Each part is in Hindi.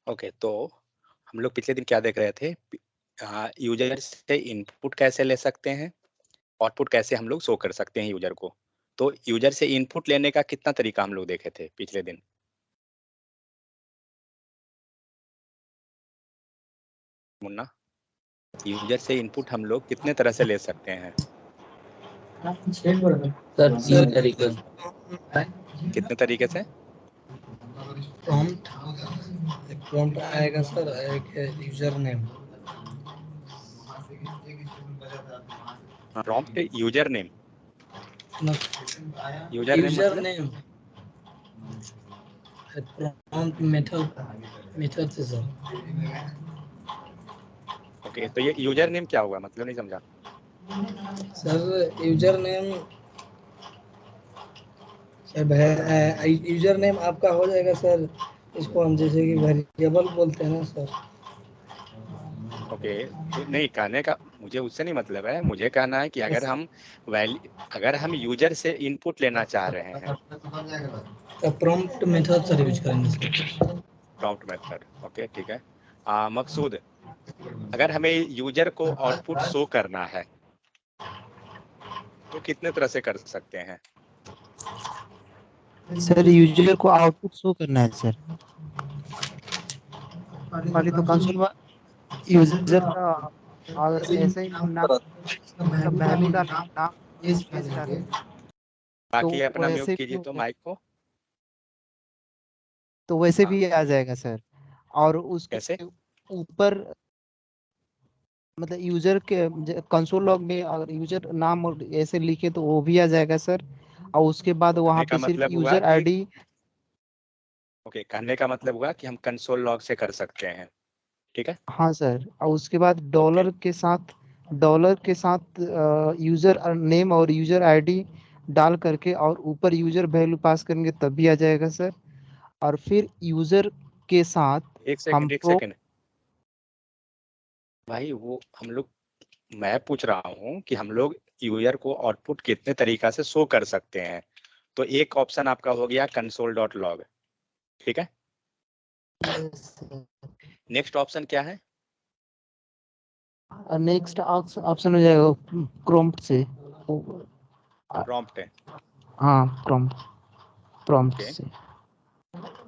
ओके, तो हम लोग पिछले दिन क्या देख रहे थे? यूजर से इनपुट कैसे ले सकते हैं, आउटपुट कैसे हम लोग शो कर सकते हैं यूजर को। तो यूजर से इनपुट लेने का कितना तरीका हम लोग देखे थे पिछले दिन? मुन्ना, यूजर से इनपुट हम लोग कितने तरह से ले सकते हैं? सर 3 तरीके से। कितने तरीके से? प्रॉम्प्ट आएगा सर, एक user name. Prompt, user name. User name user मतलब? नेम प्रॉम्प्ट मेथड से सर। ओके, तो ये यूजर नेम क्या हुआ, मतलब नहीं समझा। Sir user name user name आपका हो जाएगा सर। इसको हम जैसे कि वेरिएबल बोलते हैं ना सर। ओके, तो नहीं, कहने का मुझे उससे नहीं मतलब है। मुझे कहना है कि अगर हम यूजर से इनपुट लेना चाह रहे हैं। तो प्रॉम्प्ट मेथड सर यूज करेंगे सर। प्रॉम्प्ट मेथड, ओके ठीक है। मकसूद, अगर हमें यूजर को आउटपुट शो करना है तो कितने तरह से कर सकते हैं? सर यूजर को आउटपुट शो करना है सर। पहले तो कंसोल यूजर का और ऐसे ही नाम, मतलब वैल्यू डाले, नाम स्पेस डाले, तो बाकी अपना म्यूट वैसे भी कीजिए तो माइक को। तो वैसे हाँ, भी आ जाएगा सर। और उसके कैसे? ऊपर मतलब यूजर के कंसोल लॉग में अगर यूजर नाम और ऐसे लिखे तो वो भी आ जाएगा सर। और उसके बाद वहाँ कहने पे का सिर्फ मतलब हुआ यूजर कि आईडी। ओके, कहने का मतलब हुआ कि हम कंसोल लॉग से कर सकते हैं, ठीक है। हाँ सर, और उसके बाद ओके, डॉलर के साथ यूजर नेम और यूजर आईडी डाल करके और ऊपर यूजर वैल्यू पास करेंगे तब भी आ जाएगा सर। और फिर यूजर के साथ एक हम सेकंड एक प्रो सेकंड भाई, वो हम लोग, मैं पूछ रहा हूँ कि हम लोग यूजर को आउटपुट कितने तरीका से शो कर सकते हैं। तो एक ऑप्शन आपका हो गया कंसोल डॉट लॉग, ठीक है। नेक्स्ट ऑप्शन क्या है? नेक्स्ट ऑप्शन हो जाएगा क्रोम से। प्रॉम्प्ट है, हाँ, प्रॉम्प्ट ओके। से।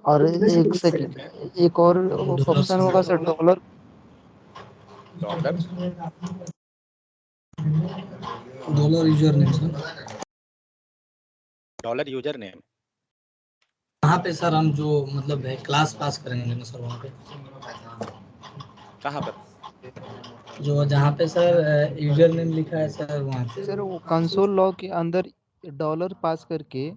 और एक सेकंड, एक और ऑप्शन होगा sir, dollar dollar user name sir. Dollar user name. वहाँ पे सर हम जो मतलब है क्लास पास करेंगे ना सर, वहाँ पे कहाँ पर? जो जहाँ पे सर यूजर नेम लिखा है सर, वहाँ पे सर वो कंसोल लॉग के अंदर डॉलर पास करके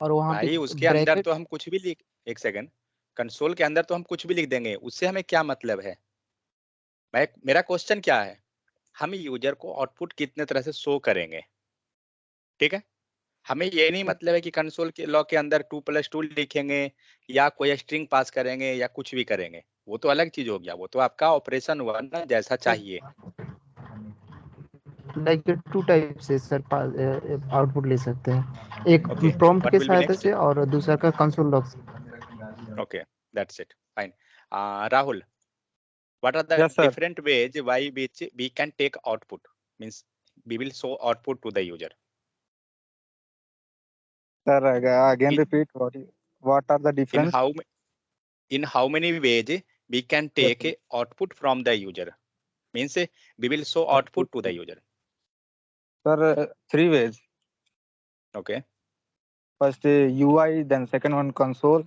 और वहाँ पे भाई उसके अंदर ब्रैकेट। तो हम कुछ भी लिख, एक सेकंड, कंसोल के अंदर तो हम कुछ भी लिख देंगे, उससे हमें क्या मतलब है? मेरा क्वेश्चन क्या है? हम यूजर को आउटपुट कितने तरह से शो करेंगे, ठीक है। हमें ये नहीं मतलब है कि कंसोल के लॉग के अंदर 2+2 लिखेंगे या कोई स्ट्रिंग पास करेंगे या कुछ भी करेंगे। वो तो अलग चीज हो गया, वो तो आपका ऑपरेशन हुआ ना, जैसा चाहिए। लाइक टू टाइप से सर आउटपुट ले सकते हैं, एक ओके, प्रॉम्प्ट व्हाट के विल बी सहायता नेक्स्ट? से और दूसरा का कंसोल लॉग से। Okay, that's it, fine. Rahul, what are the Yes, sir. different ways why which we can take output, means we will show output to the user? Sir, again in, repeat what are the in difference? how in how many ways we can Yes, take a output from the user, means we will show output to the user. sir. Three ways. Okay, First UI, then second one console,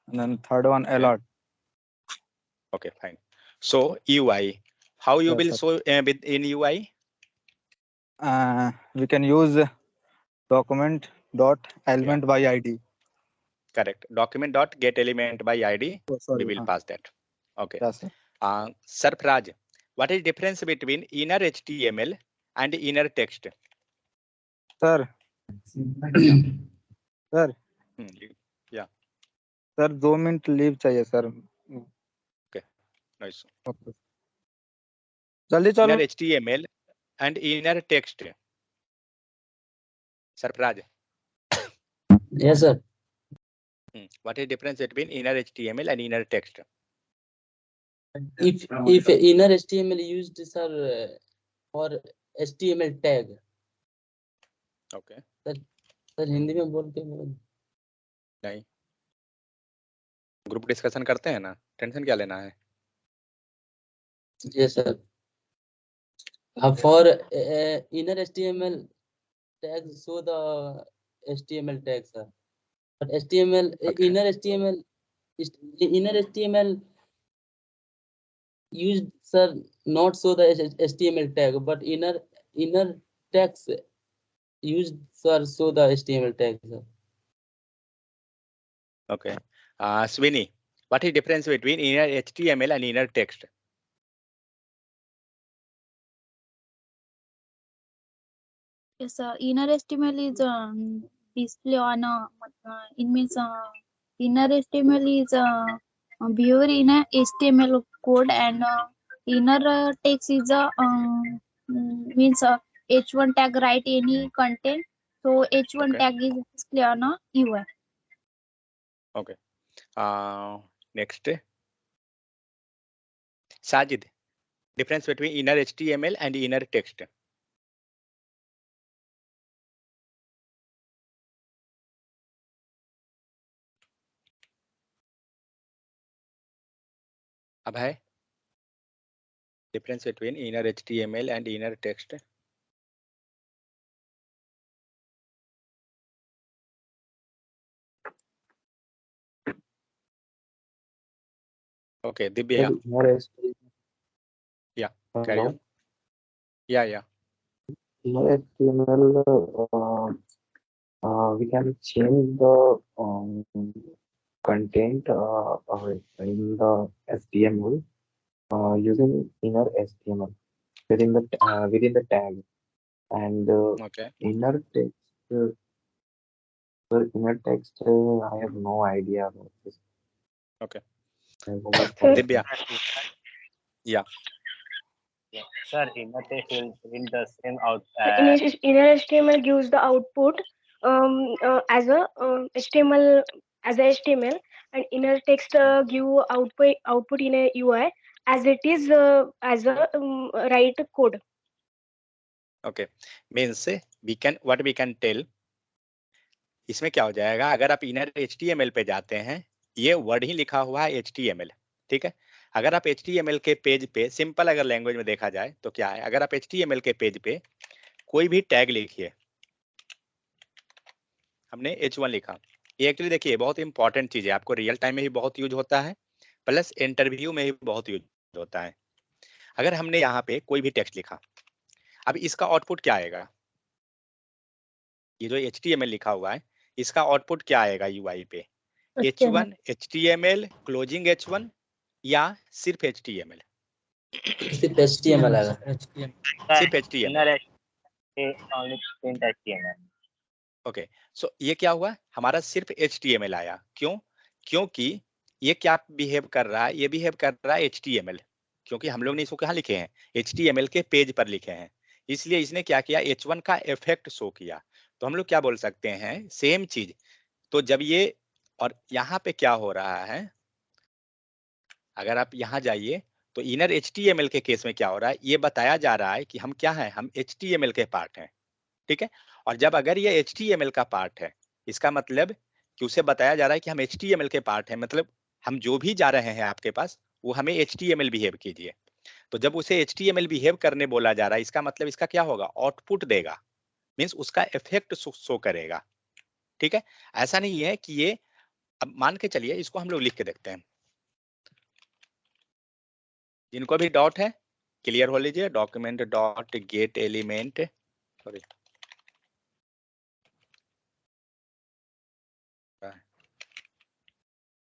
and then third one okay, alert. okay, fine. So UI, how you Yes, will sir. show in UI? We can use document dot Yeah, element by ID. correct, document dot get element by id, Oh, we sorry. will pass that. Okay. Yes, sir. Sarfraj, what is difference between inner HTML and inner text? Sir, Yeah. sir, Yeah. sir, 2 minute leave चाहिए सर. Okay. Nice. Okay. जल्दी चलो. Inner HTML and inner text. Sarfraj, yes sir. what is difference between inner HTML and inner text? if inner HTML used, sir, for HTML tag, okay sir Hindi में बोल के नहीं, ग्रुप डिस्कशन करते हैं ना, टेंशन क्या लेना है। yes sir. For inner HTML tags, so the HTML tags, sir. But HTML Okay. inner HTML used, sir, not so the HTML tag, but inner tags used, sir, so the HTML tag, sir. Okay. Swini, what is difference between inner HTML and inner text? Yes, inner HTML is display on it means inner HTML is viewer in a HTML code, and inner text is means H1 tag write any content, so H1 Okay. tag is display on a UI. Okay. Next, Sajid, difference between inner HTML and inner text. अब है difference between inner HTML and inner text. Okay, Divya. Yeah, carry on. Yeah. Inner HTML, we can change the content in the HTML using inner HTML within the tag, and Okay. inner text. Inner text, I have no idea about this. Okay. Sir, Divya. Yeah. Sir, inner text will print the same out. Inner HTML gives the output as a HTML and inner text give output in a UI as it is as a write code. Okay. Means what we can tell, इसमें क्या हो जाएगा, अगर आप इनर HTML पे जाते हैं, ये वर्ड ही लिखा हुआ है HTML, ठीक है। अगर आप HTML के पेज पे सिंपल अगर लैंग्वेज में देखा जाए तो क्या है, अगर आप HTML के पेज पे कोई भी टैग लिखिए, हमने H1 लिखा, ये एक्चुअली देखिए बहुत इंपॉर्टेंट चीज है, आपको रियल टाइम में भी बहुत यूज होता है, प्लस इंटरव्यू में भी बहुत यूज होता है। अगर हमने यहाँ पे कोई भी टेक्स्ट लिखा, अब इसका आउटपुट क्या आएगा, ये जो HTML लिखा हुआ है इसका आउटपुट क्या आएगा UI पे, H1 HTML क्लोजिंग H1 या सिर्फ HTML? सिर्फ HTML आएगा। सिर्फ HTML। only print HTML. Okay, so ये क्या हुआ, हमारा सिर्फ HTML आया, क्यों? क्योंकि ये क्या बिहेव कर रहा है, ये बिहेव कर रहा है HTML, क्योंकि हम लोग ने इसको कहाँ लिखे हैं, HTML के पेज पर लिखे हैं, इसलिए इसने क्या किया, H1 का इफेक्ट शो किया। तो हम लोग क्या बोल सकते हैं, सेम चीज, तो जब ये और यहाँ पे क्या हो रहा है, अगर आप यहाँ जाइए तो इनर HTML के केस में क्या हो रहा है, ये बताया जा रहा है कि हम क्या हैं, हम HTML के पार्ट हैं, ठीक है। और जब अगर ये HTML का पार्ट है, इसका मतलब कि उसे बताया जा रहा है कि हम HTML के पार्ट हैं, मतलब हम जो भी जा रहे हैं आपके पास वो हमें HTML बिहेव कीजिए। तो जब उसे HTML बिहेव करने बोला जा रहा है, इसका मतलब इसका क्या होगा, आउटपुट देगा, मीन्स उसका इफेक्ट शो करेगा, ठीक है। ऐसा नहीं है कि ये, अब मान के चलिए इसको हम लोग लिख के देखते हैं, जिनको भी डॉट है क्लियर हो लीजिए, document dot gate element, sorry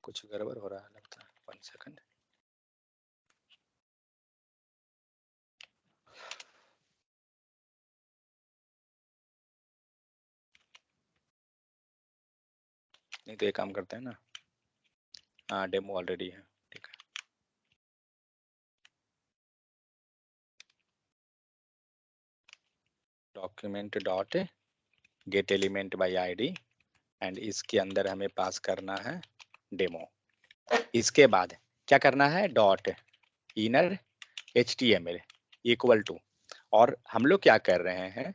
कुछ गड़बड़ हो रहा है लगता है, 1 सेकंड। नहीं तो ये काम करते हैं ना, हाँ डेमो ऑलरेडी है, ठीक है। Document dot gate element by ID and इसके अंदर हमें पास करना है डेमो। इसके बाद क्या करना है, dot inner HTML equal to, और हम लोग क्या कर रहे हैं,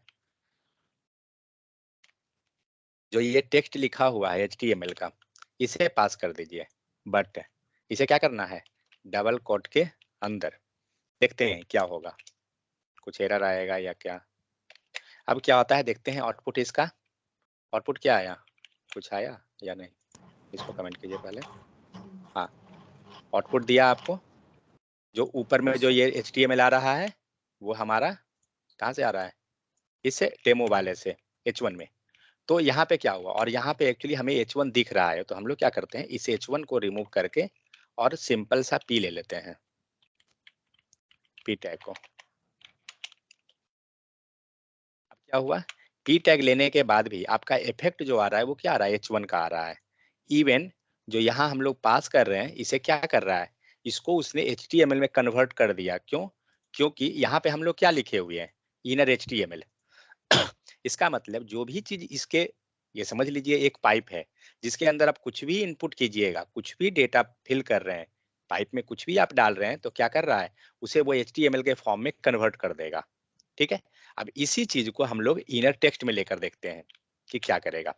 जो ये टेक्स्ट लिखा हुआ है HTML का, इसे पास कर दीजिए, बट इसे क्या करना है, डबल कोट के अंदर। देखते हैं क्या होगा, कुछ एरर आएगा या क्या। अब क्या होता है देखते हैं आउटपुट इसका। आउटपुट क्या आया, कुछ आया या नहीं, इसको कमेंट कीजिए पहले। हाँ, आउटपुट दिया आपको। जो ऊपर में जो ये HTML आ रहा है वो हमारा कहाँ से आ रहा है, इससे डेमो वाले से H1 में। तो यहाँ पे क्या हुआ, और यहाँ पे एक्चुअली हमें H1 दिख रहा है, तो हम लोग क्या करते हैं, इस H1 को रिमूव करके और सिंपल सा P ले लेते हैं, P टैग को। अब क्या हुआ, P टैग लेने के बाद भी आपका इफेक्ट जो आ रहा है वो क्या आ रहा है, H1 का आ रहा है। इवन जो यहाँ हम लोग पास कर रहे हैं, इसे क्या कर रहा है, इसको उसने HTML में कन्वर्ट कर दिया। क्यों, क्योंकि यहाँ पे हम लोग क्या लिखे हुए हैं, इनर HTML। इसका मतलब जो भी चीज इसके, ये समझ लीजिए एक पाइप है जिसके अंदर आप कुछ भी इनपुट कीजिएगा, कुछ भी डेटा फिल कर रहे हैं, पाइप में कुछ भी आप डाल रहे हैं, तो क्या कर रहा है, उसे वो HTML के फॉर्म में कन्वर्ट कर देगा। ठीक है, अब इसी चीज को हम लोग इनर टेक्स्ट में लेकर देखते हैं कि क्या करेगा।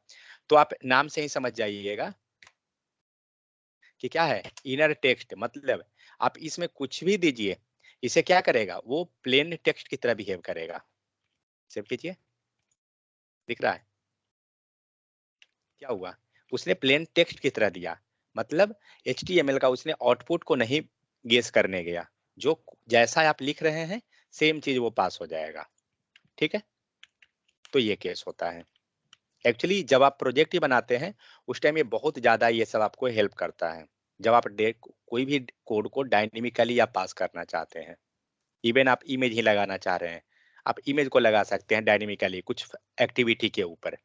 तो आप नाम से ही समझ जाइएगा कि क्या है इनर टेक्स्ट, मतलब आप इसमें कुछ भी दीजिए, इसे क्या करेगा, वो प्लेन टेक्स्ट की तरह बिहेव करेगा। सेव कीजिए, दिख रहा है क्या हुआ, उसने प्लेन टेक्स्ट की तरह दिया, मतलब HTML का उसने आउटपुट को नहीं गेस करने गया, जो जैसा आप लिख रहे हैं सेम चीज वो पास हो जाएगा। ठीक है, तो ये केस होता है। एक्चुअली जब आप प्रोजेक्ट ही बनाते हैं उस टाइम ये बहुत ज्यादा ये सब आपको हेल्प करता है। जब आप कोई भी कोड को डायनेमिकली आप पास करना चाहते हैं, इवन आप इमेज ही लगाना चाह रहे हैं, आप इमेज को लगा सकते हैं डायनेमिकली कुछ एक्टिविटी के ऊपर।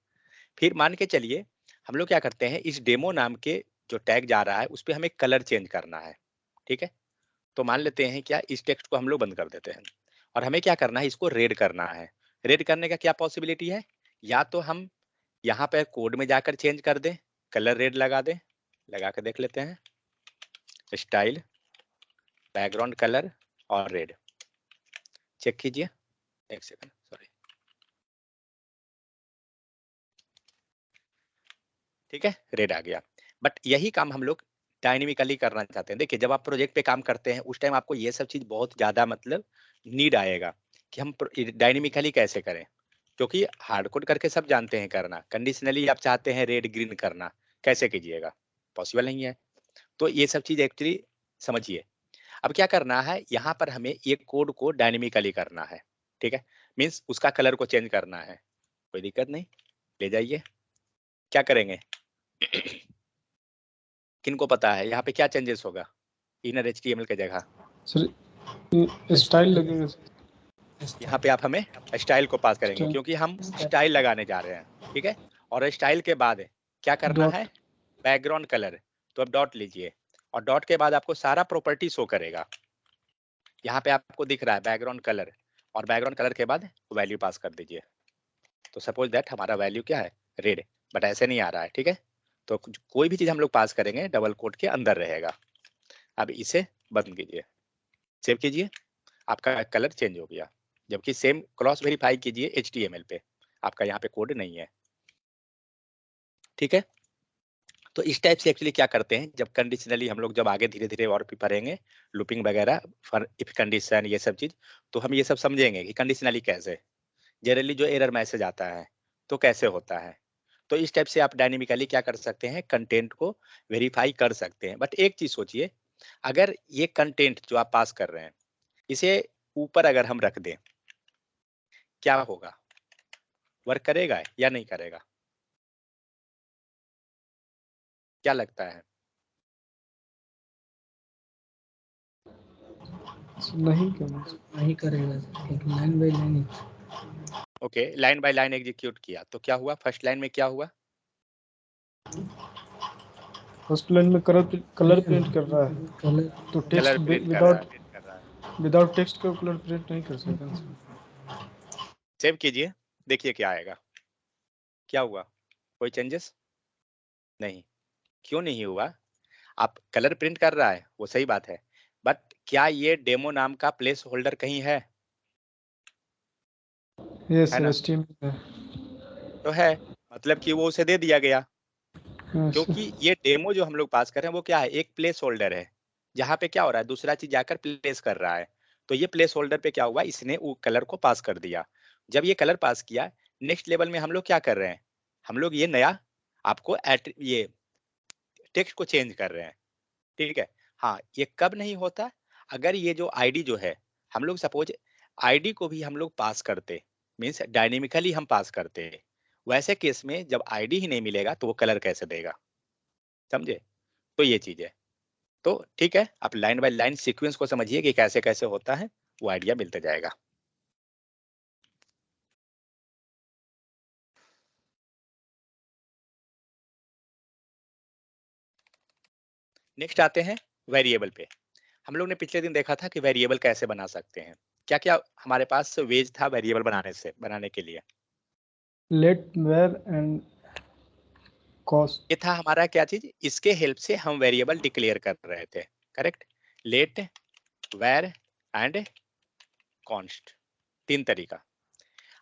फिर मान के चलिए हम लोग क्या करते हैं, इस डेमो नाम के जो टैग जा रहा है उस पर हमें कलर चेंज करना है। ठीक है, तो मान लेते हैं क्या, इस टेक्स्ट को हम लोग बंद कर देते हैं और हमें क्या करना है, इसको रेड करना है। रेड करने का क्या पॉसिबिलिटी है, या तो हम यहाँ पे कोड में जाकर चेंज कर दें, कलर रेड लगा दें, लगा कर देख लेते हैं, स्टाइल बैकग्राउंड कलर और रेड, चेक कीजिए, एक सेकंड सॉरी। ठीक है, रेड आ गया। बट यही काम हम लोग डायनेमिकली करना चाहते हैं। देखिए जब आप प्रोजेक्ट पे काम करते हैं उस टाइम आपको ये सब चीज बहुत ज्यादा मतलब नीड आएगा कि हम डायनेमिकली कैसे करें, क्योंकि हार्ड कोड करके सब जानते हैं करना, कंडीशनली आप चाहते हैं रेड ग्रीन करना, कैसे कीजिएगा, पॉसिबल नहीं है। तो ये सब चीज एक्चुअली समझिए। अब क्या करना है, यहाँ पर हमें एक कोड को डायनेमिकली करना है। ठीक है, मीन्स उसका कलर को चेंज करना है, कोई दिक्कत नहीं, ले जाइए। क्या करेंगे, किनको पता है यहाँ पे क्या चेंजेस होगा इनर HTML के जगह, सर स्टाइल लगेगा सर। यहाँ पे आप हमें स्टाइल को पास करेंगे स्टाइल। क्योंकि हम स्टाइल लगाने जा रहे हैं। ठीक है, और स्टाइल के बाद क्या करना डॉट। है, बैकग्राउंड कलर, तो अब डॉट लीजिए और डॉट के बाद आपको सारा प्रॉपर्टी शो करेगा। यहाँ पे आपको दिख रहा है बैकग्राउंड कलर, और बैकग्राउंड कलर के बाद वैल्यू पास कर दीजिए। तो सपोज दैट हमारा वैल्यू क्या है, रेड, बट ऐसे नहीं आ रहा है। ठीक है, तो कोई भी चीज हम लोग पास करेंगे डबल कोट के अंदर रहेगा। अब इसे बंद कीजिए, सेव कीजिए, आपका कलर चेंज हो गया। जबकि सेम क्रॉस वेरीफाई कीजिए HTML पे, आपका यहाँ पे कोड नहीं है। ठीक है, तो इस टाइप से एक्चुअली क्या करते हैं, जब कंडीशनली हम लोग जब आगे धीरे धीरे और भी पढ़ेंगे लूपिंग वगैरह फॉर इफ कंडीशन ये सब चीज, तो हम ये सब समझेंगे कि कंडीशनली कैसे, जनरली जो एरर मैसेज आता है तो कैसे होता है। तो इस टाइप से आप डायनेमिकली क्या कर सकते हैं, कंटेंट को वेरीफाई कर सकते हैं। बट एक चीज सोचिए, अगर ये कंटेंट जो आप पास कर रहे हैं इसे ऊपर अगर हम रख दें, क्या होगा, वर्क करेगा या नहीं करेगा, क्या लगता है? नहीं करना, नहीं करेगा सर, एक line by line. Okay, line by line execute किया तो क्या हुआ, फर्स्ट लाइन में क्या हुआ, फर्स्ट लाइन में कलर प्रिंट कर रहा है, कलर तो टेक्स्ट कलर प्रिंट कर रहा है। विदाउट टेक्स्ट का कलर प्रिंट नहीं कर सकते। सेव कीजिए, देखिए क्या आएगा, क्या हुआ, कोई चेंजेस नहीं। क्यों नहीं हुआ, आप कलर प्रिंट कर रहा है वो सही बात है, बट क्या ये डेमो नाम का प्लेस होल्डर कहीं है? यस है सर ना? HTML है। तो है, मतलब कि वो उसे दे दिया गया, हाँ सर। क्योंकि ये डेमो जो हम लोग पास कर रहे हैं वो क्या है, एक प्लेस होल्डर है, जहाँ पे क्या हो रहा है, दूसरा चीज जाकर प्लेस कर रहा है। तो ये प्लेस होल्डर पे क्या हुआ, इसने वो कलर को पास कर दिया। जब ये कलर पास किया, नेक्स्ट लेवल में हम लोग क्या कर रहे हैं, हम लोग ये नया आपको ये टेक्स्ट को चेंज कर रहे हैं। ठीक है। हाँ, ये कब नहीं होता, अगर ये जो आईडी जो है, हम लोग सपोज आईडी को भी हम लोग पास करते, मीन्स डायनेमिकली हम पास करते, वैसे केस में जब आईडी ही नहीं मिलेगा तो वो कलर कैसे देगा, समझे? तो ये चीज है। तो ठीक है, आप लाइन बाय लाइन सीक्वेंस को समझिए कि कैसे कैसे होता है, वो आइडिया मिलते जाएगा। नेक्स्ट आते हैं वेरिएबल पे। हम लोग ने पिछले दिन देखा था कि वेरिएबल कैसे बना सकते हैं। क्या क्या हमारे पास वेज था वेरिएबल बनाने के लिए? Let var and const. ये था हमारा क्या चीज, इसके हेल्प से हम वेरिएबल डिक्लेयर कर रहे थे, correct? Let, var and const, तीन तरीका।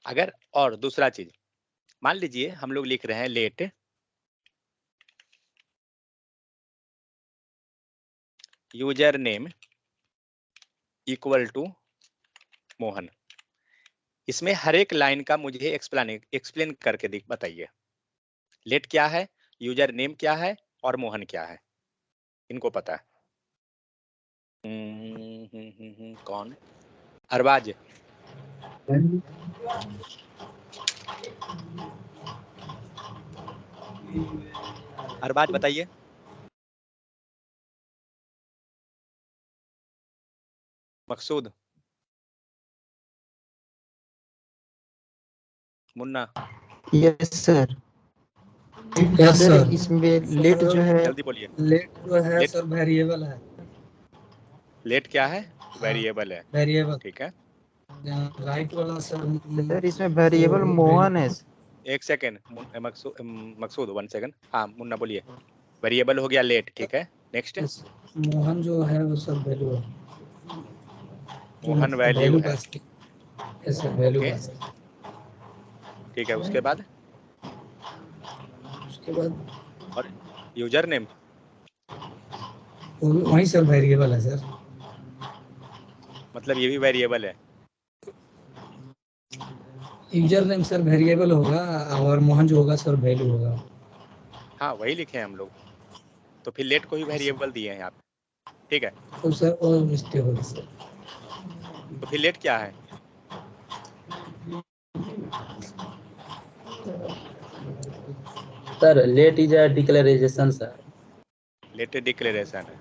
अगर और दूसरा चीज, मान लीजिए हम लोग लिख रहे हैं let user name equal to Mohan, इसमें हर एक लाइन का मुझे एक्सप्लेन करके बताइए। लेट क्या है, यूजर नेम क्या है, और मोहन क्या है, इनको पता है? कौन? अरबाज, अरबाज बताइए। Maqsood, Munna, yes sir. Yes sir sir. इसमें लेट जो है, जल्दी बोलिए। लेट जो है लेट, सर वेरिएबल है। लेट क्या है? हाँ, वेरिएबल है, वेरिएबल। ठीक है। राइट वाला सर इसमें सर वेरिएबल मोहन है। एक सेकेंड, मकसूद 1 सेकेंड। हाँ मुन्ना बोलिए। वेरिएबल हो गया लेट, ठीक है। नेक्स्ट, मोहन जो है वो सर वैल्यू है। मोहन वैल्यू है, यस सर वैल्यू ओके, पास। ठीक है। उसके बाद, उसके बाद और यूजर नेम, वही सर वेरिएबल है सर। मतलब ये भी वेरिएबल है। यूजर नेम सर वेरिएबल होगा और मोहन जो होगा सर वैल्यू होगा। हाँ वही लिखे हैं हम लोग, तो फिर लेट को ही वेरिएबल दिए हैं यहाँ पे, ठीक है। तो सर और मिस्टेक होगी सर। तो फिर लेट क्या है? Sir let is a declaration sir. Let declaration है,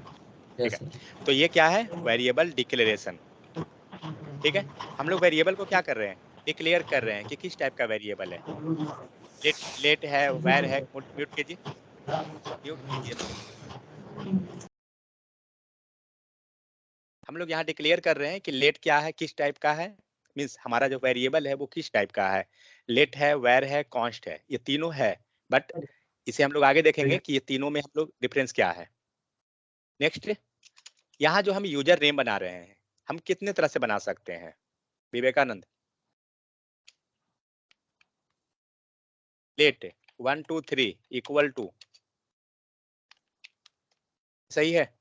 ठीक यस है। सर। तो ये क्या है, वेरिएबल डिक्लेरेशन, ठीक है। हम लोग वेरिएबल को क्या कर रहे हैं, डिक्लेयर कर रहे हैं कि किस टाइप का वेरिएबल है। लेट, लेट है, वैर है, म्यूट कीजिए, म्यूट कीजिए। हम लोग यहाँ डिक्लेयर कर रहे हैं कि लेट क्या है, किस टाइप का है, मीन्स हमारा जो वेरिएबल है वो किस टाइप का है। लेट है, वैर है, कॉन्स्ट है, ये तीनों है। बट इसे हम लोग आगे देखेंगे कि ये तीनों में हम लोग डिफरेंस क्या है। नेक्स्ट, यहाँ जो हम यूजर नेम बना रहे हैं, हम कितने तरह से बना सकते हैं विवेकानंद? लेट 1 2 3 इक्वल टू, सही है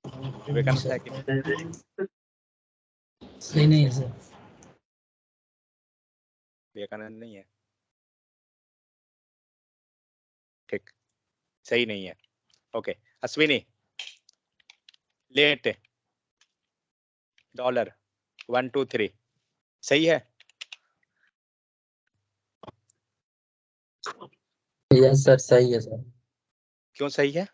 विवेकानंद, है कि नहीं? सही नहीं है सर। विवेकानंद नहीं है, ठीक, सही नहीं है, ओके। अश्विनी, लेट $1 2 3, सही है? यस सर सही है सर। क्यों सही है?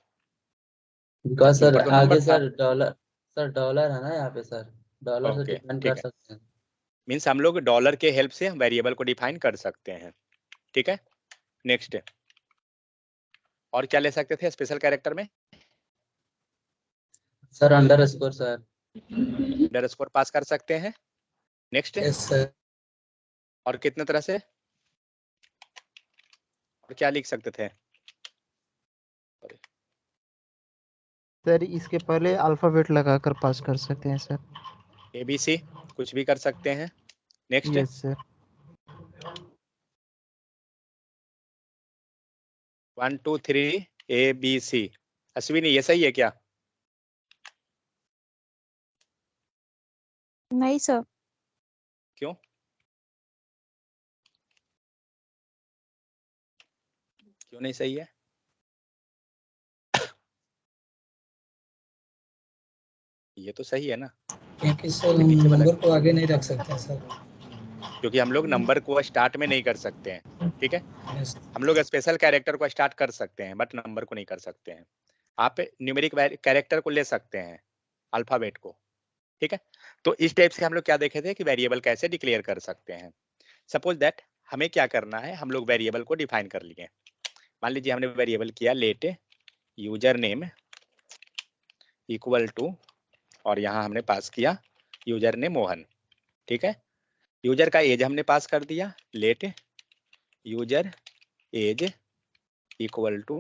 बिकॉज सर ऊपर तो आगे नंबर था, सर डॉलर है ना यहाँ पे सर, डॉलर से ओके डिपेंड कर ठीक है। सकते हैं। मीन्स हम लोग डॉलर के हेल्प से हम वेरिएबल को डिफाइन कर सकते हैं, ठीक है। नेक्स्ट, और क्या ले सकते थे स्पेशल कैरेक्टर में? Sir underscore sir. अंडरस्कोर पास कर सकते हैं। Next, yes sir. और कितने तरह से, और क्या लिख सकते थे? सर इसके पहले अल्फाबेट लगाकर पास कर सकते हैं सर। ABC कुछ भी कर सकते हैं। Next, yes sir. 1 2 3 ABC। Ashwini ये सही है क्या? नहीं सर। क्यों? क्यों नहीं सही है? ये तो सही है ना, क्योंकि सर ये हम नीचे वाला नंबर को आगे नहीं रख सकते सर। क्योंकि हम लोग नंबर को स्टार्ट में नहीं कर सकते हैं, ठीक है। यस हम लोग स्पेशल कैरेक्टर को स्टार्ट कर सकते हैं बट नंबर को नहीं कर सकते हैं। आप न्यूमेरिक कैरेक्टर को ले सकते हैं, अल्फाबेट को, ठीक है। तो इस टाइप से हम लोग क्या देखे थे कि वेरिएबल कैसे डिक्लेयर कर सकते हैं। सपोज दैट हमें क्या करना है, हम लोग वेरिएबल को डिफाइन कर लिए। मान लीजिए हमने वेरिएबल किया let user name equal to, और यहाँ हमने पास किया यूजर नेम मोहन, ठीक है। यूजर का एज हमने पास कर दिया, let user age equal to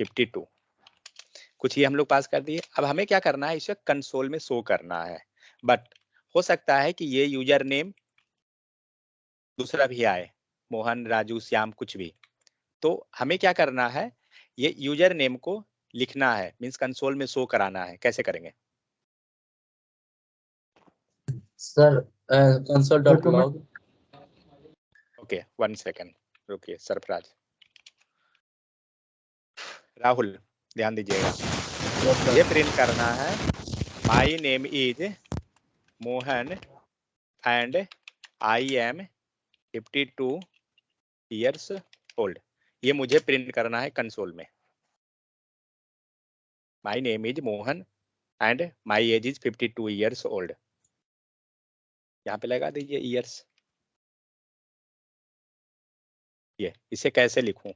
52, कुछ ही हम लोग पास कर दिए। अब हमें क्या करना है, इसे कंसोल में शो करना है। बट हो सकता है कि ये यूजर नेम दूसरा भी आए, मोहन, राजू, श्याम, कुछ भी। तो हमें क्या करना है, ये यूजर नेम को लिखना है, मींस कंसोल में शो कराना है। कैसे करेंगे? Sir console.log। ओके 1 सेकेंड रुकिए सरफराज। राहुल ध्यान दीजिएगा, ये प्रिंट करना है my name is Mohan and I am 52 years old. ये मुझे प्रिंट करना है कंसोल में। My name is Mohan and my age is 52 years old. यहाँ पे लगा दीजिए ईयर्स। ये इसे कैसे लिखूं?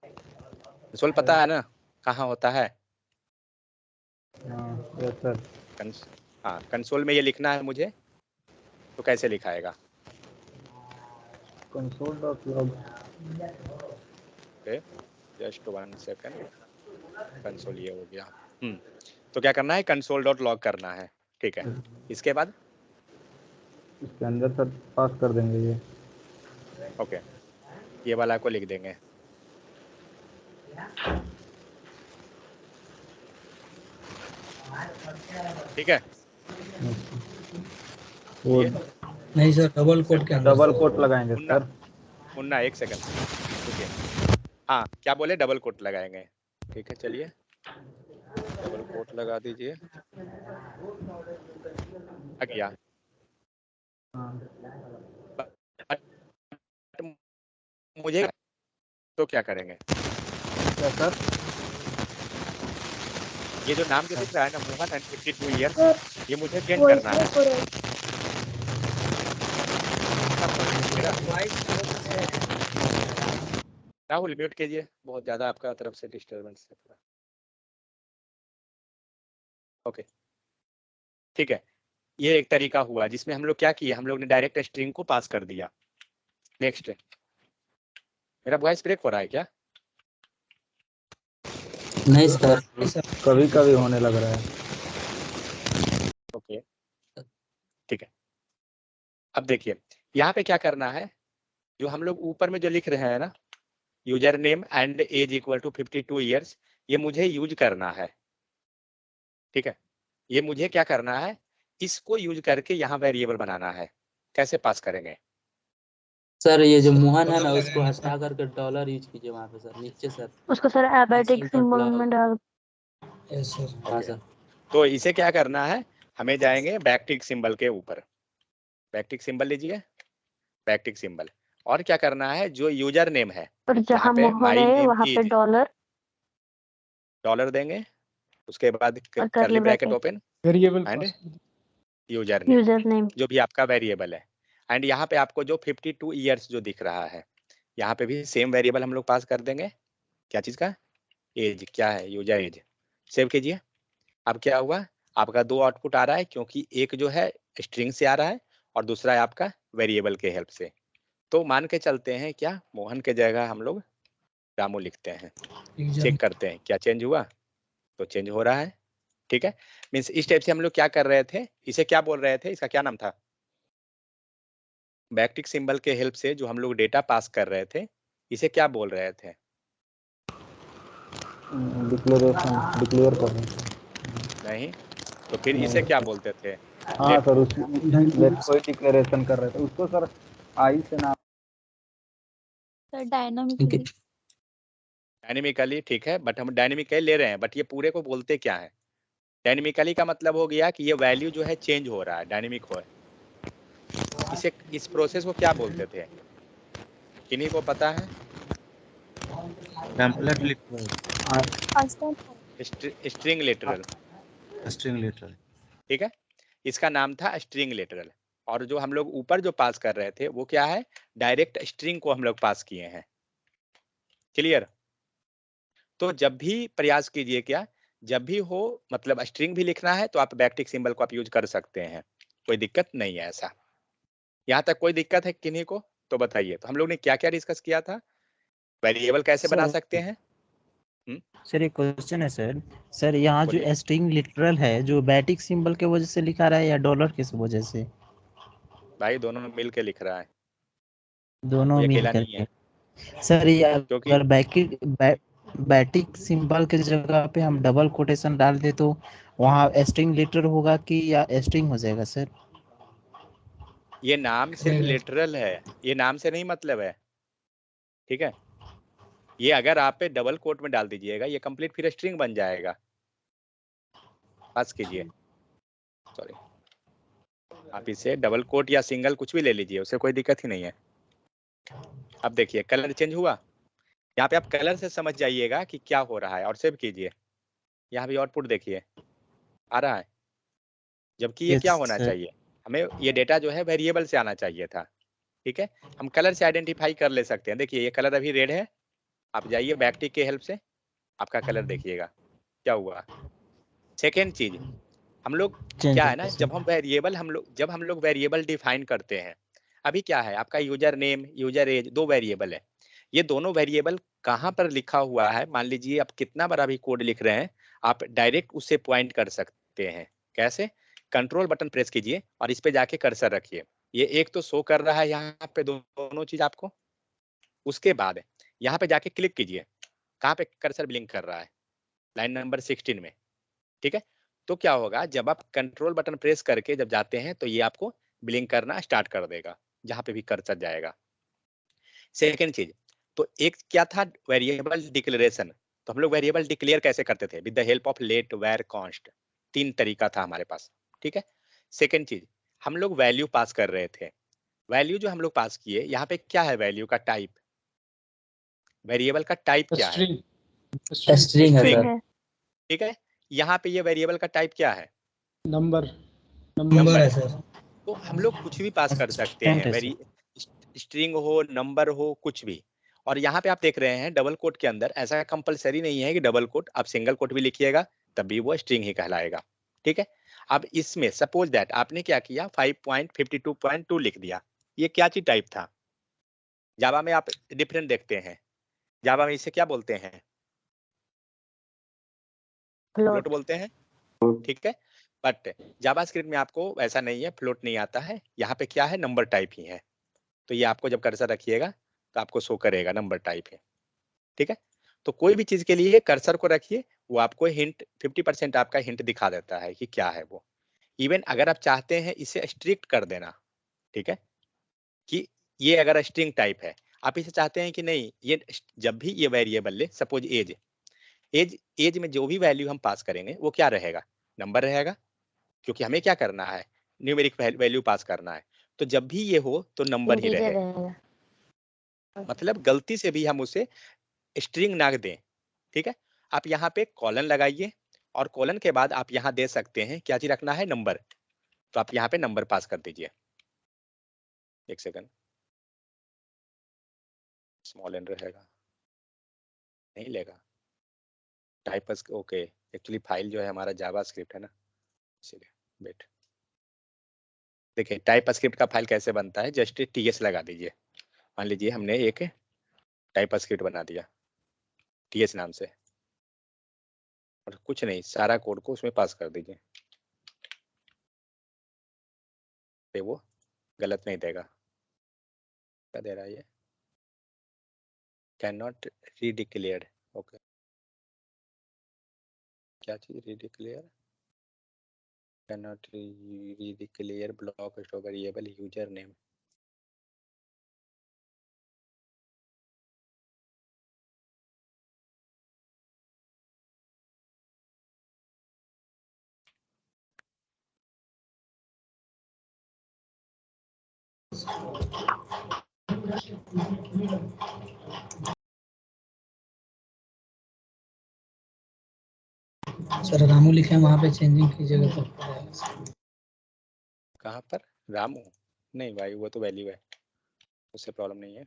कंसोल पता है ना कहाँ होता है? Yes sir. हाँ, कंसोल में ये लिखना है मुझे, तो कैसे लिखाएगा? console.log। जस्ट 1 सेकेंड, कंसोल ये हो गया। तो क्या करना है, कंसोल डॉट लॉग करना है, ठीक है। इसके बाद इसके अंदर सर पास कर देंगे ये। ओके, ये वाला को लिख देंगे, ठीक है। वो ये नहीं सर, डबल कोट के अंदर डबल कोट लगाएंगे मुन्ना, सर। मुन्ना 1 सेकेंड रुकिए। हाँ, क्या बोले? डबल कोट लगाएंगे, ठीक है। चलिए डबल कोट लगा दीजिए। आ गया। मुझे तो क्या करेंगे, क्या सर? ये जो नाम जो दिख रहा है ना, मोहन एंड 52 ईयर्स, सर ये मुझे प्रिंट वॉइस करना है। ब्रेक हो रहा है। राहुल म्यूट कीजिए, बहुत ज्यादा आपका तरफ से डिस्टरबेंस है थोड़ा। ओके ठीक है, ये एक तरीका हुआ जिसमें हम लोग क्या किए, हम लोग ने डायरेक्ट स्ट्रिंग को पास कर दिया। नेक्स्ट, मेरा वॉइस ब्रेक हो रहा है क्या? नहीं सर। कभी कभी होने लग रहा है। ओके ठीक है। अब देखिए यहाँ पे क्या करना है, जो हम लोग ऊपर में जो लिख रहे हैं ना, user name and age equal to 52 years, ये मुझे यूज करना है, ठीक है। ये मुझे क्या करना है, इसको यूज करके यहाँ वेरिएबल बनाना है। कैसे पास करेंगे? सर ये जो मोहन है ना, उसको हटा करके डॉलर यूज कीजिए वहाँ पे सर, नीचे सर। उसको सर एबैटिक सिंबल में डाल। Yes sir. हाँ सर। तो इसे क्या करना है, हमें जाएंगे बैकटिक सिंबल के ऊपर, बैकटिक सिंबल लीजिए, बैकटिक सिंबल, और क्या करना है, जो यूजर नेम है और यहाँ जहाँ पे मोहन माई है नेम वहाँ पे इज डॉलर डॉलर देंगे, उसके बाद और करली करली bracket bracket open variable and pass. User name, user name. जो भी आपका वेरिएबल है। एंड यहाँ पे आपको जो 52 ईयर्स जो दिख रहा है, यहाँ पे भी सेम वेरिएबल हम लोग पास कर देंगे। क्या चीज का? एज, क्या है? User as. सेव कीजिए। अब क्या हुआ, आपका दो आउटपुट आ रहा है, क्योंकि एक जो है स्ट्रिंग से आ रहा है और दूसरा है आपका वेरिएबल के हेल्प से। तो मान के चलते हैं क्या, मोहन के जगह हम लोग रामू लिखते हैं, यूजर चेक करते हैं क्या चेंज हुआ। तो चेंज हो रहा है, ठीक है। मीन्स इस टाइप से हम लोग क्या कर रहे थे, इसे क्या बोल रहे थे, इसका क्या नाम था, बैकटिक सिंबल के हेल्प से जो हम लोग डेटा पास कर रहे थे, इसे क्या बोल रहे थे, डिक्लेरेशन डिक्लेयर कर रहे हैं। नहीं तो फिर इसे क्या बोलते थे, हाँ सर, उसमें कोई डिक्लेरेशन कर रहे थे उसको सर आई से नाम सर डायनामिकली। डायनेमिकली, ठीक है, बट हम डायनेमिकली ले रहे हैं, बट ये पूरे को बोलते क्या है, डायनेमिकली का मतलब हो गया कि ये वैल्यू जो है चेंज हो रहा है, डायनेमिक हो, इसे इस प्रोसेस को क्या बोलते थे, किन्हीं को पता है, template literal, string literal, string literal, ठीक है, इसका नाम था स्ट्रिंग लिटरल। और जो हम लोग ऊपर जो पास कर रहे थे वो क्या है, डायरेक्ट स्ट्रिंग को हम लोग पास किए हैं, क्लियर। तो जब भी प्रयास कीजिए क्या, जब भी हो मतलब स्ट्रिंग भी लिखना है तो आप बैकटिक सिंबल को आप यूज कर सकते हैं, कोई दिक्कत नहीं है ऐसा। यहाँ तक कोई दिक्कत है किन्हीं को तो बताइए। तो हम लोग ने क्या क्या डिस्कस किया था, वेरिएबल कैसे बना सकते हैं। सर एक क्वेश्चन है सर, सर यहाँ जो स्ट्रिंग लिटरल है जो बैटिक सिंबल के वजह से लिखा रहा है या डॉलर के वजह से? भाई दोनों मिल के लिख रहा है, दोनों मिल करके। सर ये अगर बैटिक सिंबल के जगह पे हम डबल कोटेशन डाल दे तो वहाँ स्ट्रिंग लिटरल होगा कि या स्ट्रिंग हो जाएगा सर? ये नाम सिर्फ लिटरल है, ये नाम से नहीं मतलब है, ठीक है। ये अगर आप पे डबल कोट में डाल दीजिएगा ये कंप्लीट फिर स्ट्रिंग बन जाएगा। पास कीजिए, सॉरी, आप इसे डबल कोट या सिंगल कुछ भी ले लीजिए, उससे कोई दिक्कत ही नहीं है। अब देखिए कलर चेंज हुआ, यहाँ पे आप कलर से समझ जाइएगा कि क्या हो रहा है और सेव कीजिए। यहाँ भी आउटपुट देखिए आ रहा है, जबकि ये क्या होना चाहिए, हमें ये डेटा जो है वेरिएबल से आना चाहिए था, ठीक है। हम कलर से आइडेंटिफाई कर ले सकते हैं। देखिए ये कलर अभी रेड है, आप जाइए बैकटिक के हेल्प से आपका कलर देखिएगा क्या हुआ। सेकेंड चीज, हम लोग क्या है ना, जब हम लोग वेरिएबल डिफाइन करते हैं, अभी क्या है आपका यूजर नेम यूजर एज दो वेरिएबल है, ये दोनों वेरिएबल कहाँ पर लिखा हुआ है, मान लीजिए आप कितना बार अभी कोड लिख रहे हैं, आप डायरेक्ट उससे पॉइंट कर सकते हैं। कैसे, कंट्रोल बटन प्रेस कीजिए और इस पे जाके कर्सर रखिए, ये एक तो शो कर रहा है यहाँ पे दोनों चीज आपको, उसके बाद यहाँ पे जाके क्लिक कीजिए, कहाँ पे कर्सर ब्लिंक कर रहा है, लाइन नंबर 16 में, ठीक है। तो क्या होगा, जब आप कंट्रोल बटन प्रेस करके जब जाते हैं तो ये आपको ब्लिंक करना स्टार्ट कर देगा जहां पे भी कर्सर जाएगा। सेकेंड चीज, तो एक क्या था वेरिएबल डिक्लेरेशन, तो हम लोग वेरिएबल डिक्लेयर कैसे करते थे, with the help of let var const, तीन तरीका था हमारे पास, ठीक है। सेकेंड चीज, हम लोग वैल्यू पास कर रहे थे, वैल्यू जो हम लोग पास किए यहाँ पे क्या है, वैल्यू का टाइप, वेरिएबल का टाइप क्या है, स्ट्रिंग है, ठीक है। यहाँ पे ये वेरिएबल का टाइप क्या है, नंबर है सर। तो हम लोग कुछ भी पास कर सकते हैं, वेरी स्ट्रिंग हो नंबर हो कुछ भी। और यहाँ पे आप देख रहे हैं डबल कोट के अंदर ऐसा कंपलसरी नहीं है कि डबल कोट, आप सिंगल कोट भी लिखिएगा तब भी वो स्ट्रिंग ही कहलाएगा, ठीक है। अब इसमें सपोज दैट आपने क्या किया 5.52.2 लिख दिया, ये क्या चीज टाइप था, जावा में आप डिफरेंट देखते हैं, जावा में इसे क्या बोलते हैं, फ्लोट बोलते हैं, ठीक है। बट जावास्क्रिप्ट में आपको ऐसा नहीं है, फ्लोट नहीं आता है, यहाँ पे क्या है नंबर टाइप ही है, तो ये आपको जब कर्सर रखिएगा तो आपको शो करेगा नंबर टाइप है, ठीक है। तो कोई भी चीज के लिए कर्सर को रखिए, वो आपको हिंट 50% आपका हिंट दिखा देता है कि क्या है वो। इवन अगर आप चाहते हैं इसे स्ट्रिक्ट कर देना, ठीक है, कि ये अगर स्ट्रिंग टाइप है, आप इसे चाहते हैं कि नहीं ये जब भी ये वेरिएबल ले, सपोज एज में जो भी वैल्यू हम पास करेंगे वो क्या रहेगा, नंबर रहेगा, क्योंकि हमें क्या करना है न्यूमेरिक वैल्यू पास करना है, तो जब भी ये हो तो नंबर ही रहेगा, मतलब गलती से भी हम उसे स्ट्रिंग ना दें, ठीक है। आप यहाँ पे कॉलन लगाइए और कॉलन के बाद आप यहाँ दे सकते हैं क्या चीज रखना है, नंबर, तो आप यहाँ पे नंबर पास कर दीजिए, एक सेकंड, स्मॉल एन रहेगा नहीं लेगा, टाइप ओके, एक्चुअली फाइल जो है हमारा जावा स्क्रिप्ट है ना, इसीलिए वेट, देखिए टाइप स्क्रिप्ट का फाइल कैसे बनता है, जस्ट टीएस लगा दीजिए, मान लीजिए हमने एक टाइप स्क्रिप्ट बना दिया टीएस नाम से, और कुछ नहीं, सारा कोड को उसमें पास कर दीजिए, तो वो गलत नहीं देगा। क्या दे रहा है ये? Can not रीडिक्लेयर। ओके, क्या चीज redeclare? Can not redeclare block stock variable user name. Sir Ramu लिखे हैं वहाँ पे चेंजिंग कीजिएगा तो कहाँ पर? रामू? नहीं भाई, वो तो वैल्यू है, उससे प्रॉब्लम नहीं है।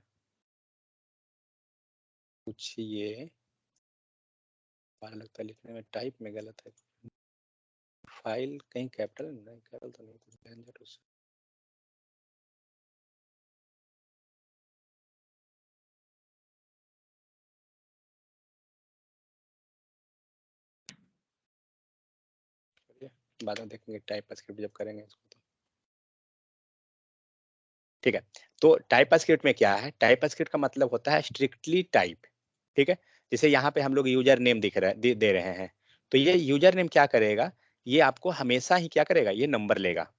कुछ ये लगता है लिखने में टाइप में गलत है। फाइल कहीं कैपिटल नहीं, कैपिटल तो नहीं, कुछ डेंजर उससे। बाद में देखेंगे टाइप स्क्रिप्ट जब करेंगे इसको तो। ठीक है, तो टाइप स्क्रिप्ट में क्या है? टाइप स्क्रिप्ट का मतलब होता है स्ट्रिक्टली टाइप। ठीक है, जैसे यहाँ पे हम लोग यूजर नेम दिख रहा है, दे रहे हैं, तो ये यूजर नेम क्या करेगा? ये आपको हमेशा ही क्या करेगा? ये नंबर लेगा।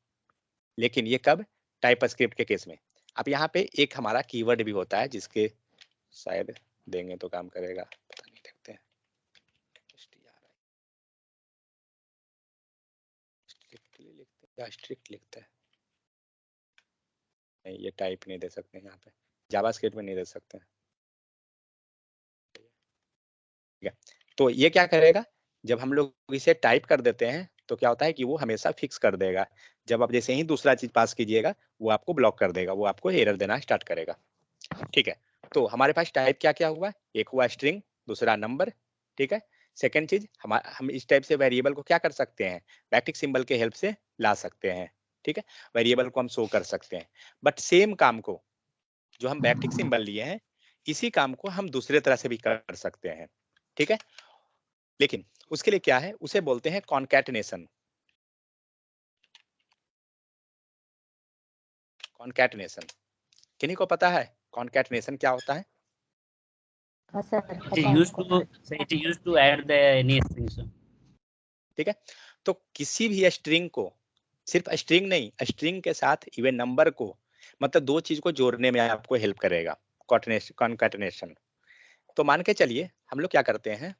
लेकिन ये कब? टाइप स्क्रिप्ट के केस में। अब यहाँ पे एक हमारा कीवर्ड भी होता है, जिसके शायद देंगे तो काम करेगा, पता नहीं, देखते हैं। स्ट्रिक्टली लिखते हैं या स्ट्रिक्ट लिखते हैं? नहीं, ये टाइप नहीं दे सकते यहाँ पे, जावास्क्रिप्ट में नहीं दे सकते। ठीक है, तो ये क्या करेगा? जब हम लोग इसे टाइप कर देते हैं तो क्या होता है कि वो हमेशा फिक्स कर देगा। जब आप जैसे ही दूसरा चीज पास कीजिएगा, वो आपको ब्लॉक कर देगा, वो आपको एरर देना स्टार्ट करेगा। ठीक है, तो हमारे पास टाइप क्या क्या हुआ? एक हुआ स्ट्रिंग, दूसरा नंबर। ठीक है, सेकंड चीज, हम इस टाइप से वेरिएबल को क्या कर सकते हैं? बैकटिक सिंबल के हेल्प से ला सकते हैं। ठीक है, वेरिएबल को हम शो कर सकते हैं। बट सेम काम को, जो हम बैकटिक सिंबल लिए हैं, इसी काम को हम दूसरे तरह से भी कर सकते हैं। ठीक है, लेकिन उसके लिए क्या है? उसे बोलते हैं कॉन्कैटिनेशन। कॉन्कैटिनेशन किन्हीं को पता है कॉन्कैटिनेशन क्या होता है? It used to add the any string, sir. ठीक है, तो किसी भी स्ट्रिंग को, सिर्फ स्ट्रिंग नहीं, स्ट्रिंग के साथ इवन नंबर को, मतलब दो चीज को जोड़ने में आपको हेल्प करेगा कॉन्कैटिनेशन। तो मान के चलिए हम लोग क्या करते हैं,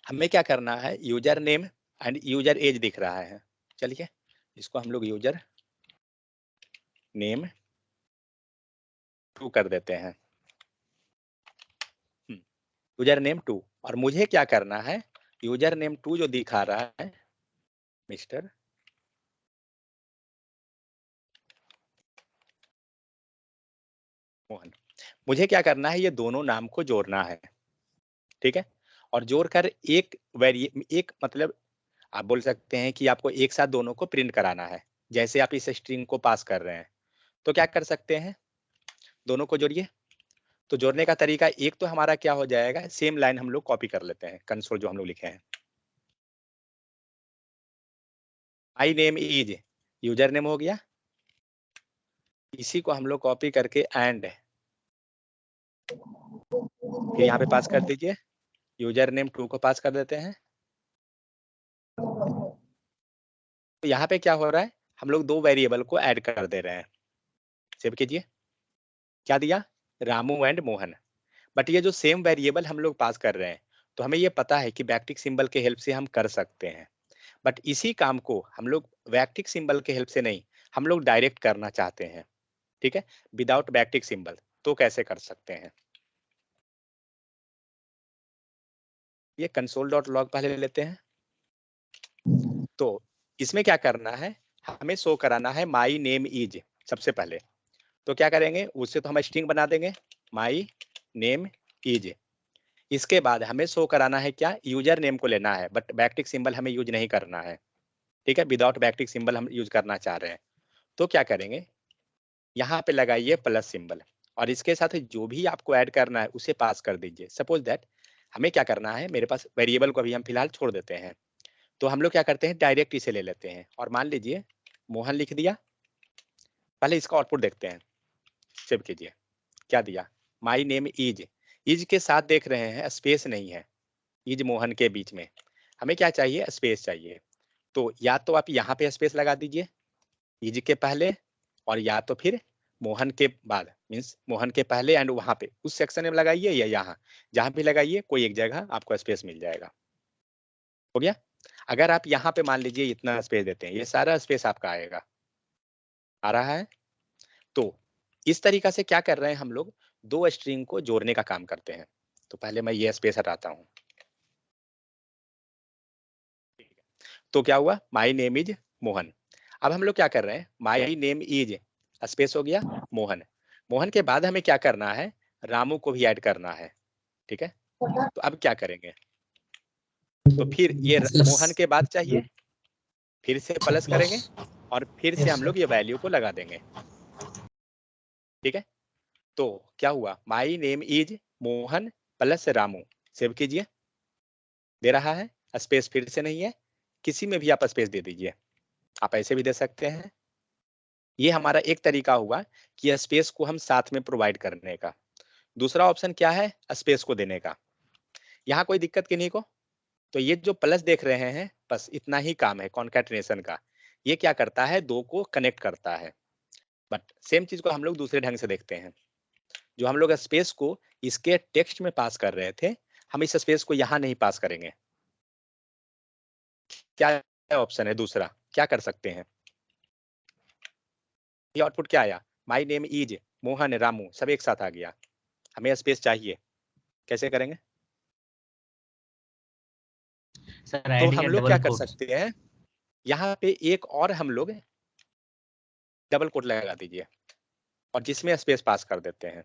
हमें क्या करना है? User name and user age दिख रहा है, चलिए इसको हम लोग यूजर नेम 2 कर देते हैं। यूजर नेम 2, और मुझे क्या करना है? यूजर नेम 2 जो दिखा रहा है मिस्टर मोहन, मुझे क्या करना है? ये दोनों नाम को जोड़ना है। ठीक है, और जोड़कर एक मतलब आप बोल सकते हैं कि आपको एक साथ दोनों को प्रिंट कराना है। जैसे आप इस स्ट्रिंग को पास कर रहे हैं, तो क्या कर सकते हैं? दोनों को जोड़िए। तो जोड़ने का तरीका, एक तो हमारा क्या हो जाएगा? सेम लाइन हम लोग कॉपी कर लेते हैं, कंसोल जो हम लोग लिखे हैं। My name is user name हो गया, इसी को हम लोग कॉपी करके एंड फिर यहाँ पे पास कर दीजिए, यूजर नेम 2 को पास कर देते हैं। तो यहाँ पे क्या हो रहा है? हम लोग दो वेरिएबल को ऐड कर दे रहे हैं। सेव कीजिए, क्या दिया? रामू एंड मोहन। बट ये जो सेम वेरिएबल हम लोग पास कर रहे हैं, तो हमें ये पता है कि बैकटिक सिंबल के हेल्प से हम कर सकते हैं। बट इसी काम को हम लोग बैकटिक सिंबल के हेल्प से नहीं, हम लोग डायरेक्ट करना चाहते हैं। ठीक है, विदाउट बैकटिक सिंबल, तो कैसे कर सकते हैं? ये console.log पहले ले लेते हैं। तो इसमें क्या करना है? हमें शो कराना है माई नेम इज सबसे पहले। तो क्या करेंगे? उससे तो हम स्ट्रिंग बना देंगे, माई नेम इज। इसके बाद हमें शो कराना है क्या, यूजर नेम को लेना है, बट बैकटिक सिंबल हमें यूज नहीं करना है, ठीक है, विदाउट बैकटिक सिंबल हम यूज करना चाह रहे हैं। तो क्या करेंगे, यहाँ पे लगाइए प्लस सिंबल और इसके साथ जो भी आपको ऐड करना है उसे पास कर दीजिए। सपोज दैट हमें क्या करना है, मेरे पास वेरिएबल को अभी हम फिलहाल छोड़ देते हैं, तो हम लोग क्या करते हैं डायरेक्ट इसे ले लेते हैं और मान लीजिए मोहन लिख दिया। पहले इसका आउटपुट देखते हैं, सेव कीजिए, क्या दिया, माई नेम इज के साथ देख रहे हैं स्पेस नहीं है, इज मोहन के बीच में हमें क्या चाहिए, स्पेस चाहिए। तो या तो आप यहाँ पे स्पेस लगा दीजिए इज के पहले, और या तो फिर मोहन के बाद, मीन्स मोहन के पहले एंड वहां पे उस सेक्शन में लगाइए या यहाँ जहां भी लगाइए, कोई एक जगह आपको स्पेस मिल जाएगा। हो गया। अगर आप यहाँ पे मान लीजिए इतना स्पेस देते हैं, ये सारा स्पेस आपका आएगा, आ रहा है। तो इस तरीका से क्या कर रहे हैं हम लोग, दो स्ट्रिंग को जोड़ने का काम करते हैं। तो पहले मैं ये स्पेस हटाता हूं। तो क्या हुआ, माई नेम इज मोहन। अब हम लोग क्या कर रहे हैं, माई नेम इज स्पेस हो गया मोहन, मोहन के बाद हमें क्या करना है, रामू को भी ऐड करना है, ठीक है। तो अब क्या करेंगे, तो फिर ये मोहन के बाद चाहिए, फिर से प्लस करेंगे और फिर से हम लोग ये वैल्यू को लगा देंगे, ठीक है। तो क्या हुआ, my name is Mohan plus Ramu, save कीजिए, दे रहा है, स्पेस फिर से नहीं है, किसी में भी आप स्पेस दे दीजिए, आप ऐसे भी दे सकते हैं। ये हमारा एक तरीका हुआ कि स्पेस को हम साथ में प्रोवाइड करने का। दूसरा ऑप्शन क्या है, स्पेस को देने का। यहाँ कोई दिक्कत किन्हीं को, तो ये जो प्लस देख रहे हैं बस इतना ही काम है कॉन्कैटिनेशन का, ये क्या करता है, दो को कनेक्ट करता है। बट सेम चीज को हम लोग दूसरे ढंग से देखते हैं, जो हम लोग स्पेस को इसके टेक्स्ट में पास कर रहे थे, हम इस स्पेस को यहाँ नहीं पास करेंगे। क्या ऑप्शन है दूसरा, क्या कर सकते हैं, ये आउटपुट क्या आया, my name is Mohan Ramu सब एक साथ आ गया, हमें स्पेस चाहिए, कैसे करेंगे। तो हम लोग क्या कर सकते हैं, यहाँ पे एक और हम लोग डबल कोट लगा दीजिए और जिसमें स्पेस पास कर देते हैं।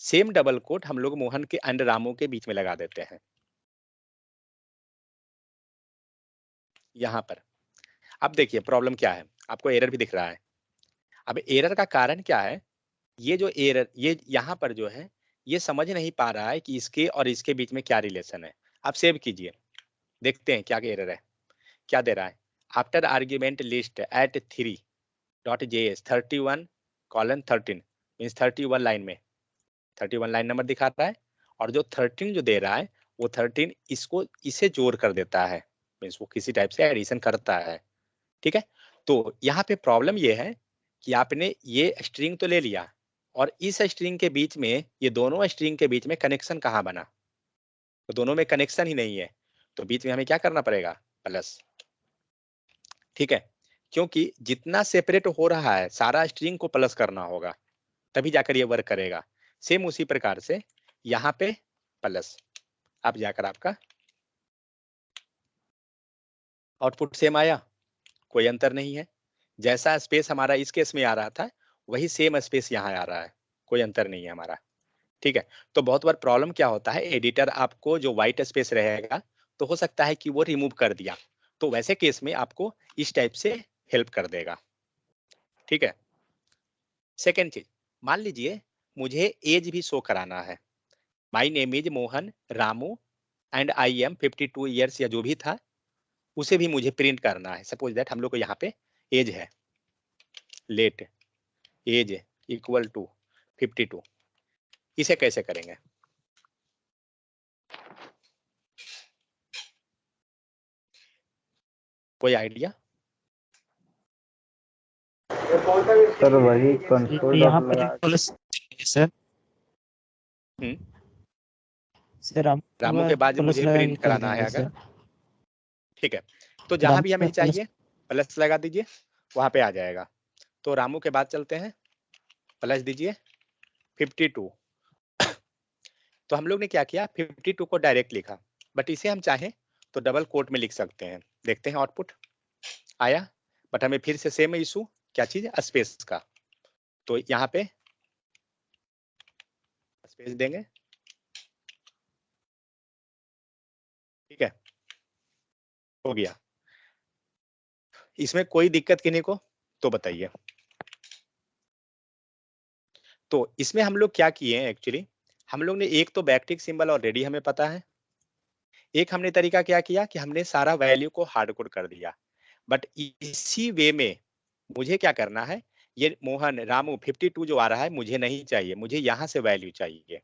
सेम डबल कोट हम लोग मोहन के एंड रामू के बीच में लगा देते हैं यहाँ पर। अब देखिए प्रॉब्लम क्या है, आपको एरर भी दिख रहा है। अब एरर का कारण क्या है, ये जो एरर, ये यहाँ पर जो है ये समझ नहीं पा रहा है कि इसके और इसके बीच में क्या रिलेशन है। आप सेव कीजिए, देखते हैं क्या एरर है, क्या दे रहा है, after argument list at 3.js 31:13 means 31 line में 31 लाइन नंबर दिखा रहा है, और जो 13 जो दे रहा है वो 13 इसको इसे जोड़ कर देता है, मीन्स वो किसी टाइप से एडिशन करता है, ठीक है। तो यहाँ पे प्रॉब्लम ये है कि आपने ये स्ट्रिंग तो ले लिया और इस स्ट्रिंग के बीच में, ये दोनों स्ट्रिंग के बीच में कनेक्शन कहाँ बना, तो दोनों में कनेक्शन ही नहीं है, तो बीच में हमें क्या करना पड़ेगा, प्लस, ठीक है। क्योंकि जितना सेपरेट हो रहा है सारा स्ट्रिंग को प्लस करना होगा, तभी जाकर ये वर्क करेगा। सेम उसी प्रकार से यहाँ पे प्लस, अब जाकर आपका आउटपुट सेम आया, कोई अंतर नहीं है। जैसा स्पेस हमारा इस केस में आ रहा था वही सेम स्पेस यहाँ आ रहा है, कोई अंतर नहीं है हमारा, ठीक है। तो बहुत बार प्रॉब्लम क्या होता है, एडिटर आपको जो व्हाइट स्पेस रहेगा तो हो सकता है कि वो रिमूव कर दिया, तो वैसे केस में आपको इस टाइप से हेल्प कर देगा, ठीक है। सेकेंड चीज, मान लीजिए मुझे एज भी शो कराना है, my name is Mohan Ramu and I am 52 years या जो भी था उसे भी मुझे प्रिंट करना है। सपोज दैट हम लोग को यहाँ पे एज है, लेट एज इक्वल टू 52, इसे कैसे करेंगे, कोई आइडिया। सर वही कंसोल यहाँ डॉट पर लगा प्लस सर, सर रामू के बाद प्लस मुझे लगा के प्रिंट कर कराना है देंगे अगर, सर। ठीक है। तो जहां रामू भी हमें का प्लस, चाहिए प्लस लगा दीजिए, वहां पे आ जाएगा। तो रामू के बाद चलते हैं, प्लस दीजिए 52। तो हम लोग ने क्या किया, 52 को डायरेक्ट लिखा, बट इसे हम चाहें तो डबल कोट में लिख सकते हैं। देखते हैं आउटपुट आया, बट हमें फिर से सेम इशू, क्या चीज, स्पेस का। तो यहाँ पे स्पेस देंगे ठीक है, हो गया। इसमें कोई दिक्कत किन्हीं को तो बताइए। तो इसमें हम लोग क्या किए हैं एक्चुअली, हम लोग ने एक तो बैकटिक सिंबल ऑलरेडी हमें पता है, एक हमने तरीका क्या किया कि हमने सारा वैल्यू को हार्ड कोड कर दिया। बट इसी वे में मुझे क्या करना है, ये मोहन रामू 52 जो आ रहा है मुझे नहीं चाहिए, मुझे यहां से वैल्यू चाहिए।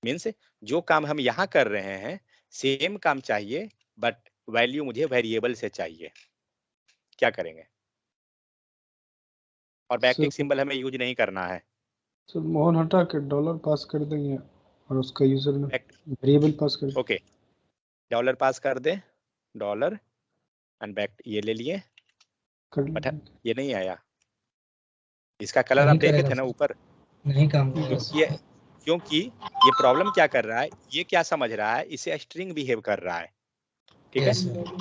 मीन्स जो काम हम यहाँ कर रहे हैं सेम काम चाहिए, बट वैल्यू मुझे वेरिएबल से चाहिए। क्या करेंगे? और बैकटिक सिंबल हमें यूज नहीं करना है। सर मोहन हटा के डॉलर पास कर देंगे और उसका यूजर ने वेरिएबल पास कर। ओके, डॉलर पास कर दे, डॉलर एंड बैक ये ले लिए, बट ये नहीं आया। इसका कलर आप देखे थे ना ऊपर, नहीं काम करेगा। क्योंकि ये प्रॉब्लम क्या कर रहा है, ये क्या समझ रहा है, इसे स्ट्रिंग बिहेव कर रहा है। ठीक है,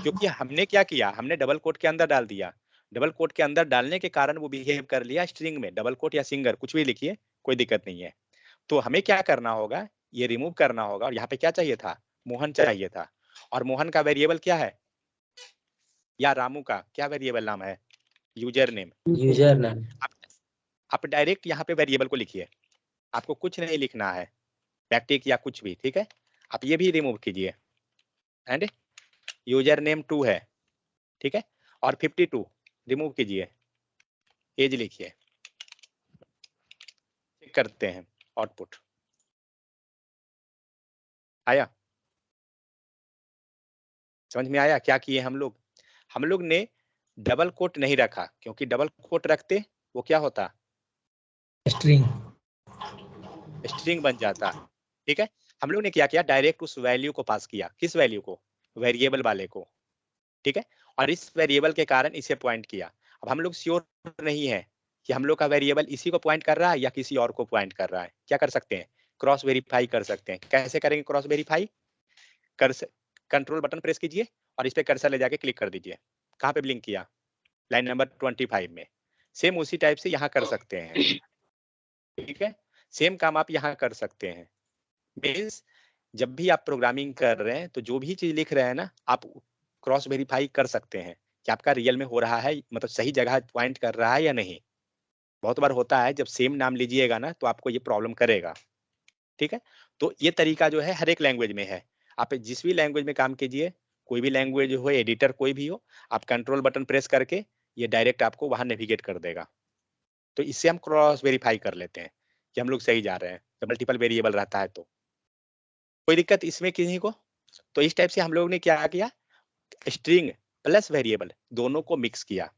क्योंकि हमने क्या किया, हमने डबल कोट के अंदर डाल दिया, डबल कोट के अंदर डालने के कारण वो बिहेव कर लिया स्ट्रिंग में। डबल कोट या सिंगर कुछ भी लिखिए, कोई दिक्कत नहीं है। तो हमें क्या करना होगा, ये रिमूव करना होगा। और यहाँ पे क्या चाहिए था, मोहन चाहिए था। और मोहन का वेरिएबल क्या है, या रामू का क्या वेरिएबल नाम है, यूजर नेम। User name. आप डायरेक्ट यहाँ पे वेरिएबल को लिखिए, आपको कुछ नहीं लिखना है, बैकटिक या कुछ भी। ठीक है, आप ये भी रिमूव कीजिए एंड यूजर नेम 2 है। ठीक है, और 52 रिमूव कीजिए, एज लिखिए। चेक करते हैं आउटपुट आया, समझ में आया क्या किए हम लोग? हम लोग ने डबल कोट नहीं रखा, क्योंकि डबल कोट रखते वो क्या होता, स्ट्रिंग बन जाता। ठीक है, हम लोग ने क्या किया, डायरेक्ट उस वैल्यू को पास किया। किस वैल्यू को, वेरिएबल वाले को। ठीक है, और इस वेरिएबल के कारण इसे पॉइंट किया। अब हम लोग श्योर नहीं है कि हम लोग का वेरिएबल इसी को पॉइंट कर रहा है या किसी और को पॉइंट कर रहा है। क्या कर सकते हैं, क्रॉस वेरीफाई कर सकते हैं। कैसे करेंगे cross verify? Control button press कीजिए और इस पे कर्सर ले जाके क्लिक कर दीजिए। कहाँ पे ब्लिंक किया, लाइन नंबर 25 में। सेम उसी टाइप से यहाँ कर सकते हैं। ठीक है, सेम काम आप यहाँ कर सकते हैं। मीन्स जब भी आप प्रोग्रामिंग कर रहे हैं तो जो भी चीज लिख रहे हैं ना, आप क्रॉस वेरीफाई कर सकते हैं कि आपका रियल में हो रहा है, मतलब सही जगह पॉइंट कर रहा है या नहीं। बहुत बार होता है जब सेम नाम लीजिएगा ना तो आपको ये प्रॉब्लम करेगा। ठीक है, तो ये तरीका जो है हर एक लैंग्वेज में है। आप जिस भी लैंग्वेज में काम कीजिए, कोई भी लैंग्वेज हो, एडिटर कोई भी हो, आप कंट्रोल बटन प्रेस करके ये डायरेक्ट आपको वहां नेविगेट कर देगा। तो इससे हम क्रॉस वेरीफाई कर लेते हैं कि हम लोग सही जा रहे हैं। जब मल्टीपल वेरिएबल रहता है तो कोई दिक्कत इसमें किसी को? तो इस टाइप से हम लोग ने क्या किया, स्ट्रिंग प्लस वेरिएबल दोनों को मिक्स किया।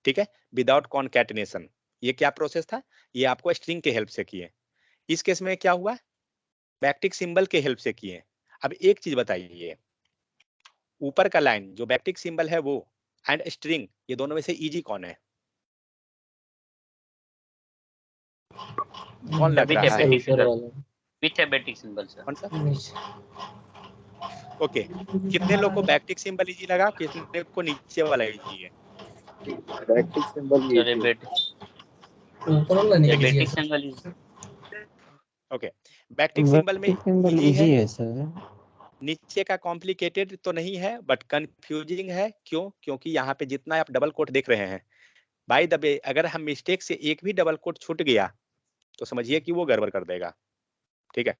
ठीक है, विदाउट कॉन्कैटिनेशन। ये क्या प्रोसेस था, ये आपको स्ट्रिंग के हेल्प से किए। इस केस में क्या हुआ, बैकटिक सिंबल के हेल्प से किए। अब एक चीज बताइए, ऊपर का लाइन जो बैकटिक सिंबल है वो एंड स्ट्रिंग, ये दोनों में से इजी कौन है? कौन लग रहा है? विच है बैकटिक सिंबल सर? कौन सा? ओके, कितने लोग को बैकटिक सिंबल इजी लगा, कितने को नीचे वाला इजी है? Backtick symbol backtick symbol okay, backtick symbol में इजी है सर, नीचे का कॉम्प्लिकेटेड तो नहीं है बट कंफ्यूजिंग है। क्यों? क्योंकि यहाँ पे जितना आप डबल कोट देख रहे हैं, बाय द वे अगर हम मिस्टेक से एक भी डबल कोट छूट गया तो समझिए कि वो गड़बड़ कर देगा। ठीक है,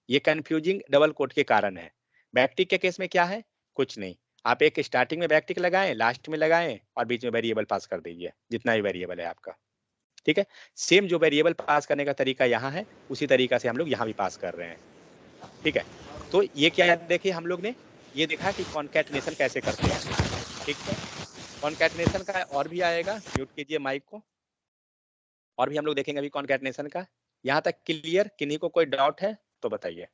ये कंफ्यूजिंग डबल कोट के कारण है। बैकटिक के केस में क्या है, कुछ नहीं, आप एक स्टार्टिंग में बैकटिक लगाएं, लास्ट में लगाएं और बीच में वेरिएबल पास कर दीजिए, जितना भी वेरिएबल है आपका। ठीक है, सेम जो वेरिएबल पास करने का तरीका यहाँ है उसी तरीका से हम लोग यहाँ भी पास कर रहे हैं। ठीक है, तो ये क्या देखिए, हम लोग ने ये देखा कि कॉन्कैटिनेशन कैसे करते हैं। ठीक है, कॉन्कैटिनेशन का और भी आएगा, म्यूट कीजिए माइक को, और भी हम लोग देखेंगे अभी कॉन्कैटिनेशन का। यहाँ तक क्लियर? किन्हीं को कोई डाउट है तो बताइए।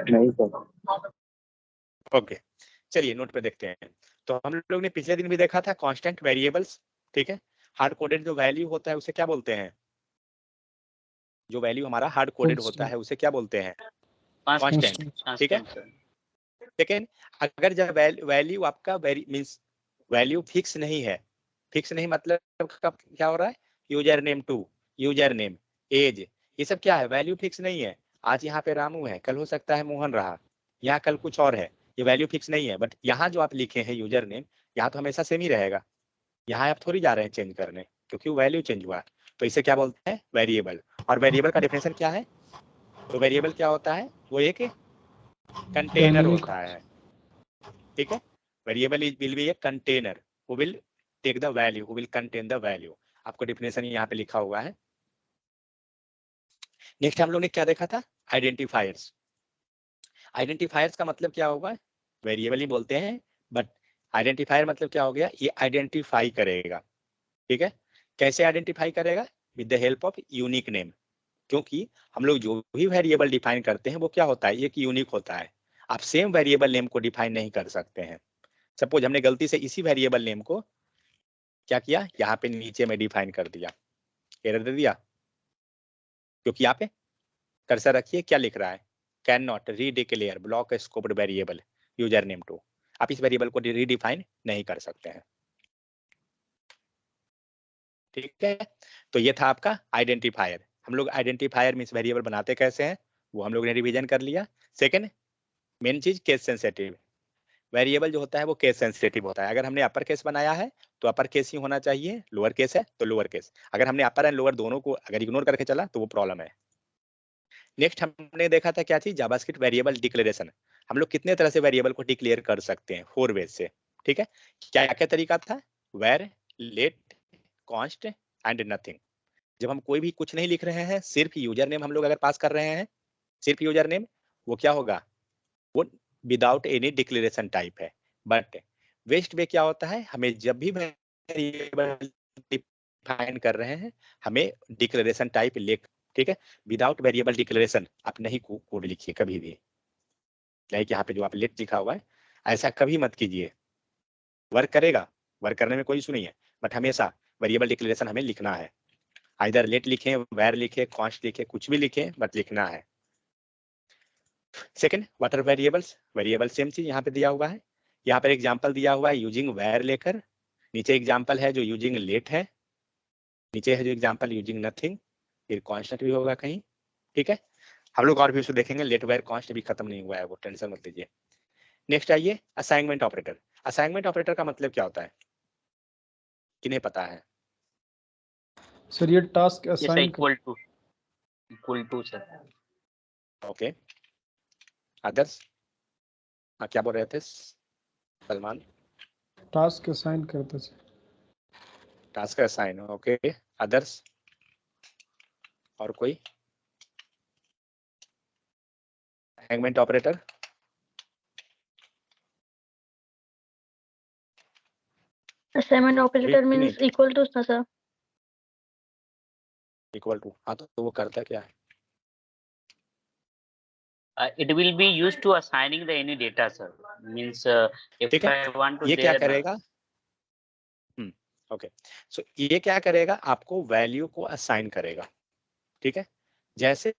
नहीं सर। ओके, चलिए नोट पे देखते हैं। तो हम लोग ने पिछले दिन भी देखा था कांस्टेंट वेरिएबल्स। ठीक है, हार्ड कोडेड जो वैल्यू होता है उसे क्या बोलते हैं, जो वैल्यू हमारा हार्ड कोडेड होता है उसे क्या बोलते हैं, कांस्टेंट। ठीक है, लेकिन अगर जब वैल्यू आपका मींस वैल्यू फिक्स नहीं है, फिक्स नहीं मतलब क्या हो रहा है, user name 2, user name, age, ये सब क्या है, वैल्यू फिक्स नहीं है। आज यहाँ पे रामू है, कल हो सकता है मोहन रहा, यहाँ कल कुछ और है, ये वैल्यू फिक्स नहीं है। बट यहाँ जो आप लिखे हैं यूजर नेम, यहाँ तो हमेशा सेम ही रहेगा, यहाँ आप थोड़ी जा रहे हैं चेंज करने, क्योंकि वैल्यू चेंज हुआ। तो इसे क्या बोलते हैं? वेरिएबल। और वेरिएबल का डेफिनेशन क्या है? तो वेरिएबल क्या होता है? वो एक कंटेनर होता है, ठीक है। Variable will be a container who will take the value, who will contain the value. आपको डेफिनेशन यहाँ पे लिखा हुआ है। नेक्स्ट हम लोग ने क्या देखा था? आइडेंटिफायर्स। आइडेंटिफायर्स का मतलब क्या होगा? वेरिएबल ही बोलते हैं, बट आइडेंटिफायर मतलब क्या हो गया? ये आइडेंटिफाई करेगा, ठीक है। कैसे आइडेंटिफाई करेगा? With the help of unique name. क्योंकि हम लोग जो भी वेरिएबल डिफाइन करते हैं वो क्या होता है? एक यूनिक होता है। आप सेम वेरिएबल नेम को डिफाइन नहीं कर सकते हैं। सपोज हमने गलती से इसी वेरिएबल नेम को क्या किया, यहाँ पे नीचे में डिफाइन कर दिया, एरर दे दिया। क्योंकि यहाँ पे कर्सर रखिए, क्या लिख रहा है? Can not redeclare block scoped variable user name two. आप इस वेरिएबल को रीडिफाइन नहीं कर सकते हैं, ठीक है। तो ये था आपका आइडेंटिफायर। हम लोग आइडेंटिफायर मींस वेरिएबल बनाते कैसे हैं वो हम लोग ने रिवीजन कर लिया। सेकंड मेन चीज, केस सेंसिटिव। वेरिएबल जो होता है वो केस सेंसिटिव होता है। अगर हमने अपर केस बनाया है तो अपर केस ही होना चाहिए, लोअर केस है तो लोअर केस। अगर हमने अपर एंड लोअर दोनों को अगर इग्नोर करके चला तो वो प्रॉब्लम है। नेक्स्ट हमने देखा था क्या चीज? JavaScript variable declaration. हम लोग कितने तरह से वेरिएबल को डिक्लेयर कर सकते हैं? 4 वेज से, ठीक है। क्या क्या तरीका था? Var, let, const and nothing. जब हम कोई भी कुछ नहीं लिख रहे हैं, सिर्फ यूजर नेम हम लोग अगर पास कर रहे हैं, सिर्फ यूजर नेम, वो क्या होगा? वो विदाउट एनी डिक्लेरेशन टाइप है। बट वेस्ट वे क्या होता है? हमें जब भी वेरिएबल डिफाइन कर रहे हैं हमें डिक्लेरेशन टाइप लिख, ठीक है। विदाउट वेरिएबल डिक्लेरेशन आप नहीं कोड लिखिए कभी भी। लाइक यहाँ पे जो आप लेट लिखा हुआ है, ऐसा कभी मत कीजिए। वर्क करेगा, वर्क करने में कोई इशू नहीं है, बट हमेशा वेरिएबल डिक्लेरेशन हमें लिखना है। आइदर लेट लिखें, वेर लिखें, कॉन्स्ट लिखें, कुछ भी लिखें, बट लिखना है। Second, what are variables? Variable same चीज यहाँ पे दिया हुआ है। यहाँ पर एग्जांपल दिया हुआ है यूजिंग वेर लेकर, नीचे एग्जांपल है जो यूजिंग लेट है, नीचे है जो एग्जांपल यूजिंग नथिंग, फिर कॉन्स्टेंट भी होगा कहीं, ठीक है। हम लोग और भी उसको देखेंगे, लेट वेर कॉन्स्ट भी खत्म नहीं हुआ है, वो टेंशन मत लीजिए। नेक्स्ट आइए असाइनमेंट ऑपरेटर। असाइनमेंट ऑपरेटर का मतलब क्या होता है? किन्हें पता है? सर ये task assign equal to sir. Okay, others? हाँ, क्या बोल रहे थे सलमान? टास्क असाइन करता है। Task assign, okay. अदर्स? और कोई? Assignment operator assignment operator means equal to sir. Equal to, हाँ तो वो करता क्या है? It will be used to assigning the any data, sir. Means if I want to ये क्या करेगा? ओके, सो ये क्या करेगा? आपको वैल्यू को असाइन करेगा, ठीक है। जैसे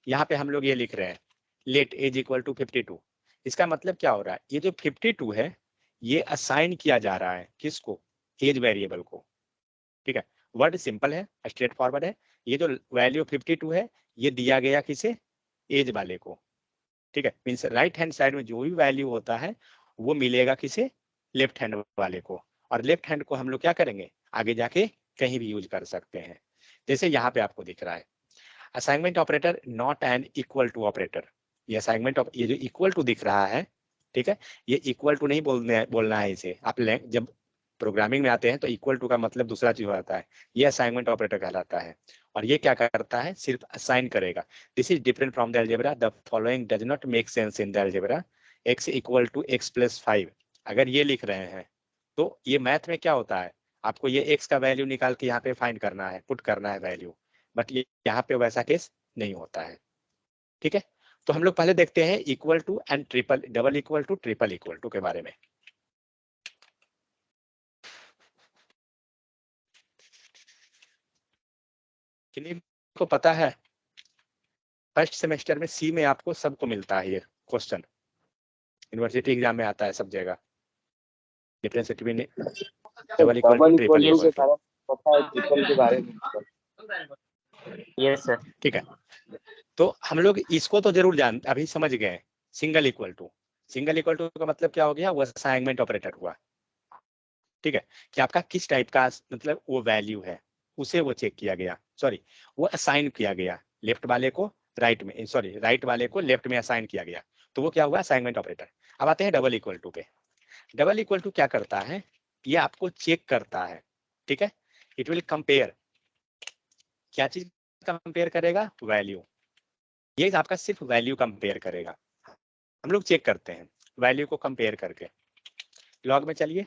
यहाँ पे हम लोग ये लिख रहे हैं लेट एज इक्वल टू 52। इसका मतलब क्या हो रहा है? ये जो 52 है ये असाइन किया जा रहा है किसको? एज वेरिएबल को, ठीक है। वर्ड सिंपल है, स्ट्रेट फॉरवर्ड है। ये जो वैल्यू 52 है ये दिया गया किसे? एज वाले को, ठीक है। मीन्स राइट हैंड साइड में जो भी वैल्यू होता है वो मिलेगा किसे? लेफ्ट हैंड वाले को। और लेफ्ट हैंड को हम लोग क्या करेंगे? आगे जाके कहीं भी यूज कर सकते हैं। जैसे यहाँ पे आपको दिख रहा है assignment operator not an equal to operator. ये असाइनमेंट ये जो इक्वल टू दिख रहा है, ठीक है, ये इक्वल टू नहीं बोलना है इसे। आप जब प्रोग्रामिंग में आते हैं तो इक्वल टू का मतलब दूसरा चीज होता है, ये असाइनमेंट ऑपरेटर कहलाता है। और ये क्या करता है? सिर्फ असाइन करेगा। This is different from the algebra. The following does not make sense in the algebra. x equal to x plus 5 अगर ये लिख रहे हैं तो ये मैथ में क्या होता है? आपको ये x का वैल्यू निकाल के यहाँ पे फाइंड करना है, पुट करना है वैल्यू, बट ये यहाँ पे वैसा केस नहीं होता है, ठीक है। तो हम लोग पहले देखते हैं equal to and triple, double equal to, triple equal to के बारे में। किन्हीं को पता है? फर्स्ट सेमेस्टर में सी में आपको सबको मिलता है ये क्वेश्चन, यूनिवर्सिटी एग्जाम में आता है सब जगह। Difference between double equal to, triple equal to. पता है ट्रिपल के बारे में। यस सर, ठीक है। तो हम लोग इसको तो जरूर अभी समझ गए। सिंगल इक्वल टू का मतलब क्या हो गया, वो असाइनमेंट ऑपरेटर हुआ। ठीक है, कि आपका किस टाइप का मतलब वो वैल्यू है, उसे वो चेक किया गया, सॉरी वो असाइन किया गया, लेफ्ट वाले को राइट में, सॉरी राइट वाले को लेफ्ट में असाइन किया गया, तो वो क्या हुआ, असाइनमेंट ऑपरेटर। अब आते हैं डबल इक्वल टू पे। डबल इक्वल टू क्या करता है, ये आपको चेक करता है। ठीक है, इट विल कंपेयर, क्या चीज कंपेयर करेगा, वैल्यू। ये आपका सिर्फ वैल्यू कंपेयर करेगा। हम लोग चेक करते हैं वैल्यू को कंपेयर करके। लॉग में चलिए,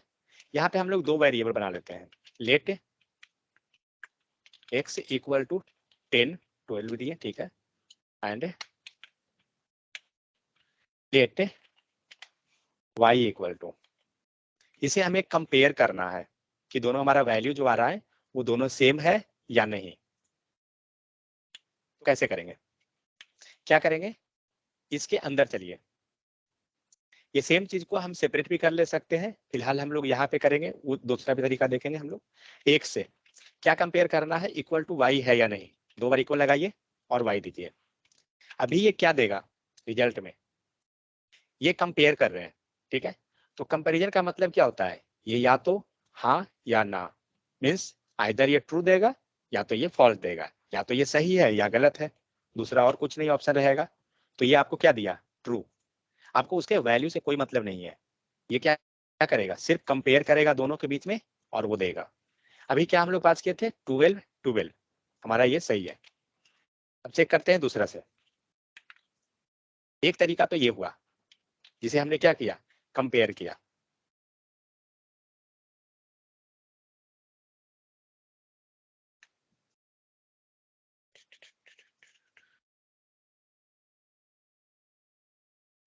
यहाँ पे हम लोग दो वेरिएबल बना लेते हैं। लेट x इक्वल टू 10 12 दिए, ठीक है, and let y equal to, इसे हमें कंपेयर करना है कि दोनों हमारा वैल्यू जो आ रहा है वो दोनों सेम है या नहीं। तो कैसे करेंगे, क्या करेंगे, इसके अंदर चलिए, ये सेम चीज को हम सेपरेट भी कर ले सकते हैं। फिलहाल हम लोग यहाँ पे करेंगे, वो दूसरा भी तरीका देखेंगे हम लोग। एक से क्या कंपेयर करना है, इक्वल टू y है या नहीं, दो बार इक्वल लगाइए और y दीजिए। अभी ये क्या देगा रिजल्ट में, ये कंपेयर कर रहे हैं। ठीक है, तो कंपैरिजन का मतलब क्या होता है, ये या तो हाँ या ना, मीन्स आइदर ये ट्रू देगा या तो ये फॉल्स देगा, या तो ये सही है या गलत है, दूसरा और कुछ नहीं ऑप्शन रहेगा। तो ये आपको क्या दिया, ट्रू। आपको उसके वैल्यू से कोई मतलब नहीं है, ये क्या क्या करेगा, सिर्फ कंपेयर करेगा दोनों के बीच में और वो देगा। अभी क्या हम लोग बात किए थे, 12 12, हमारा ये सही है। अब चेक करते हैं दूसरा से। एक तरीका तो ये हुआ जिसे हमने क्या किया, कंपेयर किया।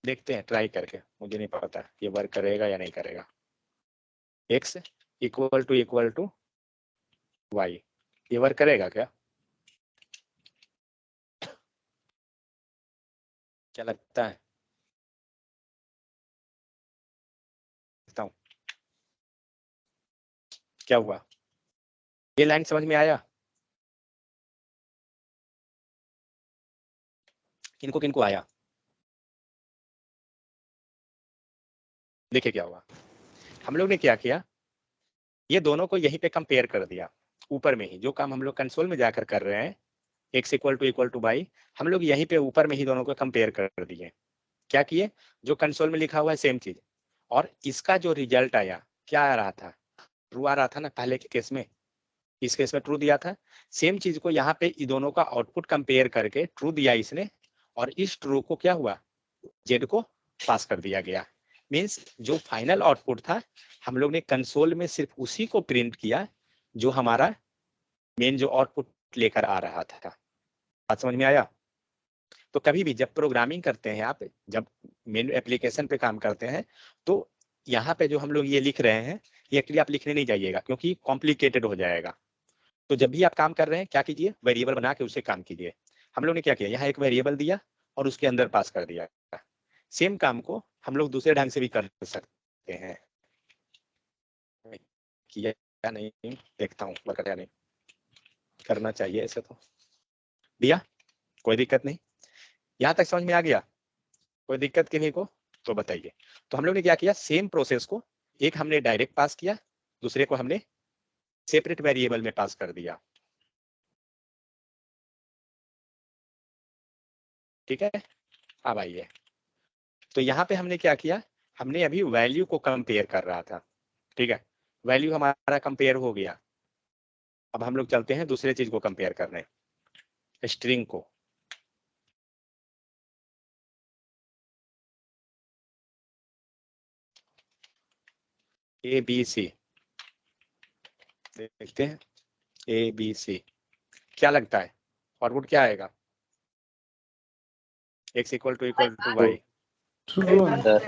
देखते हैं ट्राई करके, मुझे नहीं पता ये वर्क करेगा या नहीं करेगा। x इक्वल टू y, ये वर्क करेगा क्या, क्या लगता है, देखता हूं क्या हुआ। ये लाइन समझ में आया, किनको किनको आया, देखिए क्या हुआ। हम लोग ने क्या किया, ये दोनों को यहीं पे कंपेयर कर दिया, ऊपर में ही जो काम हम लोग कंसोल में जाकर कर रहे हैं, x इक्वल टू y, हम लोग यहीं पे ऊपर में ही दोनों को कंपेयर कर दिए। क्या किए, जो कंसोल में लिखा हुआ है सेम चीज, और इसका जो रिजल्ट आया क्या आ रहा था, ट्रू आ रहा था ना पहले के केस में, इस केस में ट्रू दिया था। सेम चीज को यहाँ पे इन दोनों का आउटपुट कंपेयर करके ट्रू दिया इसने, और इस ट्रू को क्या हुआ, जेड को पास कर दिया गया। मीन्स जो फाइनल आउटपुट था हम लोग ने कंसोल में सिर्फ उसी को प्रिंट किया जो हमारा मेन जो आउटपुट लेकर आ रहा था। बात समझ में आया। तो कभी भी जब प्रोग्रामिंग करते हैं आप, जब मेन एप्लीकेशन पे काम करते हैं, तो यहाँ पे जो हम लोग ये लिख रहे हैं ये एक्चुअली आप लिखने नहीं जाइएगा क्योंकि कॉम्प्लिकेटेड हो जाएगा। तो जब भी आप काम कर रहे हैं क्या कीजिए, वेरिएबल बना के उसे काम कीजिए। हम लोग ने क्या किया, यहाँ एक वेरिएबल दिया और उसके अंदर पास कर दिया। सेम काम को हम लोग दूसरे ढंग से भी कर सकते हैं। किया क्या नहीं देखता हूँ, बता नहीं करना चाहिए ऐसे तो दिया, कोई दिक्कत नहीं। यहाँ तक समझ में आ गया, कोई दिक्कत किन्हीं को तो बताइए। तो हम लोग ने क्या किया, सेम प्रोसेस को एक हमने डायरेक्ट पास किया, दूसरे को हमने सेपरेट वेरिएबल में पास कर दिया। ठीक है, अब आइए, तो यहाँ पे हमने क्या किया, हमने अभी वैल्यू को कंपेयर कर रहा था। ठीक है, वैल्यू हमारा कंपेयर हो गया। अब हम लोग चलते हैं दूसरे चीज को कंपेयर करने, स्ट्रिंग को। ABC देखते हैं, ABC क्या लगता है, आउटपुट क्या आएगा, x equal to y, true sir,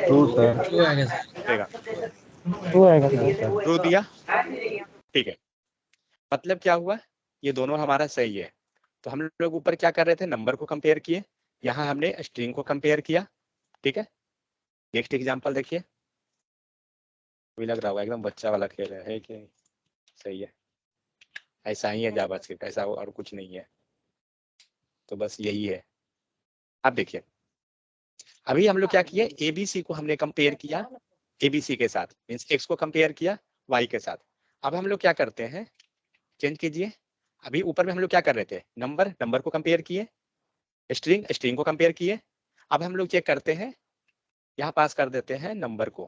true दिया। ठीक है, मतलब क्या हुआ, ये दोनों हमारा सही है। तो हम लोग ऊपर क्या कर रहे थे, नंबर को कंपेयर किए, यहाँ हमने स्ट्रिंग को कंपेयर किया। ठीक है, नेक्स्ट एग्जांपल देखिए, भी लग रहा होगा एकदम बच्चा वाला खेल है कि सही है, ऐसा ही है जावास्क्रिप्ट, ऐसा और कुछ नहीं है, तो बस यही है। अब देखिए, अभी हम लोग क्या किए, एबीसी को हमने कंपेयर किया एबीसी के साथ, मीन्स एक्स को कंपेयर किया वाई के साथ। अब हम लोग क्या करते हैं, चेंज कीजिए। अभी ऊपर में हम लोग क्या कर रहे थे, नंबर को कंपेयर किए, स्ट्रिंग को कंपेयर किए। अब हम लोग चेक करते हैं, यहाँ पास कर देते हैं नंबर को,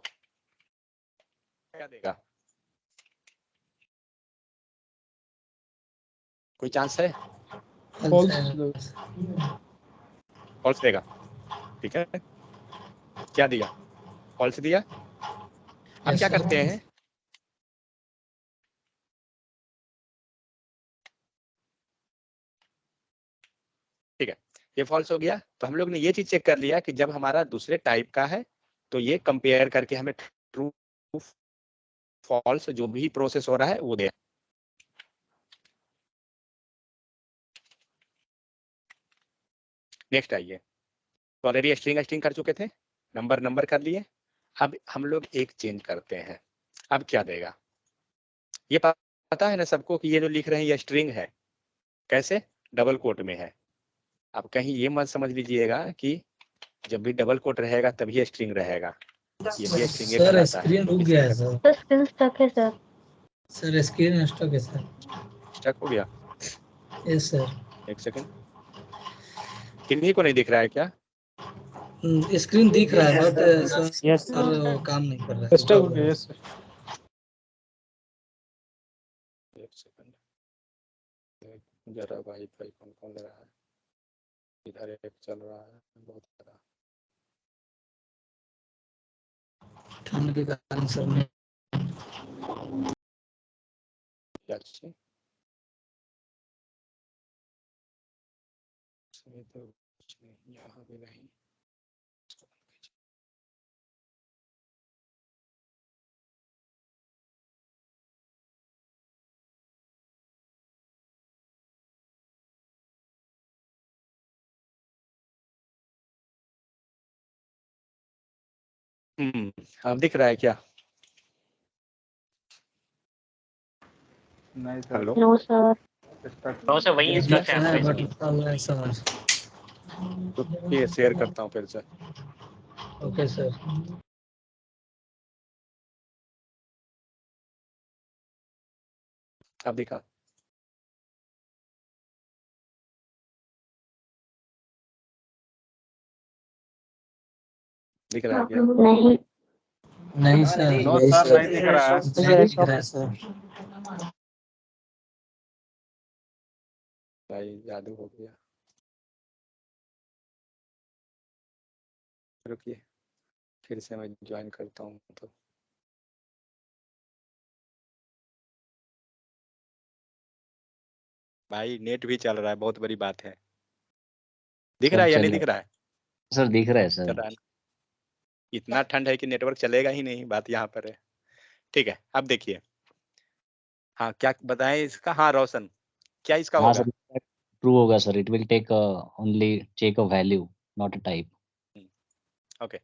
क्या देगा, कोई चांस है? फॉल्स देगा, ठीक है। क्या दिया, फॉल्स दिया। अब क्या करते हैं, ठीक है, ये फॉल्स हो गया। तो हम लोग ने ये चीज चेक कर लिया कि जब हमारा दूसरे टाइप का है तो ये कंपेयर करके हमें ट्रू फॉल्स जो भी प्रोसेस हो रहा है वो दे। नेक्स्ट आइए, तो ऑलरेडी स्ट्रिंग कर चुके थे, नंबर कर लिए। अब हम लोग एक चेंज करते हैं, अब क्या देगा, ये पता है ना सबको कि ये जो लिख रहे हैं ये स्ट्रिंग है, कैसे, डबल कोट में है। अब कहीं ये मत समझ लीजिएगा कि जब भी डबल कोट रहेगा तभी स्ट्रिंग रहेगा, ये भी स्ट्रिंग सर स्क्रीन रुक गया है सर। स्क्रीन स्टक है सर। सर स्क्रीन स्टक है सर। स्टक हो गया? Yes sir. एक सेकंड, किन्हीं को नहीं दिख रहा है क्या? स्क्रीन दिख रहा है बट सर काम नहीं कर रहा है। स्टक हो गया सर। एक सेकंड जरा, वाईफाई कौन ले रहा है, इधर एक चल रहा है बहुत सारा, ठंड के कारण सर में अच्छी तो कुछ नहीं, यहाँ भी नहीं। अब दिख रहा है क्या? नहीं sir. Hello, no sir. No sir, वही स्टक है समझ। तो ये शेयर करता हूँ फिर से। Okay sir. अब दिखा, दिख रहा है क्या? नहीं नहीं सर। नो सर, नहीं दिख रहा है। नहीं दिख रहा है सर। भाई जादू हो गया, रुकिए फिर से मैं ज्वाइन करता हूँ। तो भाई नेट भी चल रहा है, बहुत बड़ी बात है। दिख रहा है या नहीं दिख रहा है? सर दिख रहा है चल सर। रहा है ना? इतना ठंड है कि नेटवर्क चलेगा ही नहीं, बात यहाँ पर है। ठीक है, अब देखिए, हाँ क्या बताएं इसका, हाँ रोशन, क्या इसका हाँ होगा? सर, ट्रू होगा sir. It will take only check a value, not a type. Okay,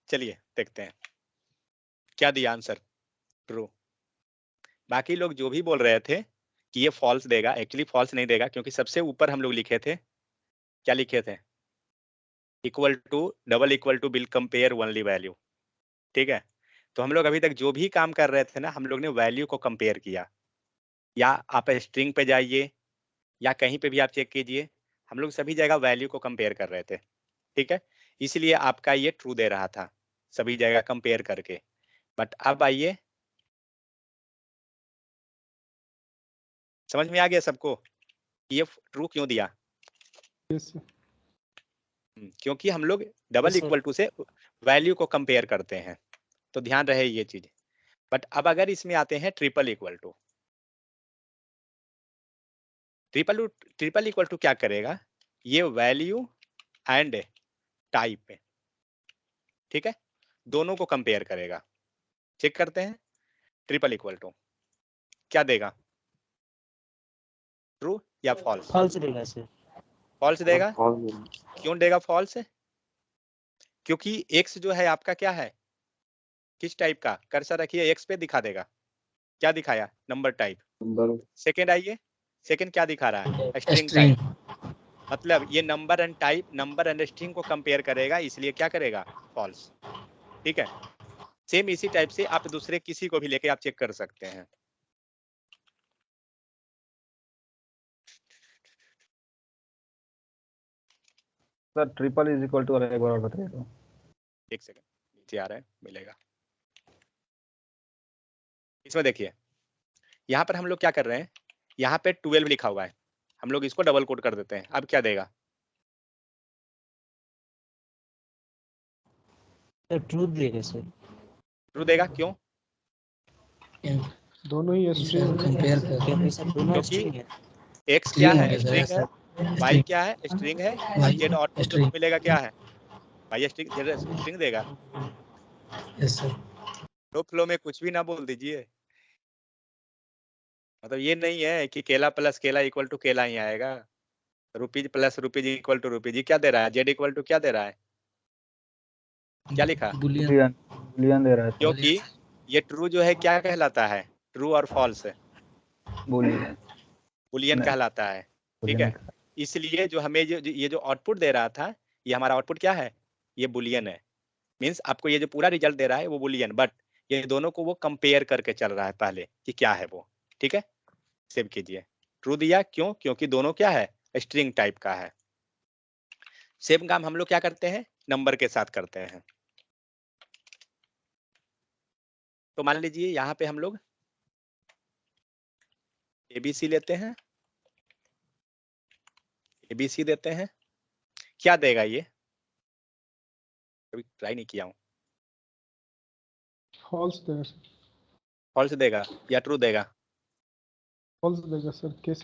चलिए देखते हैं क्या दिया आंसर, ट्रू। बाकी लोग जो भी बोल रहे थे कि ये फॉल्स देगा, एक्चुअली फॉल्स नहीं देगा, क्योंकि सबसे ऊपर हम लोग लिखे थे, क्या लिखे थे, equal to double equal to will compare only value. ठीक है, तो हम लोग अभी तक जो भी काम कर रहे थे ना, हम लोग ने वैल्यू को कंपेयर किया, या आप स्ट्रिंग पे जाइए या कहीं पे भी आप चेक कीजिए, हम लोग सभी जगह वैल्यू को कंपेयर कर रहे थे। ठीक है, इसलिए आपका ये ट्रू दे रहा था सभी जगह कंपेयर करके। बट अब आइए, समझ में आ गया सबको ये ट्रू क्यों दिया? क्योंकि हम लोग डबल इक्वल टू से वैल्यू को कंपेयर करते हैं, तो ध्यान रहे ये चीज। बट अब अगर इसमें आते हैं triple equal to, triple equal to क्या करेगा, ये वैल्यू एंड टाइप है, ठीक है, दोनों को कंपेयर करेगा। चेक करते हैं, ट्रिपल इक्वल टू क्या देगा, ट्रू या फॉल्स? फॉल्स देगा सर। फॉल्स देगा। क्यों देगा फॉल्स? क्योंकि एक्स जो है आपका क्या है, किस टाइप का, कर्सर रखिए एक्स पे, दिखा देगा, क्या दिखाया, नंबर टाइप। सेकंड आइए, सेकंड क्या दिखा रहा है, स्ट्रिंग टाइप, मतलब ये number and type, number and string को कंपेयर करेगा, इसलिए क्या करेगा, फॉल्स। ठीक है, सेम इसी टाइप से आप दूसरे किसी को भी लेके आप चेक कर सकते हैं। Sir triple is equal to, एक बार और बताइए तो। एक सेकंड, नीचे आ रहा है, मिलेगा। इसमें देखिए, यहाँ पर हम लोग क्या कर रहे हैं, यहाँ पे 12 लिखा हुआ है, हम लोग इसको डबल कोट कर देते हैं। अब क्या देगा, ट्रू देगा सर। ट्रू देगा, क्यों, दोनों ही स्ट्रिंग कंपेयर कर क्योंकि एक्स क्या है, स्ट्रिंग है, वाई क्या है, स्ट्रिंग है, जेड आउटपुट जो मिलेगा क्या है, वाई स्ट्रिंग देगा। Yes sir. तो फ्लो में कुछ भी ना बोल दीजिए, मतलब ये नहीं है कि केला प्लस केला इक्वल टू केला ही आएगा, rupees plus rupees equal to rupees. क्या दे रहा है, जेड इक्वल टू क्या दे रहा है, क्या लिखा, बुलियन दे रहा है। क्योंकि ये ट्रू जो है क्या कहलाता है, ट्रू और फॉल्स है, बुलियन कहलाता है। ठीक है, इसलिए जो हमें ये जो आउटपुट दे रहा था, ये हमारा आउटपुट क्या है, ये बुलियन है। मींस आपको ये जो पूरा रिजल्ट दे रहा है वो बुलियन, बट ये दोनों को वो कंपेयर करके चल रहा है पहले कि क्या है वो। ठीक है, सेव कीजिए। ट्रू दिया, क्यों, क्योंकि दोनों क्या है, स्ट्रिंग टाइप का है। सेम काम हम लोग क्या करते हैं, नंबर के साथ करते हैं। तो मान लीजिए यहाँ पे हम लोग ABC लेते हैं, ABC देते हैं, क्या देगा ये, कभी ट्राई नहीं किया हूँ। फॉल्स देगा सर। फॉल्स देगा या ट्रू देगा, फॉल्स देगा सर। केस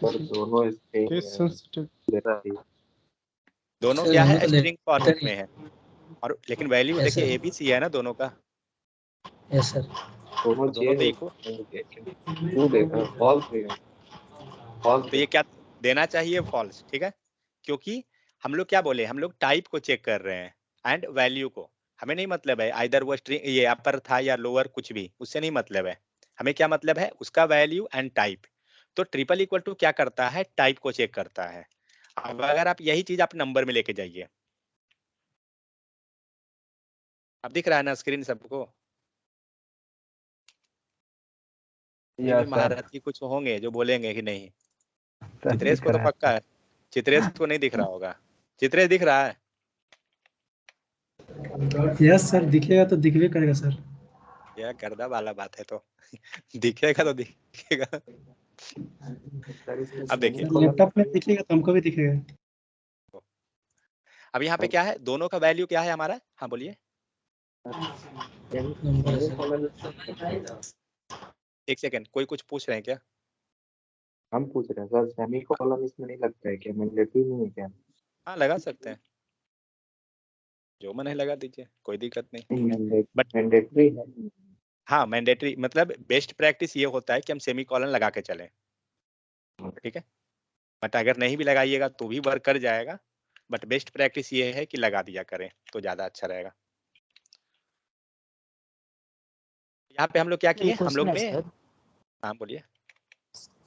सेंसिटिव दोनों क्या है, स्ट्रिंग फॉर्मेट में है, और लेकिन वैल्यू देखिए ABC है ना दोनों का। Yes sir. दोनों तो इक्वल, तो ये क्या देना चाहिए, फॉल्स। ठीक है, क्योंकि हम लोग क्या बोले, हम लोग टाइप को चेक कर रहे हैं एंड वैल्यू को। हमें नहीं मतलब है आइदर वो स्ट्रिंग ये अपर था या लोअर, कुछ भी उससे नहीं मतलब है। हमें क्या मतलब है, उसका वैल्यू एंड टाइप। तो ट्रिपल इक्वल टू क्या करता है, टाइप को चेक करता है। अब अगर आप यही चीज आप नंबर में लेके जाइए, अब दिख रहा है ना स्क्रीन सबको, ये महारथी कुछ होंगे जो बोलेंगे कि नहीं, चित्रेश को तो पक्का है, चित्रेश को नहीं दिख रहा होगा, चित्रेश दिख रहा है, यस सर, दिखेगा तो दिखवे करेगा सर। यह गर्दा वाला बात है, तो दिखेगा तो दिखेगा। अब देखिए लैपटॉप में दिखेगा तो हमको भी दिखेगा। अब यहाँ पे क्या है, दोनों का वैल्यू क्या है हमारा, हाँ बोलिए। एक सेकंड, कोई कुछ पूछ रहे हैं क्या, हम पूछ रहे हैं सर, सेमीकोलन इसमें नहीं लगता है क्या, मैंडेटरी नहीं है क्या? हाँ लगा सकते हैं, जो मन है लगा दीजिए, कोई दिक्कत नहीं, बट मैंडेटरी है। हाँ मैंडेटरी मतलब बेस्ट प्रैक्टिस ये होता है कि हम सेमीकोलन लगा के चलें। ठीक है, बट अगर नहीं भी लगाइएगा तो भी वर्क कर जाएगा, बट बेस्ट प्रैक्टिस ये है कि लगा दिया करें तो ज्यादा अच्छा रहेगा। यहाँ पे हम लोग क्या किए, हम लोग ने, हाँ बोलिए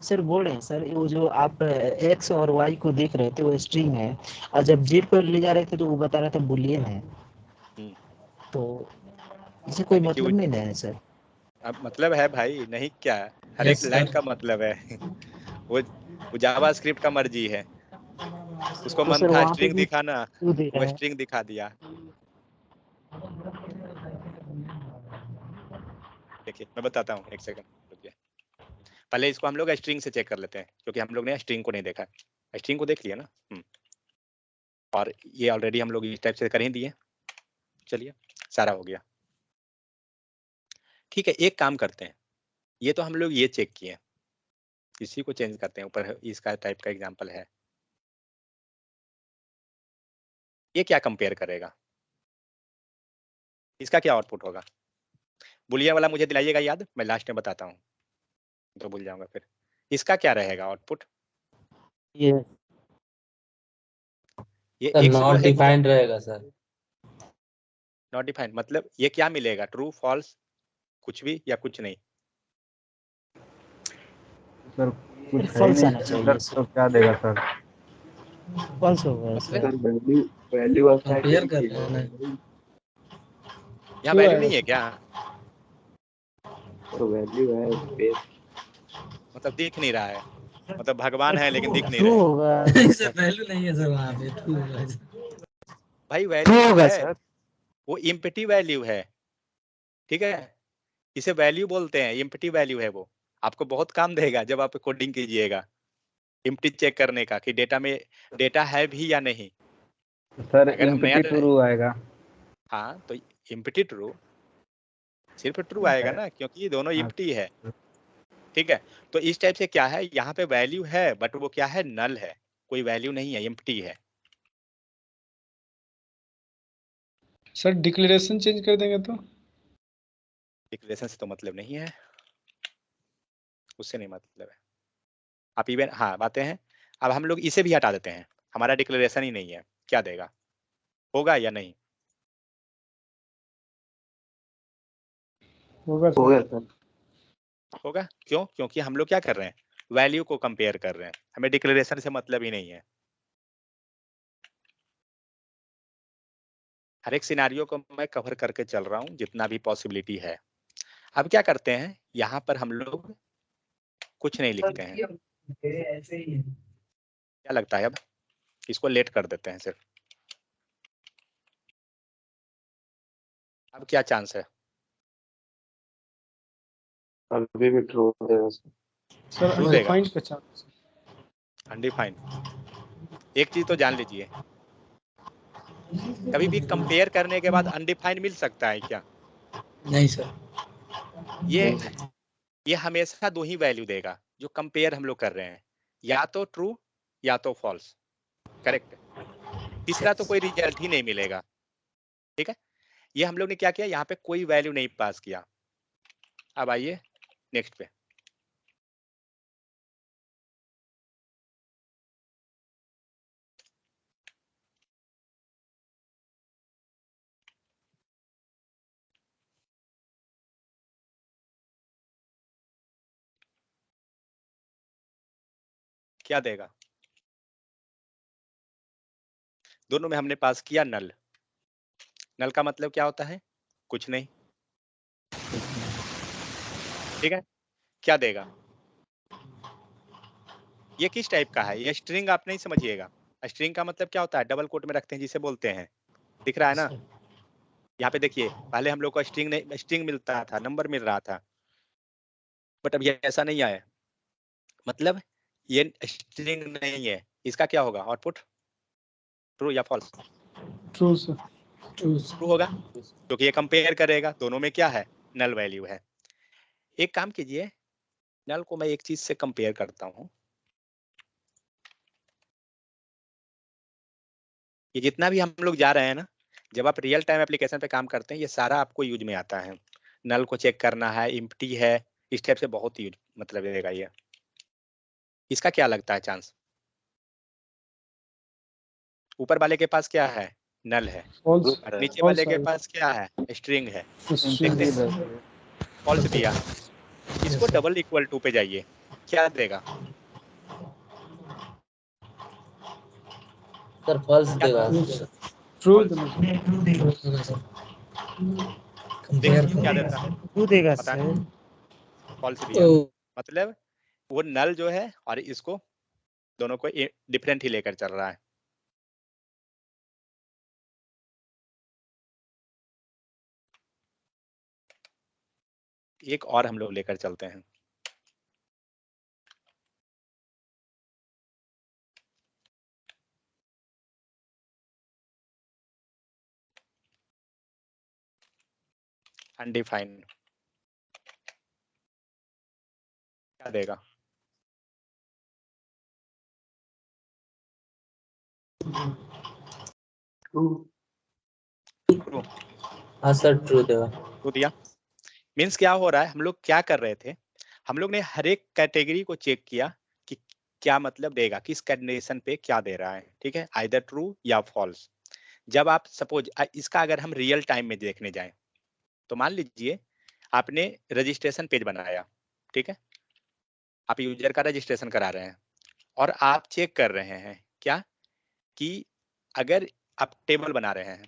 सर। बोल रहे हैं सर, वो जो आप एक्स और वाई को देख रहे थे वो स्ट्रिंग है, और जब जेड पर ले जा रहे थे तो वो बता रहा था बुलियन है, तो इसे कोई मतलब नहीं है सर। अब मतलब है भाई, नहीं क्या, हर एक लाइन का मतलब है। वो जावा स्क्रिप्ट का मर्जी है, उसको मन था स्ट्रिंग दिखाना, वो स्ट्रिंग दिखा दिया। देखिए मैं बताता हूँ, एक सेकंड रुकिए, पहले इसको हम लोग स्ट्रिंग से चेक कर लेते हैं, क्योंकि हम लोग ने स्ट्रिंग को नहीं देखा। स्ट्रिंग को देख लिया ना, और ये ऑलरेडी हम लोग इस टाइप से कर ही दिए। चलिए सारा हो गया, ठीक है। एक काम करते हैं, ये तो हम लोग ये चेक किए, इसी को चेंज करते हैं, ऊपर इसका टाइप का एग्जांपल है। ये क्या कंपेयर करेगा, इसका क्या आउटपुट होगा, बुलियन वाला मुझे दिलाइएगा याद, मैं लास्ट में बताता हूँ तो भूल जाऊंगा फिर। इसका क्या रहेगा आउटपुट, ये नॉट डिफाइंड रहेगा सर। नॉट डिफाइंड मतलब ये क्या मिलेगा, ट्रू फॉल्स, कुछ भी या कुछ नहीं। सर कुछ है नहीं, तो क्या देगा सर? फॉल्स होगा sir sir. Value value compare कर रहे हैं ना। यहाँ वैल्यू नहीं है क्या? सर वैल्यू है बेस। मतलब दिख नहीं रहा है, मतलब भगवान है लेकिन दिख नहीं ट्रू रहे। होगा सर वैल्यू नहीं है सर वहाँ पे, ट्रू होगा सर। भाई ट्रू वैल्यू होगा है, सर। वो इम्पटी वैल्यू है, ठीक है, इसे वैल्यू बोलते हैं, इम्पटी वैल्यू है वो। आपको बहुत काम देगा जब आप कोडिंग कीजिएगा, इम्पटी चेक करने का कि डेटा में डेटा है भी या नहीं। सर अगर हम नया इम्पटी ट्रू आएगा। हाँ तो इम्पटी ट्रू सिर्फ ट्रू आएगा ना, क्योंकि ये दोनों इम्पटी है, ठीक है। तो इस टाइप से क्या है, यहाँ पे वैल्यू है बट वो क्या है, नल है, कोई वैल्यू नहीं है, इम्पटी है। सर डिक्लेरेशन चेंज कर देंगे तो? डिक्लेरेशन से तो मतलब नहीं है, उससे नहीं मतलब है। आप इवन हाँ बातें हैं, अब हम लोग इसे भी हटा देते हैं, हमारा डिक्लेरेशन ही नहीं है, क्या देगा, होगा या नहीं? होगा सर। होगा, क्यों? क्योंकि हम लोग क्या कर रहे हैं, वैल्यू को कंपेयर कर रहे हैं, हमें डिक्लेरेशन से मतलब ही नहीं है। हर एक सिनारियो को मैं कवर करके चल रहा हूँ जितना भी पॉसिबिलिटी है। अब क्या करते हैं, यहाँ पर हम लोग कुछ नहीं लिखते हैं, क्या लगता है, अब इसको लेट कर देते हैं सिर्फ। अब क्या चांस है, अभी भी ट्रू देगा सर। सर ट्रू देगा, अनडिफाइंड का चांस। अनडिफाइंड। एक चीज तो जान लीजिए, कभी भी कंपेयर करने के बाद अनडिफाइंड मिल सकता है क्या? नहीं सर। ये हमेशा दो ही वैल्यू देगा जो कंपेयर हम लोग कर रहे हैं, या तो ट्रू या तो फॉल्स, करेक्ट। तीसरा तो कोई रिजल्ट ही नहीं मिलेगा, ठीक है। ये हम लोग ने क्या किया, यहाँ पे कोई वैल्यू नहीं पास किया। अब आइए नेक्स्ट पे, क्या देगा, दोनों में हमने पास किया नल। नल का मतलब क्या होता है, कुछ नहीं, ठीक है। क्या देगा, ये किस टाइप का है, ये स्ट्रिंग आप नहीं समझिएगा। स्ट्रिंग का मतलब क्या होता है, डबल कोट में रखते हैं जिसे बोलते हैं, दिख रहा है ना। यहाँ पे देखिए, पहले हम लोग को स्ट्रिंग नहीं, स्ट्रिंग मिलता था, नंबर मिल रहा था, बट अब ये ऐसा नहीं आया, मतलब ये स्ट्रिंग नहीं है, इसका क्या होगा आउटपुट, ट्रू या फॉल्स? True sir. ट्रू होगा, क्योंकि ये कंपेयर करेगा, दोनों में क्या है, नल वैल्यू है। एक काम कीजिए, नल को मैं एक चीज से कंपेयर करता हूँ, ये जितना भी हम लोग जा रहे हैं ना, जब आप रियल टाइम एप्लीकेशन पे काम करते हैं, ये सारा आपको यूज में आता है। नल को चेक करना है, इम्प्टी है, इस टाइप से बहुत यूज मतलब देगा ये। इसका क्या लगता है चांस, ऊपर वाले के पास क्या है, नल है, फॉल्स। और नीचे वाले के पास क्या है, स्ट्रिंग है। देखते हैं, फॉल्स दिया, इसको डबल इक्वल टू पे जाइए, क्या देगा, सर फॉल्स क्या देगा। ट्रू देखिए क्या देता है, ट्रू देगा पता सर। नहीं, फॉल्स दिया, मतलब वो नल जो है और इसको दोनों को डिफरेंट ही लेकर चल रहा है। एक और हम लोग लेकर चलते हैं, अनडिफाइंड, क्या देगा, ट्रू, हाँ सर ट्रू देगा। ट्रू दिया। मीन्स क्या हो रहा है, हम लोग क्या कर रहे थे, हम लोग ने हर एक कैटेगरी को चेक किया कि क्या मतलब देगा, किस कंडीशन पे क्या दे रहा है, ठीक है, आइदर ट्रू या फॉल्स। जब आप सपोज इसका अगर हम रियल टाइम में देखने जाएं, तो मान लीजिए आपने रजिस्ट्रेशन पेज बनाया, ठीक है, आप यूजर का रजिस्ट्रेशन करा रहे हैं और आप चेक कर रहे हैं क्या कि अगर आप टेबल बना रहे हैं,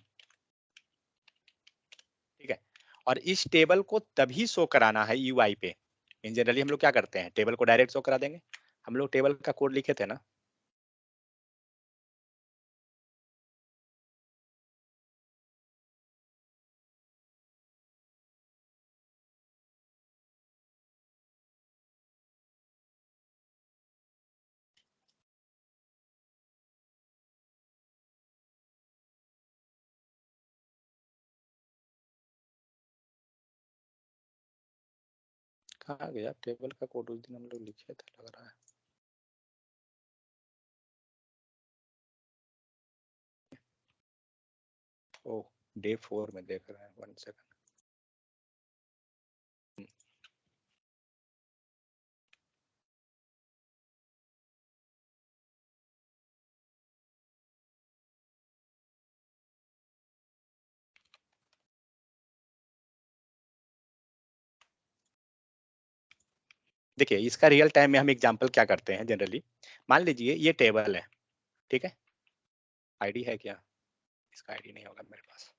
ठीक है, और इस टेबल को तभी शो कराना है यूआई पे। इन जनरली हम लोग क्या करते हैं, टेबल को डायरेक्ट शो करा देंगे। हम लोग टेबल का कोड लिखे थे ना, कहाँ गया टेबल का कोड? उस दिन हम लोग लिखे थे लग रहा है। ओह, डे 4 में देख रहे हैं, 1 सेकंड। देखिए इसका रियल टाइम में हम एग्जांपल क्या करते हैं जनरली, मान लीजिए ये टेबल है, ठीक है, आईडी है क्या? इसका आईडी नहीं होगा मेरे पास।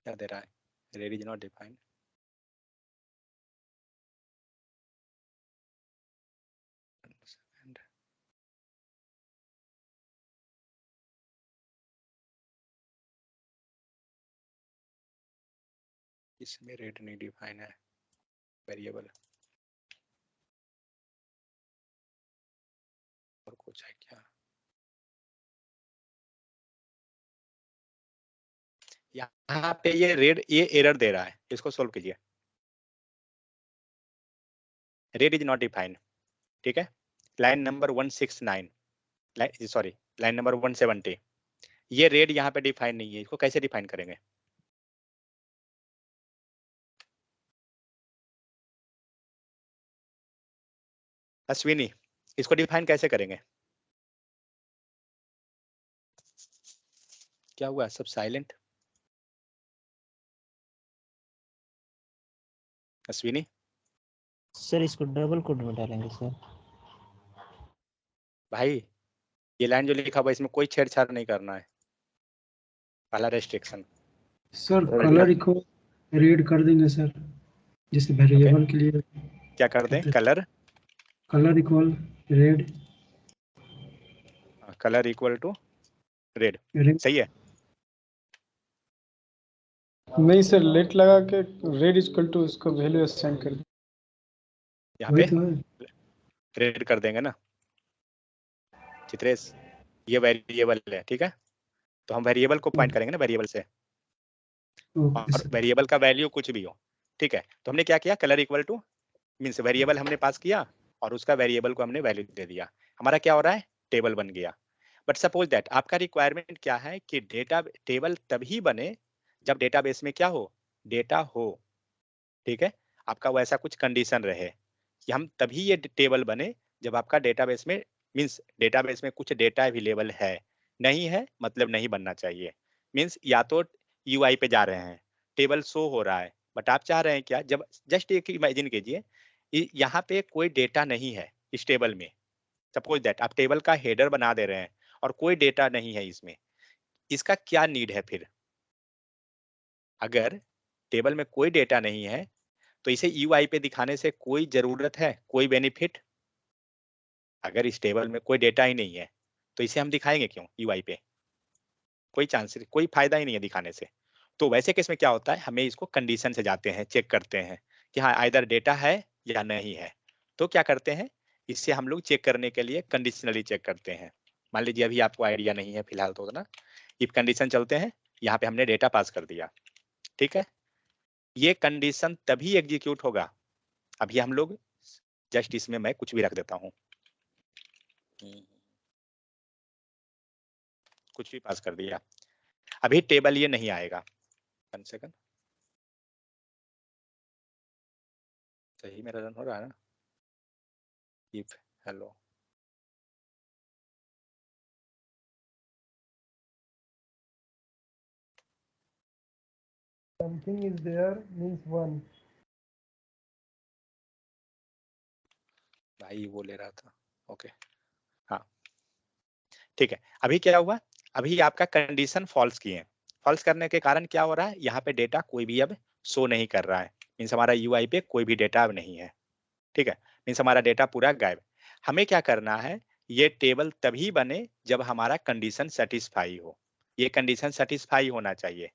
क्या दे रहा है? Red is not defined. इसमें रेड नहीं डिफाइन है, वेरिएबल और कुछ है क्या? यहाँ पे ये रेड, ये एरर दे रहा है, इसको सोल्व कीजिए। रेड इज नॉट डिफाइंड, ठीक है, line number 169, sorry line number 170, ये रेड यहाँ पे डिफाइन नहीं है, इसको कैसे डिफाइन करेंगे? अश्विनी, इसको डिफाइन कैसे करेंगे? क्या हुआ, सब साइलेंट? अश्विनी सर इसको डबल कोड में डालेंगे सर। भाई ये लाइन जो लिखा हुआ है इसमें कोई छेड़छाड़ नहीं करना है, पहला रेस्ट्रिक्शन। सर कलर को रीड कर देंगे सर, जैसे वेरिएबल के लिए क्या कर दें? Colour, colour equal red, colour equal to red, सही है। नहीं सर, लेट लगा के रेड इक्वल टू उसको वैल्यू असाइन कर दें। यहाँ पे रेड कर देंगे ना चित्रेश, ये वेरिएबल है, ठीक है, तो हम वेरिएबल को पॉइंट करेंगे ना वेरिएबल से, और वेरिएबल का वैल्यू कुछ भी हो, ठीक है। तो हमने क्या किया, colour equal two means variable हमने पास किया और उसका वेरिएबल को हमने वैल्यू दे दिया, हमारा क्या हो रहा है, टेबल बन गया। बट सपोज दैट आपका रिक्वायरमेंट क्या है कि डेटा टेबल तभी बने जब डेटाबेस में क्या हो, डेटा हो, ठीक है, आपका वैसा कुछ कंडीशन रहे कि हम तभी ये टेबल बने जब आपका डेटाबेस में मीन्स डेटाबेस में कुछ डेटा अवेलेबल है, नहीं है मतलब नहीं बनना चाहिए। मीन्स या तो यूआई पे जा रहे हैं, टेबल शो हो रहा है, बट आप चाह रहे हैं क्या, जब जस्ट एक इमेजिन कीजिए यहाँ पे कोई डेटा नहीं है इस टेबल में, सपोज दैट आप टेबल का हेडर बना दे रहे हैं और कोई डेटा नहीं है इसमें, इसका क्या नीड है फिर? अगर टेबल में कोई डेटा नहीं है तो इसे यूआई पे दिखाने से कोई जरूरत है, कोई बेनिफिट? अगर इस टेबल में कोई डेटा ही नहीं है तो इसे हम दिखाएंगे क्यों यूआई पे? कोई चांस, कोई फायदा ही नहीं है दिखाने से। तो वैसे केस में क्या होता है, हमें इसको कंडीशन से जाते हैं, चेक करते हैं कि हाँ आइदर डेटा है या नहीं है। तो क्या करते हैं, इससे हम लोग चेक करने के लिए कंडीशनली चेक करते हैं। मान लीजिए अभी आपको आइडिया नहीं है फिलहाल तो ना, इफ कंडीशन चलते हैं, यहाँ पे हमने डेटा पास कर दिया, ठीक है, ये कंडीशन तभी एग्जीक्यूट होगा, अभी हम लोग जस्ट इसमें मैं कुछ भी रख देता हूँ, कुछ भी पास कर दिया, अभी टेबल ये नहीं आएगा। 1 सेकंड, सही मेरा रन हो रहा है ना? If hello, something is there means 1, भाई वो ले रहा था, ओके हाँ ठीक है। अभी क्या हुआ, अभी आपका कंडीशन फॉल्स किए, फॉल्स करने के कारण क्या हो रहा है, यहाँ पे डेटा कोई भी अब शो नहीं कर रहा है, मीन्स हमारा यूआई पे कोई भी डेटा अब नहीं है, ठीक है, मीन्स हमारा डेटा पूरा गायब। हमें क्या करना है, ये टेबल तभी बने जब हमारा कंडीशन सेटिस्फाई हो, ये कंडीशन सेटिस्फाई होना चाहिए।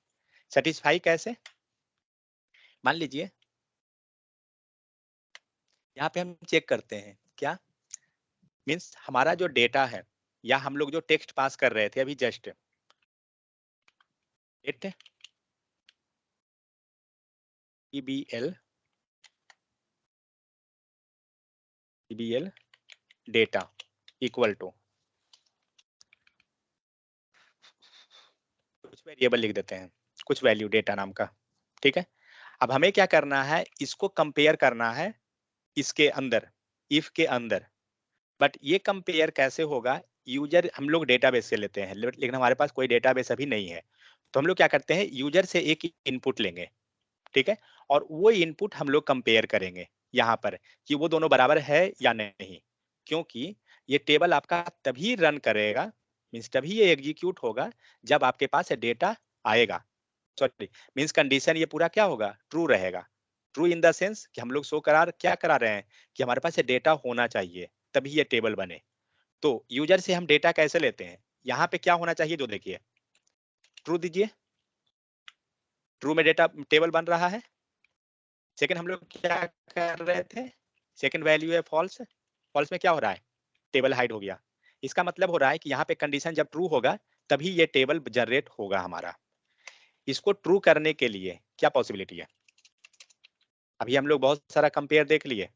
सेटिस्फाई कैसे, मान लीजिए यहाँ पे हम चेक करते हैं क्या, मीन्स हमारा जो डेटा है या हम लोग जो टेक्स्ट पास कर रहे थे अभी just EBL data equal to कुछ वेरिएबल लिख देते हैं, कुछ वैल्यू डेटा नाम का, ठीक है। अब हमें क्या करना है, इसको कंपेयर करना है इसके अंदर, इफ के अंदर, बट ये कंपेयर कैसे होगा, यूजर हम लोग डेटाबेस से लेते हैं, लेकिन हमारे पास कोई डेटाबेस अभी नहीं है, तो हम लोग क्या करते हैं, यूजर से एक इनपुट लेंगे, ठीक है, और वो इनपुट हम लोग कंपेयर करेंगे यहाँ पर कि वो दोनों बराबर है या नहीं, क्योंकि ये टेबल आपका तभी रन करेगा, मीन्स तभी ये एग्जीक्यूट होगा जब आपके पास डेटा आएगा, सॉरी मीन्स कंडीशन ये पूरा क्या होगा, ट्रू रहेगा। ट्रू इन द सेंस कि हम लोग शो क्या करा रहे हैं कि हमारे पास डेटा होना चाहिए तभी ये टेबल बने। तो यूजर से हम डेटा कैसे लेते हैं, यहाँ पे क्या होना चाहिए, जो देखिए ट्रू दीजिए, ट्रू में डेटा टेबल बन रहा है। सेकंड हम लोग क्या कर रहे थे, सेकंड वैल्यू है फॉल्स, फॉल्स में क्या हो रहा है, टेबल हाइड हो गया। इसका मतलब हो रहा है कि यहाँ पे कंडीशन जब ट्रू होगा तभी ये टेबल जनरेट होगा हमारा। इसको ट्रू करने के लिए क्या पॉसिबिलिटी है, अभी हम लोग बहुत सारा कंपेयर देख लिए,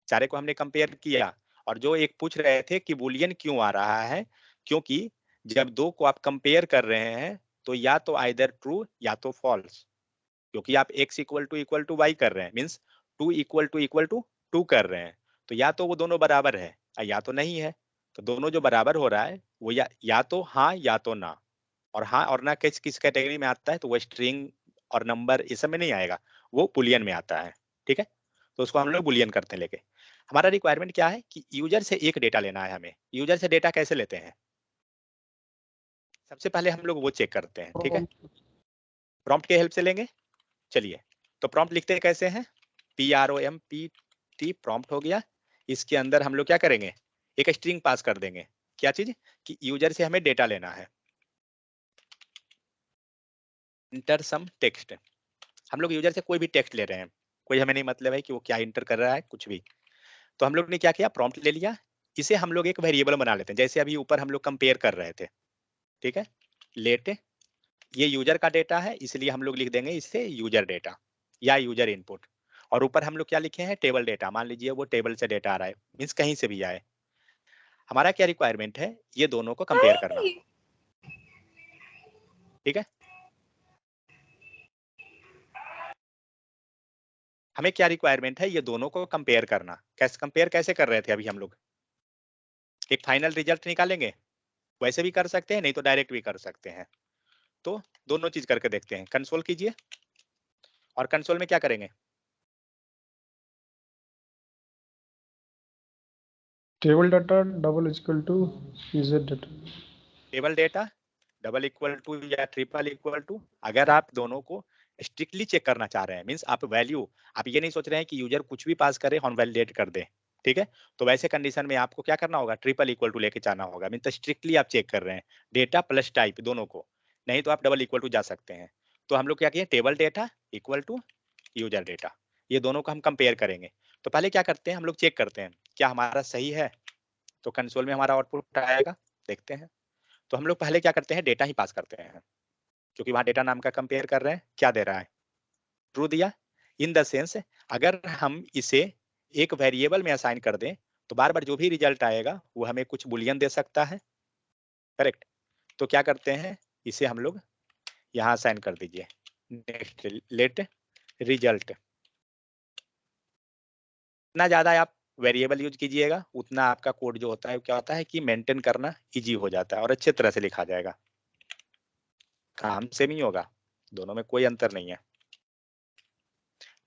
सारे को हमने कंपेयर किया, और जो एक पूछ रहे थे कि बुलियन क्यों आ रहा है, क्योंकि जब दो को आप कंपेयर कर रहे हैं तो या तो आइदर ट्रू या तो फॉल्स, क्योंकि आप x इक्वल टू y कर रहे हैं, मीन्स 2 इक्वल टू 2 कर रहे हैं, तो या तो वो दोनों बराबर है या तो नहीं है। तो दोनों जो बराबर हो रहा है वो या तो हाँ या तो ना, और हाँ और ना किस किस कैटेगरी में आता है, तो वो स्ट्रिंग और नंबर इस सब में नहीं आएगा, वो बुलियन में आता है, ठीक है। तो उसको हम लोग बुलियन करते हैं लेके। हमारा रिक्वायरमेंट क्या है कि यूजर से एक डेटा लेना है, हमें यूजर से डेटा कैसे लेते हैं, सबसे पहले हम लोग वो चेक करते हैं, ठीक है, प्रॉम्प्ट के हेल्प से लेंगे। चलिए तो प्रॉम्प्ट लिखते कैसे हैं, PROMPT प्रॉम्प्ट हो गया, इसके अंदर हम लोग क्या करेंगे, एक स्ट्रिंग पास कर देंगे, क्या चीज कि यूजर से हमें डेटा लेना है, इंटर सम टेक्स्ट, हम लोग यूजर से कोई भी टेक्स्ट ले रहे हैं, कोई हमें नहीं मतलब है कि वो क्या इंटर कर रहा है कुछ भी, तो हम लोग ने क्या किया, प्रॉम्प्ट ले लिया, इसे हम लोग एक वेरिएबल बना लेते हैं, जैसे अभी ऊपर हम लोग कंपेयर कर रहे थे, ठीक है, लेट ये यूजर का डेटा है इसलिए हम लोग लिख देंगे इसे यूजर डेटा या यूजर इनपुट, और ऊपर हम लोग क्या लिखे हैं, टेबल डेटा, मान लीजिए वो टेबल से डेटा आ रहा है, मीन्स कहीं से भी आए। हमारा क्या रिक्वायरमेंट है, ये दोनों को कंपेयर करना, ठीक है। हमें क्या रिक्वायरमेंट है, ये दोनों को कंपेयर करना, कैसे कंपेयर कैसे कर रहे थे अभी हम लोग, एक फाइनल रिजल्ट निकालेंगे, वैसे भी कर सकते हैं नहीं तो डायरेक्ट भी कर सकते हैं, तो दोनों चीज करके देखते हैं। कंसोल कीजिए, और कंसोल में क्या करेंगे, table data double equal to user data, table data double equal to या ट्रिपल इक्वल टू, अगर आप दोनों को स्ट्रिक्टली चेक करना चाह रहे हैं, मीन्स आप वैल्यू, आप ये नहीं सोच रहे हैं कि यूजर कुछ भी पास करे ऑन वैलिडेट कर दे, ठीक है, तो वैसे कंडीशन में आपको क्या करना होगा, ट्रिपल इक्वल टू लेके जाना होगा, मीन्स स्ट्रिक्टली आप चेक कर रहे हैं डेटा प्लस टाइप दोनों को, नहीं तो आप डबल इक्वल टू जा सकते हैं। तो हम लोग क्या किए, table data equal to user data, ये दोनों को हम कंपेयर करेंगे। तो पहले क्या करते हैं, हम लोग चेक करते हैं क्या हमारा सही है, तो कंसोल में हमारा आउटपुट आएगा, देखते हैं। तो हम लोग पहले क्या करते हैं, डेटा ही पास करते हैं, क्योंकि वहां डेटा नाम का कंपेयर कर रहे हैं, क्या दे रहा है, ट्रू दिया, इन द सेंस अगर हम इसे एक वेरिएबल में असाइन कर दें तो बार बार जो भी रिजल्ट आएगा वो हमें कुछ बुलियन दे सकता है, करेक्ट। तो क्या करते हैं, इसे हम लोग यहाँ असाइन कर दीजिए, नेक्स्ट लेट रिजल्ट, इतना ज्यादा आप वेरिएबल यूज कीजिएगा उतना आपका कोड जो होता है क्या होता है कि मेंटेन करना इजी हो जाता है और अच्छे तरह से लिखा जाएगा, काम सेम ही होगा, दोनों में कोई अंतर नहीं है।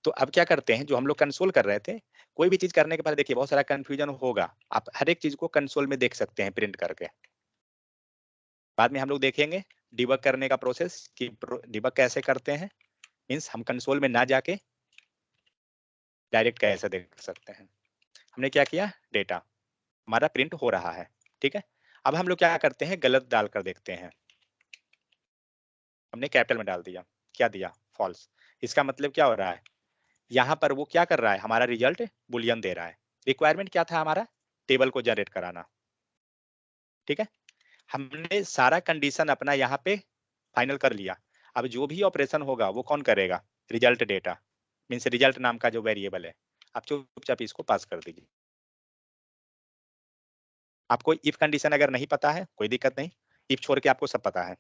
तो अब क्या करते हैं, जो हम लोग कंसोल कर रहे थे, कोई भी चीज करने के पहले देखिए बहुत सारा कंफ्यूजन होगा, आप हर एक चीज को कंसोल में देख सकते हैं प्रिंट करके। बाद में हम लोग देखेंगे डिबग करने का प्रोसेस कि डिबग कैसे करते हैं, मींस हम कंसोल में ना जाके डायरेक्ट कैसे देख सकते हैं। हमने क्या किया, डेटा हमारा प्रिंट हो रहा है, ठीक है। अब हम लोग क्या करते हैं, गलत डालकर देखते हैं। हमने कैपिटल में डाल दिया, क्या दिया, फॉल्स। इसका मतलब क्या हो रहा है, यहाँ पर वो क्या कर रहा है, हमारा रिजल्ट बुलियन दे रहा है। रिक्वायरमेंट क्या था हमारा, टेबल को जनरेट कराना, ठीक है। हमने सारा कंडीशन अपना यहाँ पे फाइनल कर लिया। अब जो भी ऑपरेशन होगा वो कौन करेगा, रिजल्ट डेटा, मीन्स रिजल्ट नाम का जो वेरिएबल है, आप चुपचाप इसको पास कर दीजिए। आपको इफ कंडीशन अगर नहीं पता है कोई दिक्कत नहीं, इफ छोड़ के आपको सब पता है,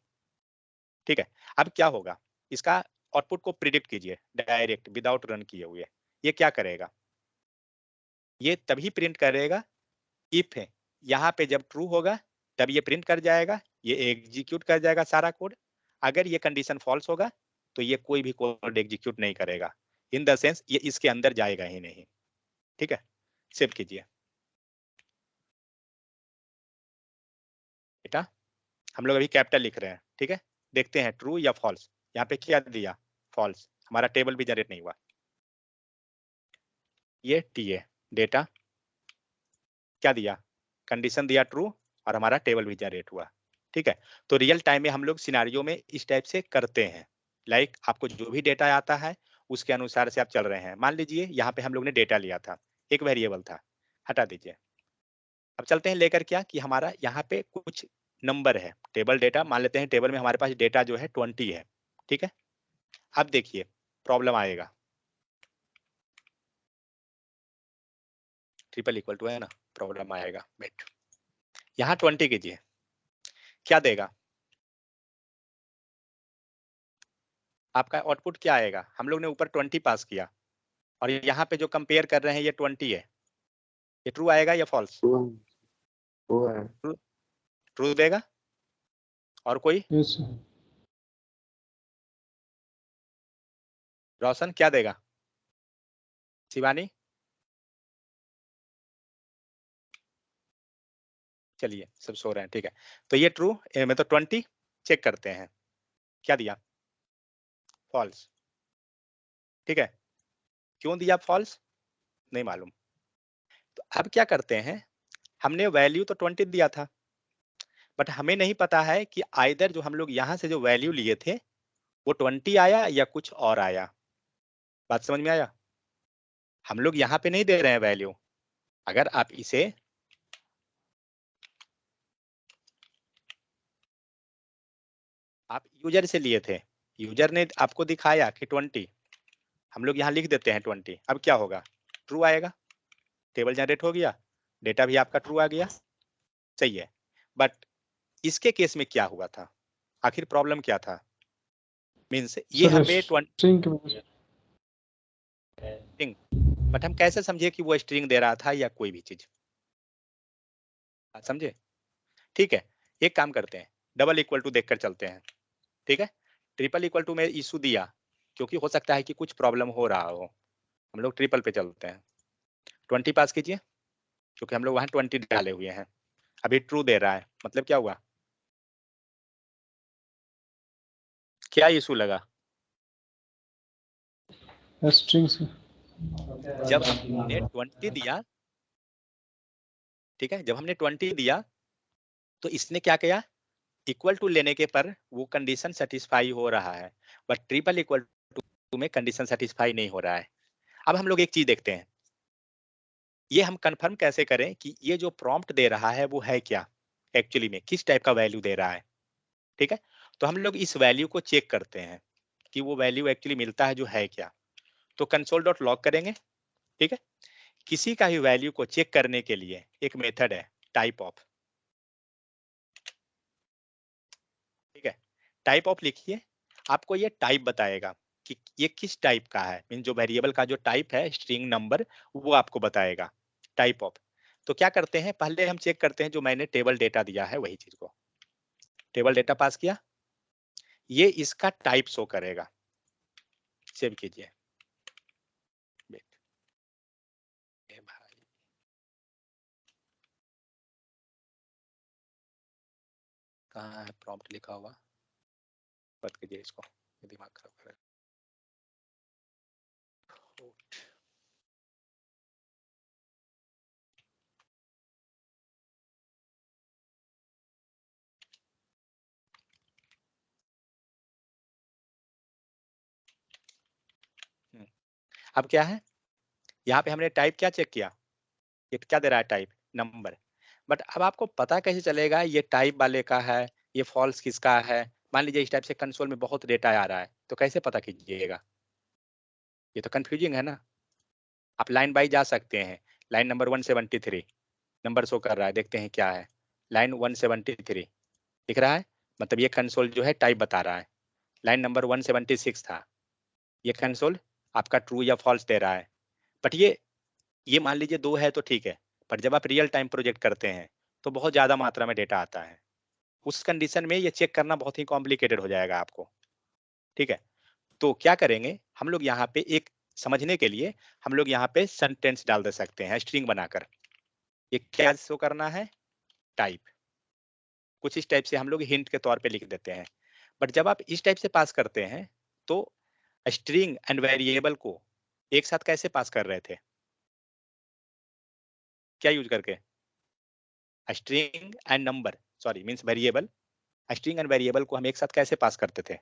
ठीक है। अब क्या होगा, इसका आउटपुट को प्रिडिक्ट कीजिए डायरेक्ट विदाउट रन किए हुए। ये क्या करेगा, ये तभी प्रिंट करेगा इफ है, यहाँ पे जब ट्रू होगा तब ये प्रिंट कर जाएगा, ये एग्जीक्यूट कर जाएगा सारा कोड। अगर ये कंडीशन फॉल्स होगा तो ये कोई भी कोड एग्जीक्यूट नहीं करेगा, इन द सेंस ये इसके अंदर जाएगा ही नहीं, ठीक है। सेव कीजिए बेटा, हम लोग अभी कैपिटल लिख रहे हैं, ठीक है। देखते हैं ट्रू या फॉल्स, यहाँ पे क्या दिया, फॉल्स, हमारा टेबल भी जनरेट नहीं हुआ। ये टीए डेटा क्या दिया, कंडीशन दिया ट्रू और हमारा टेबल भी जनरेट हुआ, ठीक है। तो रियल टाइम में हम लोग सिनारियो में इस टाइप से करते हैं, लाइक आपको जो भी डेटा आता है उसके अनुसार से आप चल रहे हैं। मान लीजिए यहाँ पे हम लोग ने डेटा लिया था, एक वेरिएबल था, हटा दीजिए। अब चलते हैं लेकर क्या कि हमारा यहाँ पे कुछ नंबर है, टेबल डेटा मान लेते हैं, टेबल में हमारे पास डेटा जो है 20 है, ठीक है। अब देखिए प्रॉब्लम आएगा, ट्रिपल इक्वल टू है ना, प्रॉब्लम आएगा। वेट, यहाँ 20 कीजिए, क्या देगा, आपका आउटपुट क्या आएगा, हम लोग ने ऊपर 20 पास किया और यहाँ पे जो कंपेयर कर रहे हैं ये 20 है, ये ट्रू आएगा या फॉल्स, ट्रू देगा। और कोई, यस रोशन क्या देगा, शिवानी, चलिए सब सो रहे हैं, ठीक है। तो ये ट्रू में तो 20 चेक करते हैं, क्या दिया, फॉल्स, ठीक है। क्यों दिया फॉल्स, नहीं मालूम। तो अब क्या करते हैं, हमने वैल्यू तो 20 दिया था, बट हमें नहीं पता है कि आइदर जो हम लोग यहाँ से जो वैल्यू लिए थे वो 20 आया या कुछ और आया। बात समझ में आया, हम लोग यहाँ पे नहीं दे रहे हैं वैल्यू, अगर आप इसे आप यूजर से लिए थे, यूजर ने आपको दिखाया कि 20, हम लोग यहाँ लिख देते हैं 20, अब क्या होगा, ट्रू आएगा, टेबल जनरेट हो गया, डेटा भी आपका ट्रू आ गया, सही है। बट इसके केस में क्या हुआ था, आखिर प्रॉब्लम क्या था, मीन्स ये हमें 20, बट हम कैसे समझे कि वो स्ट्रिंग दे रहा था या कोई भी चीज, समझे, ठीक है। एक काम करते हैं, डबल इक्वल टू देखकर चलते हैं, ठीक है। ट्रिपल इक्वल टू में इशू दिया क्योंकि हो सकता है कि कुछ प्रॉब्लम हो रहा हो, हम लोग ट्रिपल पे चलते हैं, 20 पास कीजिए क्योंकि हम लोग वहां 20 डाले हुए हैं, अभी ट्रू दे रहा है, मतलब क्या हुआ, क्या इशू लगा, स्ट्रिंग से जब हमने 20 दिया, ठीक है, जब हमने 20 दिया तो इसने क्या किया, इक्वल टू लेने के पर वो कंडीशन सेटिस्फाई हो रहा है, बट ट्रिपल इक्वल टू में कंडीशन सेटिस्फाई नहीं हो रहा है। अब हम लोग एक चीज देखते हैं, ये हम कंफर्म कैसे करें कि ये जो प्रॉम्प्ट दे रहा है वो है क्या, एक्चुअली में किस टाइप का वैल्यू दे रहा है, ठीक है। तो हम लोग इस वैल्यू को चेक करते हैं कि वो वैल्यू एक्चुअली मिलता है जो है क्या। तो कंसोल डॉट लॉग करेंगे, ठीक है। किसी का भी वैल्यू को चेक करने के लिए एक मेथड है टाइप ऑफ, ठीक है। टाइप ऑफ लिखिए, आपको ये टाइप बताएगा कि ये किस टाइप का है, मीन जो वेरिएबल का जो टाइप है स्ट्रिंग नंबर वो आपको बताएगा, टाइप ऑफ। तो क्या करते हैं, पहले हम चेक करते हैं जो मैंने टेबल डेटा दिया है वही चीज को, टेबल डेटा पास किया, ये इसका टाइप शो करेगा, सेव कीजिए। कहाँ है प्रॉम्प्ट लिखा हुआ, बंद कीजिए इसको, ये दिमाग खराब कर रहा है। अब क्या है, यहाँ पे हमने टाइप क्या चेक किया, ये क्या दे रहा है टाइप, नंबर। बट अब आपको पता कैसे चलेगा ये टाइप वाले का है, ये फॉल्स किसका है। मान लीजिए इस टाइप से कंसोल में बहुत डेटा आ रहा है, तो कैसे पता कीजिएगा, ये तो कंफ्यूजिंग है ना। आप लाइन बाई जा सकते हैं, लाइन नंबर 173 नंबर शो कर रहा है, देखते हैं क्या है, लाइन 173 दिख रहा है, मतलब ये कंसोल जो है टाइप बता रहा है। लाइन नंबर 176 था, ये कंसोल आपका ट्रू या फॉल्स दे रहा है। बट ये मान लीजिए 2 है तो ठीक है, पर जब आप रियल टाइम प्रोजेक्ट करते हैं तो बहुत ज्यादा मात्रा में डेटा आता है, उस कंडीशन में ये चेक करना बहुत ही कॉम्प्लिकेटेड हो जाएगा आपको। ठीक है, तो क्या करेंगे हम लोग यहाँ पे, एक समझने के लिए हम लोग यहाँ पे सेंटेंस डाल दे सकते हैं स्ट्रिंग बनाकर। ये क्या शो करना है, टाइप, कुछ इस टाइप से हम लोग हिंट के तौर पे लिख देते हैं। बट जब आप इस टाइप से पास करते हैं तो स्ट्रिंग एंड वेरिएबल को एक साथ कैसे पास कर रहे थे, क्या यूज करके, string and number, sorry means variable, string and variable को हम एक साथ कैसे पास करते थे,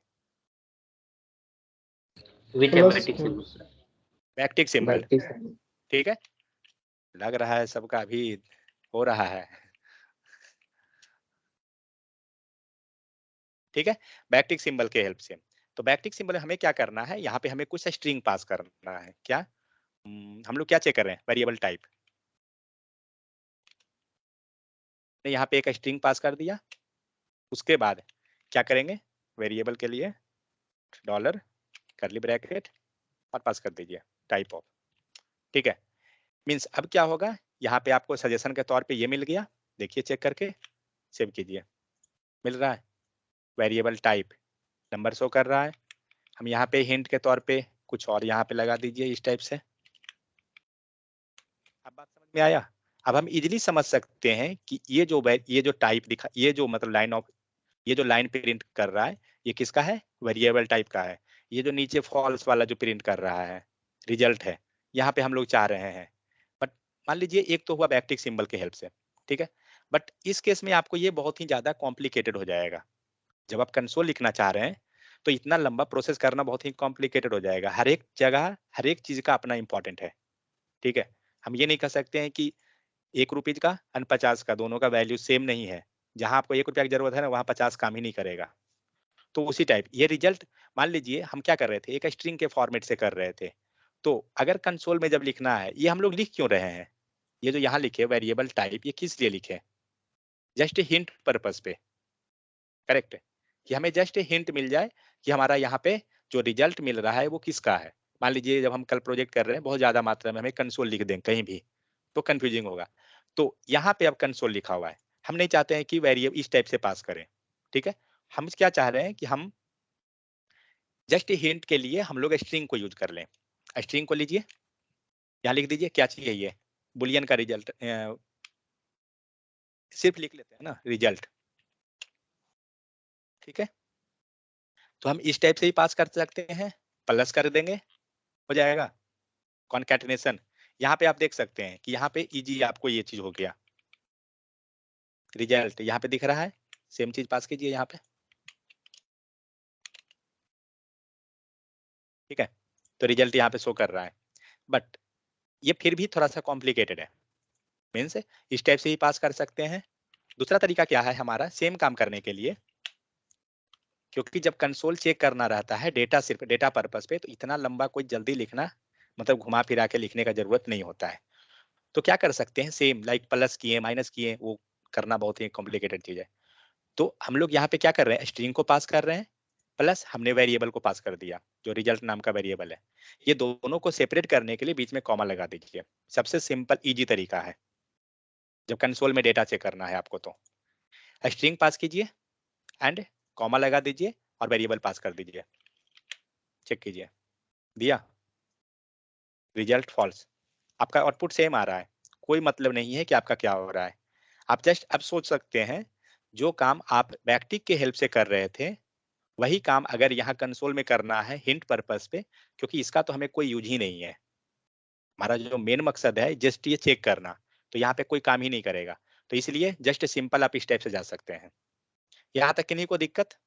बैकटिक सिंबल। ठीक है, लग रहा है सबका अभी हो रहा है। ठीक है, बैकटिक सिंबल के हेल्प से। तो बैकटिक सिंबल हमें क्या करना है, यहाँ पे हमें कुछ स्ट्रिंग पास करना है। क्या हम लोग क्या चेक कर रहे हैं, वेरिएबल टाइप, यहाँ पे एक स्ट्रिंग पास कर दिया। उसके बाद क्या करेंगे, वेरिएबल के लिए डॉलर करली ब्रैकेट और पास कर दीजिए टाइप ऑफ। ठीक है, मीन्स अब क्या होगा, यहाँ पे आपको सजेशन के तौर पे ये मिल गया, देखिए चेक करके सेव कीजिए, मिल रहा है वेरिएबल टाइप, नंबर शो कर रहा है। हम यहाँ पे हिंट के तौर पे कुछ और यहाँ पे लगा दीजिए इस टाइप से। अब बात समझ में आया। अब हम इजीली समझ सकते हैं कि ये जो टाइप दिखा, ये जो मतलब लाइन ऑफ, ये जो लाइन प्रिंट कर रहा है ये किसका है, वेरिएबल टाइप का है। ये जो नीचे फॉल्स वाला जो प्रिंट कर रहा है रिजल्ट है, यहाँ पे हम लोग चाह रहे हैं। बट मान लीजिए एक तो हुआ बैकटिक सिंबल के हेल्प से, ठीक है, बट इस केस में आपको ये बहुत ही ज्यादा कॉम्प्लिकेटेड हो जाएगा। जब आप कंसोल लिखना चाह रहे हैं तो इतना लंबा प्रोसेस करना बहुत ही कॉम्प्लिकेटेड हो जाएगा। हर एक जगह हर एक चीज का अपना इंपॉर्टेंट है। ठीक है, हम ये नहीं कह सकते हैं कि 1 रुपीज का और 50 का दोनों का वैल्यू सेम नहीं है। जहां आपको 1 रुपया की जरूरत है ना, वहां 50 काम ही नहीं करेगा। तो उसी टाइप ये रिजल्ट, मान लीजिए हम क्या कर रहे थे, एक स्ट्रिंग के फॉर्मेट से कर रहे थे। तो अगर कंसोल में जब लिखना है, ये हम लोग लिख क्यों रहे हैं, ये जो यहाँ लिखे वेरिएबल टाइप, ये किस लिए लिखे, जस्ट हिंट पर्पस पे। करेक्ट है, कि हमें जस्ट हिंट मिल जाए कि हमारा यहाँ पे जो रिजल्ट मिल रहा है वो किसका है। मान लीजिए जब हम कल प्रोजेक्ट कर रहे हैं बहुत ज्यादा मात्रा में हमें कंसोल लिख दें कहीं भी तो कंफ्यूजिंग होगा। तो यहाँ पे अब कंसोल लिखा हुआ है, हम नहीं चाहते हैं कि वेरिएबल इस टाइप से पास करें। ठीक है, हम क्या चाह रहे हैं कि हम जस्ट हिंट के लिए हम लोग स्ट्रिंग को यूज कर लें। स्ट्रिंग को लीजिए, यहाँ लिख दीजिए क्या चाहिए, ये बुलियन का रिजल्ट, सिर्फ लिख लेते हैं ना रिजल्ट। ठीक है, तो हम इस टाइप से ही पास कर सकते हैं, प्लस कर देंगे हो जाएगा कॉन्कैटिनेशन। यहाँ पे आप देख सकते हैं कि यहाँ पे इजी आपको ये चीज हो गया, रिजल्ट यहाँ पे दिख रहा है, सेम चीज पास कीजिए यहाँ पे। ठीक है, तो रिजल्ट यहाँ पे शो कर रहा है, बट ये फिर भी थोड़ा सा कॉम्प्लिकेटेड है, मीन्स इस टाइप से ही पास कर सकते हैं। दूसरा तरीका क्या है हमारा सेम काम करने के लिए, क्योंकि जब कंसोल चेक करना रहता है डेटा, सिर्फ डेटा पर्पस पे, तो इतना लंबा कोई जल्दी लिखना मतलब घुमा फिरा के लिखने का जरूरत नहीं होता है। तो क्या कर सकते हैं, सेम लाइक प्लस किए माइनस किए, वो करना बहुत ही कॉम्प्लिकेटेड चीज है। तो हम लोग यहाँ पे क्या कर रहे हैं, स्ट्रिंग को पास कर रहे हैं, प्लस हमने वेरिएबल को पास कर दिया जो रिजल्ट नाम का वेरिएबल है। ये दोनों को सेपरेट करने के लिए बीच में कॉमा लगा दीजिए, सबसे सिंपल इजी तरीका है जब कंसोल में डेटा चेक करना है आपको। तो स्ट्रिंग पास कीजिए एंड कॉमा लगा दीजिए और वेरिएबल पास कर दीजिए, चेक कीजिए, दिया रिजल्ट फॉल्स, आपका आउटपुट सेम आ रहा है, कोई मतलब नहीं है कि आपका क्या हो रहा है। आप जस्ट अब सोच सकते हैं जो काम आप बैकटिक के हेल्प से कर रहे थे वही काम अगर यहाँ कंसोल में करना है हिंट पर्पस पे, क्योंकि इसका तो हमें कोई यूज ही नहीं है, हमारा जो मेन मकसद है जस्ट ये चेक करना, तो यहाँ पे कोई काम ही नहीं करेगा। तो इसलिए जस्ट सिंपल आप इस टाइप से जा सकते हैं। यहाँ तक किन्हीं को दिक्कत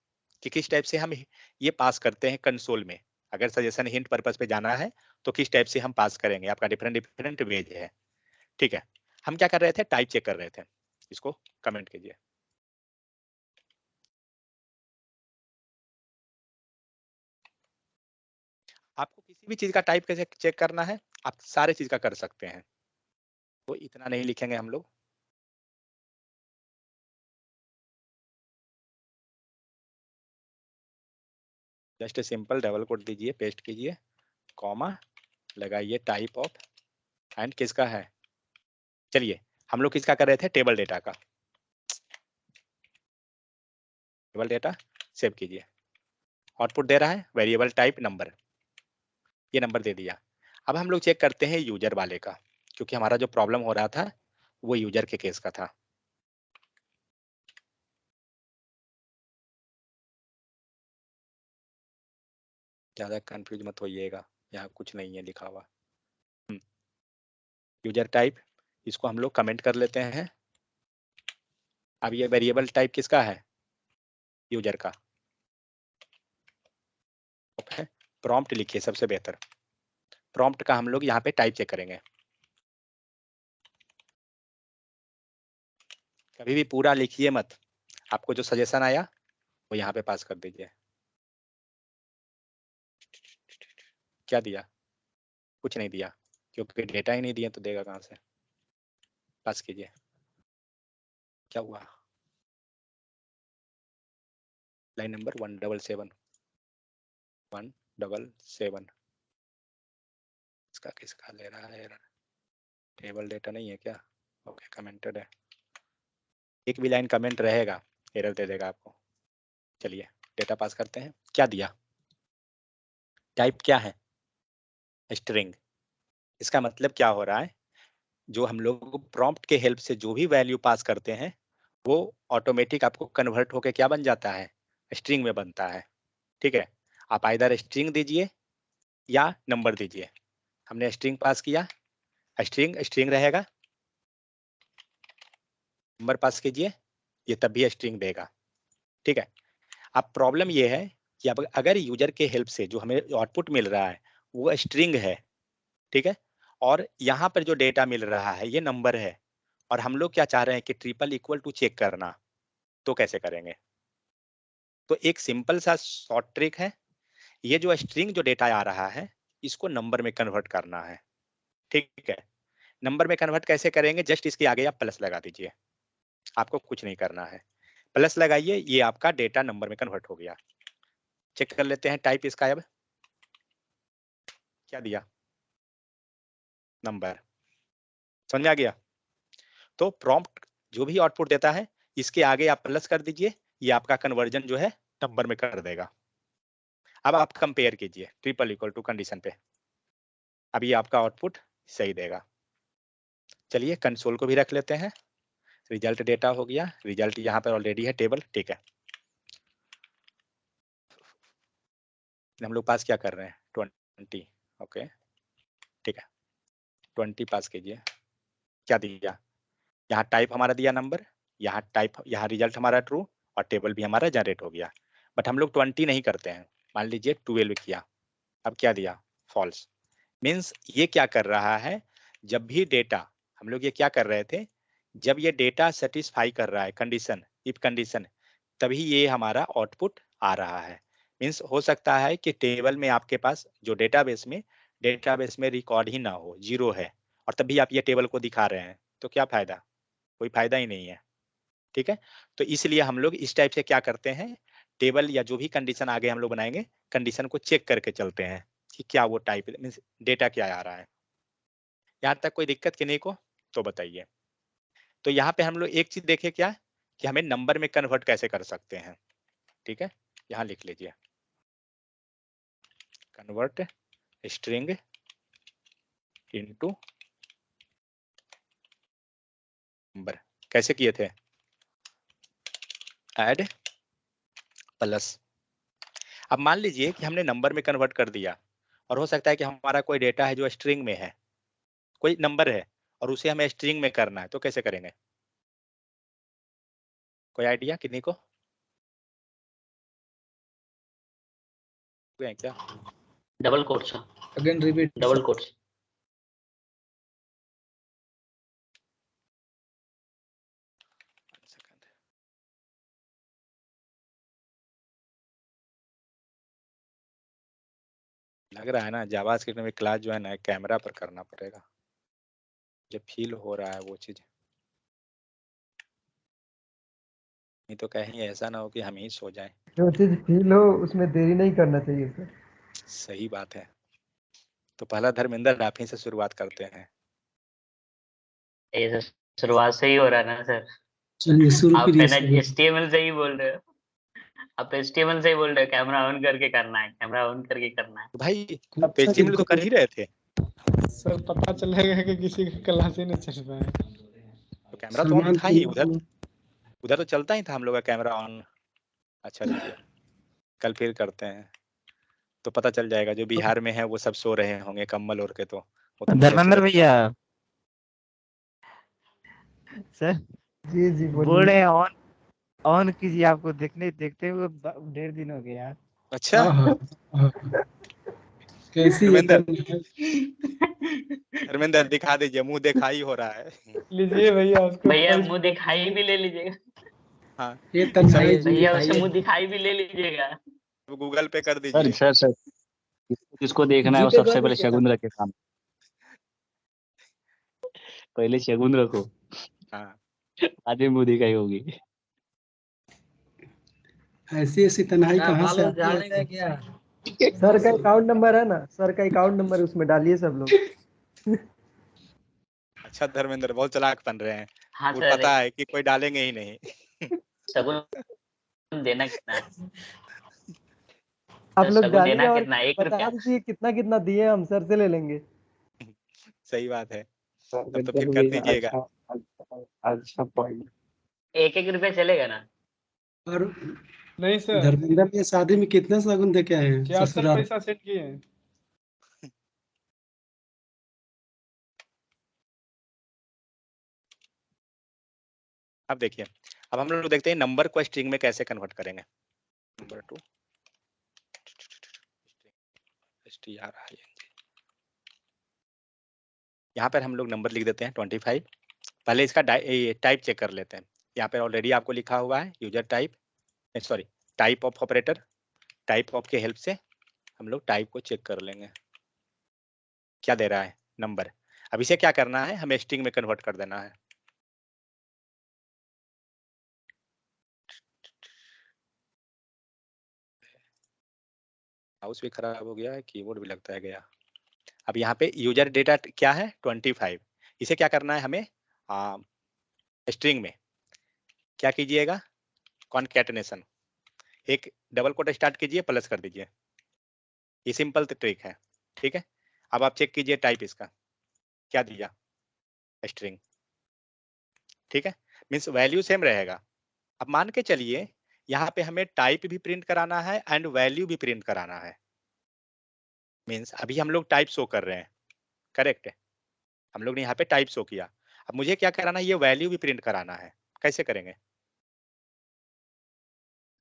कि किस टाइप से हम ये पास करते हैं कंसोल में, अगर सजेशन हिंट पर्पस पे जाना है तो किस टाइप से हम पास करेंगे, आपका डिफरेंट डिफरेंट वेज है। ठीक है, हम क्या कर रहे थे, टाइप चेक कर रहे थे, इसको कमेंट कीजिए। आपको किसी भी चीज का टाइप कैसे चेक करना है, आप सारे चीज का कर सकते हैं, तो इतना नहीं लिखेंगे हम लोग। जस्ट सिंपल डबल कोट दीजिए, पेस्ट कीजिए, कॉमा लगाइए, टाइप ऑफ एंड किसका है, चलिए हम लोग किसका कर रहे थे, टेबल डेटा का। टेबल डेटा सेव कीजिए, आउटपुट दे रहा है वेरिएबल टाइप नंबर, ये नंबर दे दिया। अब हम लोग चेक करते हैं यूजर वाले का, क्योंकि हमारा जो प्रॉब्लम हो रहा था वो यूजर के केस का था। ज्यादा कंफ्यूज मत होइएगा, यहाँ कुछ नहीं है लिखा हुआ। यूजर टाइप, इसको हम लोग कमेंट कर लेते हैं। अब ये वेरिएबल टाइप किसका है, यूजर का। ओके, प्रॉम्प्ट लिखिए, सबसे बेहतर प्रॉम्प्ट का हम लोग यहाँ पे टाइप चेक करेंगे। कभी भी पूरा लिखिए मत, आपको जो सजेशन आया वो यहाँ पे पास कर दीजिए। क्या दिया, कुछ नहीं दिया, क्योंकि डेटा ही नहीं दिया तो देगा कहाँ से, पास कीजिए। क्या हुआ, लाइन नंबर 177 177, इसका किसका ले रहा है एरर, टेबल डेटा नहीं है क्या, ओके कमेंटेड है, एक भी लाइन कमेंट रहेगा एरर दे देगा आपको। चलिए डेटा पास करते हैं, क्या दिया, टाइप क्या है, स्ट्रिंग। इसका मतलब क्या हो रहा है, जो हम लोग प्रॉम्प्ट के हेल्प से जो भी वैल्यू पास करते हैं वो ऑटोमेटिक आपको कन्वर्ट होके क्या बन जाता है, स्ट्रिंग में बनता है। ठीक है, आप आइदर स्ट्रिंग दीजिए या नंबर दीजिए। हमने स्ट्रिंग पास किया, स्ट्रिंग स्ट्रिंग रहेगा, नंबर पास कीजिए, ये तब भी स्ट्रिंग देगा। ठीक है, अब प्रॉब्लम ये है कि अब अगर यूजर के हेल्प से जो हमें आउटपुट मिल रहा है वो स्ट्रिंग है, ठीक है, और यहाँ पर जो डेटा मिल रहा है ये नंबर है, और हम लोग क्या चाह रहे हैं कि ट्रिपल इक्वल टू चेक करना, तो कैसे करेंगे। तो एक सिंपल सा शॉर्ट ट्रिक है, ये जो स्ट्रिंग जो डेटा आ रहा है इसको नंबर में कन्वर्ट करना है। ठीक है, नंबर में कन्वर्ट कैसे करेंगे, जस्ट इसके आगे आप प्लस लगा दीजिए, आपको कुछ नहीं करना है, प्लस लगाइए, ये आपका डेटा नंबर में कन्वर्ट हो गया। चेक कर लेते हैं टाइप इसका, अब क्या दिया, नंबर, समझ में आ गया। तो प्रॉम्प्ट जो भी आउटपुट देता है इसके आगे आप प्लस कर दीजिए, ये आपका कन्वर्जन जो है नंबर में कर देगा। अब आप कंपेयर कीजिए ट्रिपल इक्वल टू कंडीशन पे, अब ये आपका आउटपुट सही देगा। चलिए कंसोल को भी रख लेते हैं, रिजल्ट डेटा हो गया, रिजल्ट यहाँ पर ऑलरेडी है टेबल। ठीक है, हम लोग पास क्या कर रहे हैं, 20, ओके ठीक है, 20 पास कीजिए। क्या दिया, यहाँ टाइप हमारा दिया नंबर, यहाँ टाइप, यहाँ रिजल्ट हमारा ट्रू, और टेबल भी हमारा जनरेट हो गया। बट हम लोग 20 नहीं करते हैं, मान लीजिए 12 किया, अब क्या दिया, फॉल्स। मीन्स ये क्या कर रहा है, जब भी डेटा, हम लोग ये क्या कर रहे थे, जब ये डेटा सेटिस्फाई कर रहा है कंडीशन, इफ कंडीशन, तभी ये हमारा आउटपुट आ रहा है। मीन्स हो सकता है कि टेबल में आपके पास जो डेटाबेस में रिकॉर्ड ही ना हो, जीरो है, और तभी आप ये टेबल को दिखा रहे हैं, तो क्या फायदा, कोई फायदा ही नहीं है। ठीक है, तो इसलिए हम लोग इस टाइप से क्या करते हैं, टेबल या जो भी कंडीशन आगे हम लोग बनाएंगे, कंडीशन को चेक करके चलते हैं कि क्या वो टाइप मीन्स डेटा क्या आ रहा है। यहाँ तक कोई दिक्कत कि नहीं को, तो बताइए। तो यहाँ पे हम लोग एक चीज देखे क्या, कि हमें नंबर में कन्वर्ट कैसे कर सकते हैं। ठीक है, यहाँ लिख लीजिए, कन्वर्ट स्ट्रिंग इनटू नंबर, कैसे किए थे, ऐड प्लस। अब मान लीजिए कि हमने नंबर में कन्वर्ट कर दिया और हो सकता है कि हमारा कोई डेटा है जो स्ट्रिंग में है, कोई नंबर है और उसे हमें स्ट्रिंग में करना है, तो कैसे करेंगे? कोई आइडिया किन्हीं को? क्या double quotes, again repeat, double quotes. लग रहा है ना जावास्क्रिप्ट में क्लास जो है ना कैमरा पर करना पड़ेगा, जब फील हो रहा है वो चीज, नहीं तो कहीं ऐसा ना हो कि हम ही सो जाएं। जो चीज फील हो उसमें देरी नहीं करना चाहिए सर। सही बात है। तो पहला धर्मेंद्र आप ही से शुरुआत करते हैं। ये शुरुआत से ही हो रहा है ना सर। चलिए शुरू आप करिए है ना सर। HTML से ही बोल रहे हो, आप HTML से ही बोल रहे हो, कैमरा ऑन करके करना है, कैमरा ऑन करके करना है। तो भाई आप HTML तो कर ही रहे थे। सर पता चलेगा कि किसी का क्लास ही नहीं चल रहा है। तो कैमरा तो ऑन था ही, उधर तो चलता ही था हम लोग का कैमरा ऑन। अच्छा रुकिए, कल फिर करते हैं तो पता चल जाएगा। जो बिहार में है वो सब सो रहे होंगे कम्बल ओढ़ के, तो धर्मेंद्र भैया सर जी जी बोल रहे हैं ऑन ऑन कीजिए, आपको देखने देखते हुए 1.5 दिन हो गया। अच्छा कैसी धर्मेंद्र दिखा दीजिए, मुंह दिखाई हो रहा है। लीजिए भैया उसको, भैया मुंह दिखाई भी ले लीजिएगा। हाँ ये तन्हाई जी भैया उसे मुंह दिखाई भी ले लीजिएगा। गूगल पे कर दीजिए। सर जिसको देखना है वो सबसे पहले शगुन रखे सामने, पहले शगुन रखो, हाँ बाद में मुंह दिखाई होगी। ऐसी तन्हाई कहाँ से आती है? क्या? सर का अकाउंट नंबर है ना, सर का अकाउंट नंबर उसमें डालिए सब लोग। अच्छा धर्मेंद्र बहुत चालाक बन रहे हैं। हाँ वो सर, पता है कि कोई डालेंगे ही नहीं। शगुन देना कितना है? आप लोग शगुन डालिए देना और कितना है? 1 बता रुपया? दीजिए कितना कितना दिए, हम सर से ले लेंगे। सही बात है, तब तो फिर कर दीजिएगा। अच्छा पॉइंट। 1-1 रुपया चलेगा ना? और नहीं सर, धर्मेंद्र के शादी में कितने शगुन दे के आए हैं? 66 पैसा सेट किए हैं। अब देखिए, अब हम लोग देखते हैं नंबर को स्ट्रिंग में कैसे कन्वर्ट करेंगे। नंबर 2 STRING, यहाँ पर हम लोग नंबर लिख देते हैं 25। पहले इसका टाइप चेक कर लेते हैं। यहाँ पर ऑलरेडी आपको लिखा हुआ है user type, sorry type of operator, type of के हेल्प से हम लोग टाइप को चेक कर लेंगे क्या दे रहा है, नंबर। अब इसे क्या करना है, हमें स्ट्रिंग में कन्वर्ट कर देना है। माउस भी खराब हो गया है, कीबोर्ड भी लगता है गया। अब यहाँ पे यूजर डेटा क्या है 25, इसे क्या करना है हमें स्ट्रिंग में क्या कीजिएगा, कॉन्कैटिनेशन, एक डबल कोट स्टार्ट कीजिए प्लस कर दीजिए, ये सिंपल ट्रिक है। ठीक है, अब आप चेक कीजिए टाइप इसका क्या दिया, स्ट्रिंग। ठीक है, मीन्स वैल्यू सेम रहेगा। अब मान के चलिए यहाँ पे हमें टाइप भी प्रिंट कराना है एंड वैल्यू भी प्रिंट कराना है। मीन्स अभी हम लोग टाइप शो कर रहे हैं, करेक्ट है, हम लोग ने यहाँ पे टाइप शो किया। अब मुझे क्या कराना है, ये वैल्यू भी प्रिंट कराना है। कैसे करेंगे,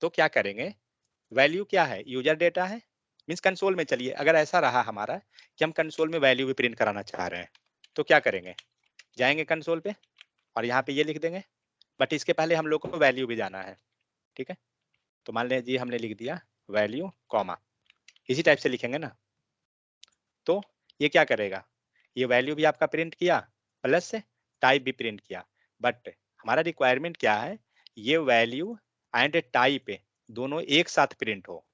तो क्या करेंगे, वैल्यू क्या है, यूजर डेटा है, मीन्स कंसोल में चलिए, अगर ऐसा रहा हमारा कि हम कंसोल में वैल्यू भी प्रिंट कराना चाह रहे हैं, तो क्या करेंगे, जाएंगे कंसोल पे और यहाँ पे ये लिख देंगे, बट इसके पहले हम लोग को वैल्यू भी जाना है। ठीक है, तो मान लीजिए हमने लिख दिया वैल्यू कॉमा, इसी टाइप से लिखेंगे ना, तो ये क्या करेगा, ये वैल्यू भी आपका प्रिंट किया प्लस से टाइप भी प्रिंट किया। बट हमारा रिक्वायरमेंट क्या है, ये वैल्यू एंड टाइप दोनों एक साथ प्रिंट हो,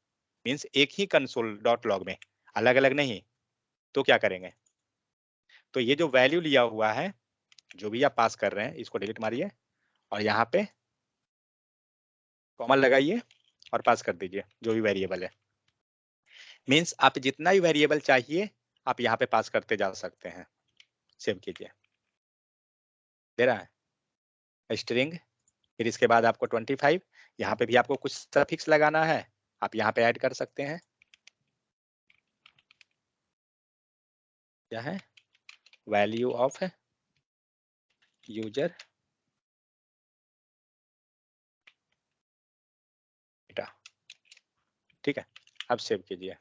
मीन्स एक ही कंसोल डॉट लॉग में, अलग अलग नहीं। तो क्या करेंगे, तो ये जो वैल्यू लिया हुआ है, जो भी आप पास कर रहे हैं, इसको डिलीट मारिए और यहाँ पे कॉमा लगाइए और पास कर दीजिए जो भी वेरिएबल है। मीन्स आप जितना भी वेरिएबल चाहिए आप यहाँ पे पास करते जा सकते हैं। सेव कीजिए, दे रहा है स्ट्रिंग फिर इसके बाद आपको 25, यहाँ पे भी आपको कुछ सफिक्स लगाना है, आप यहाँ पे ऐड कर सकते हैं। क्या है? Value of user data. ठीक है, अब सेव कीजिए।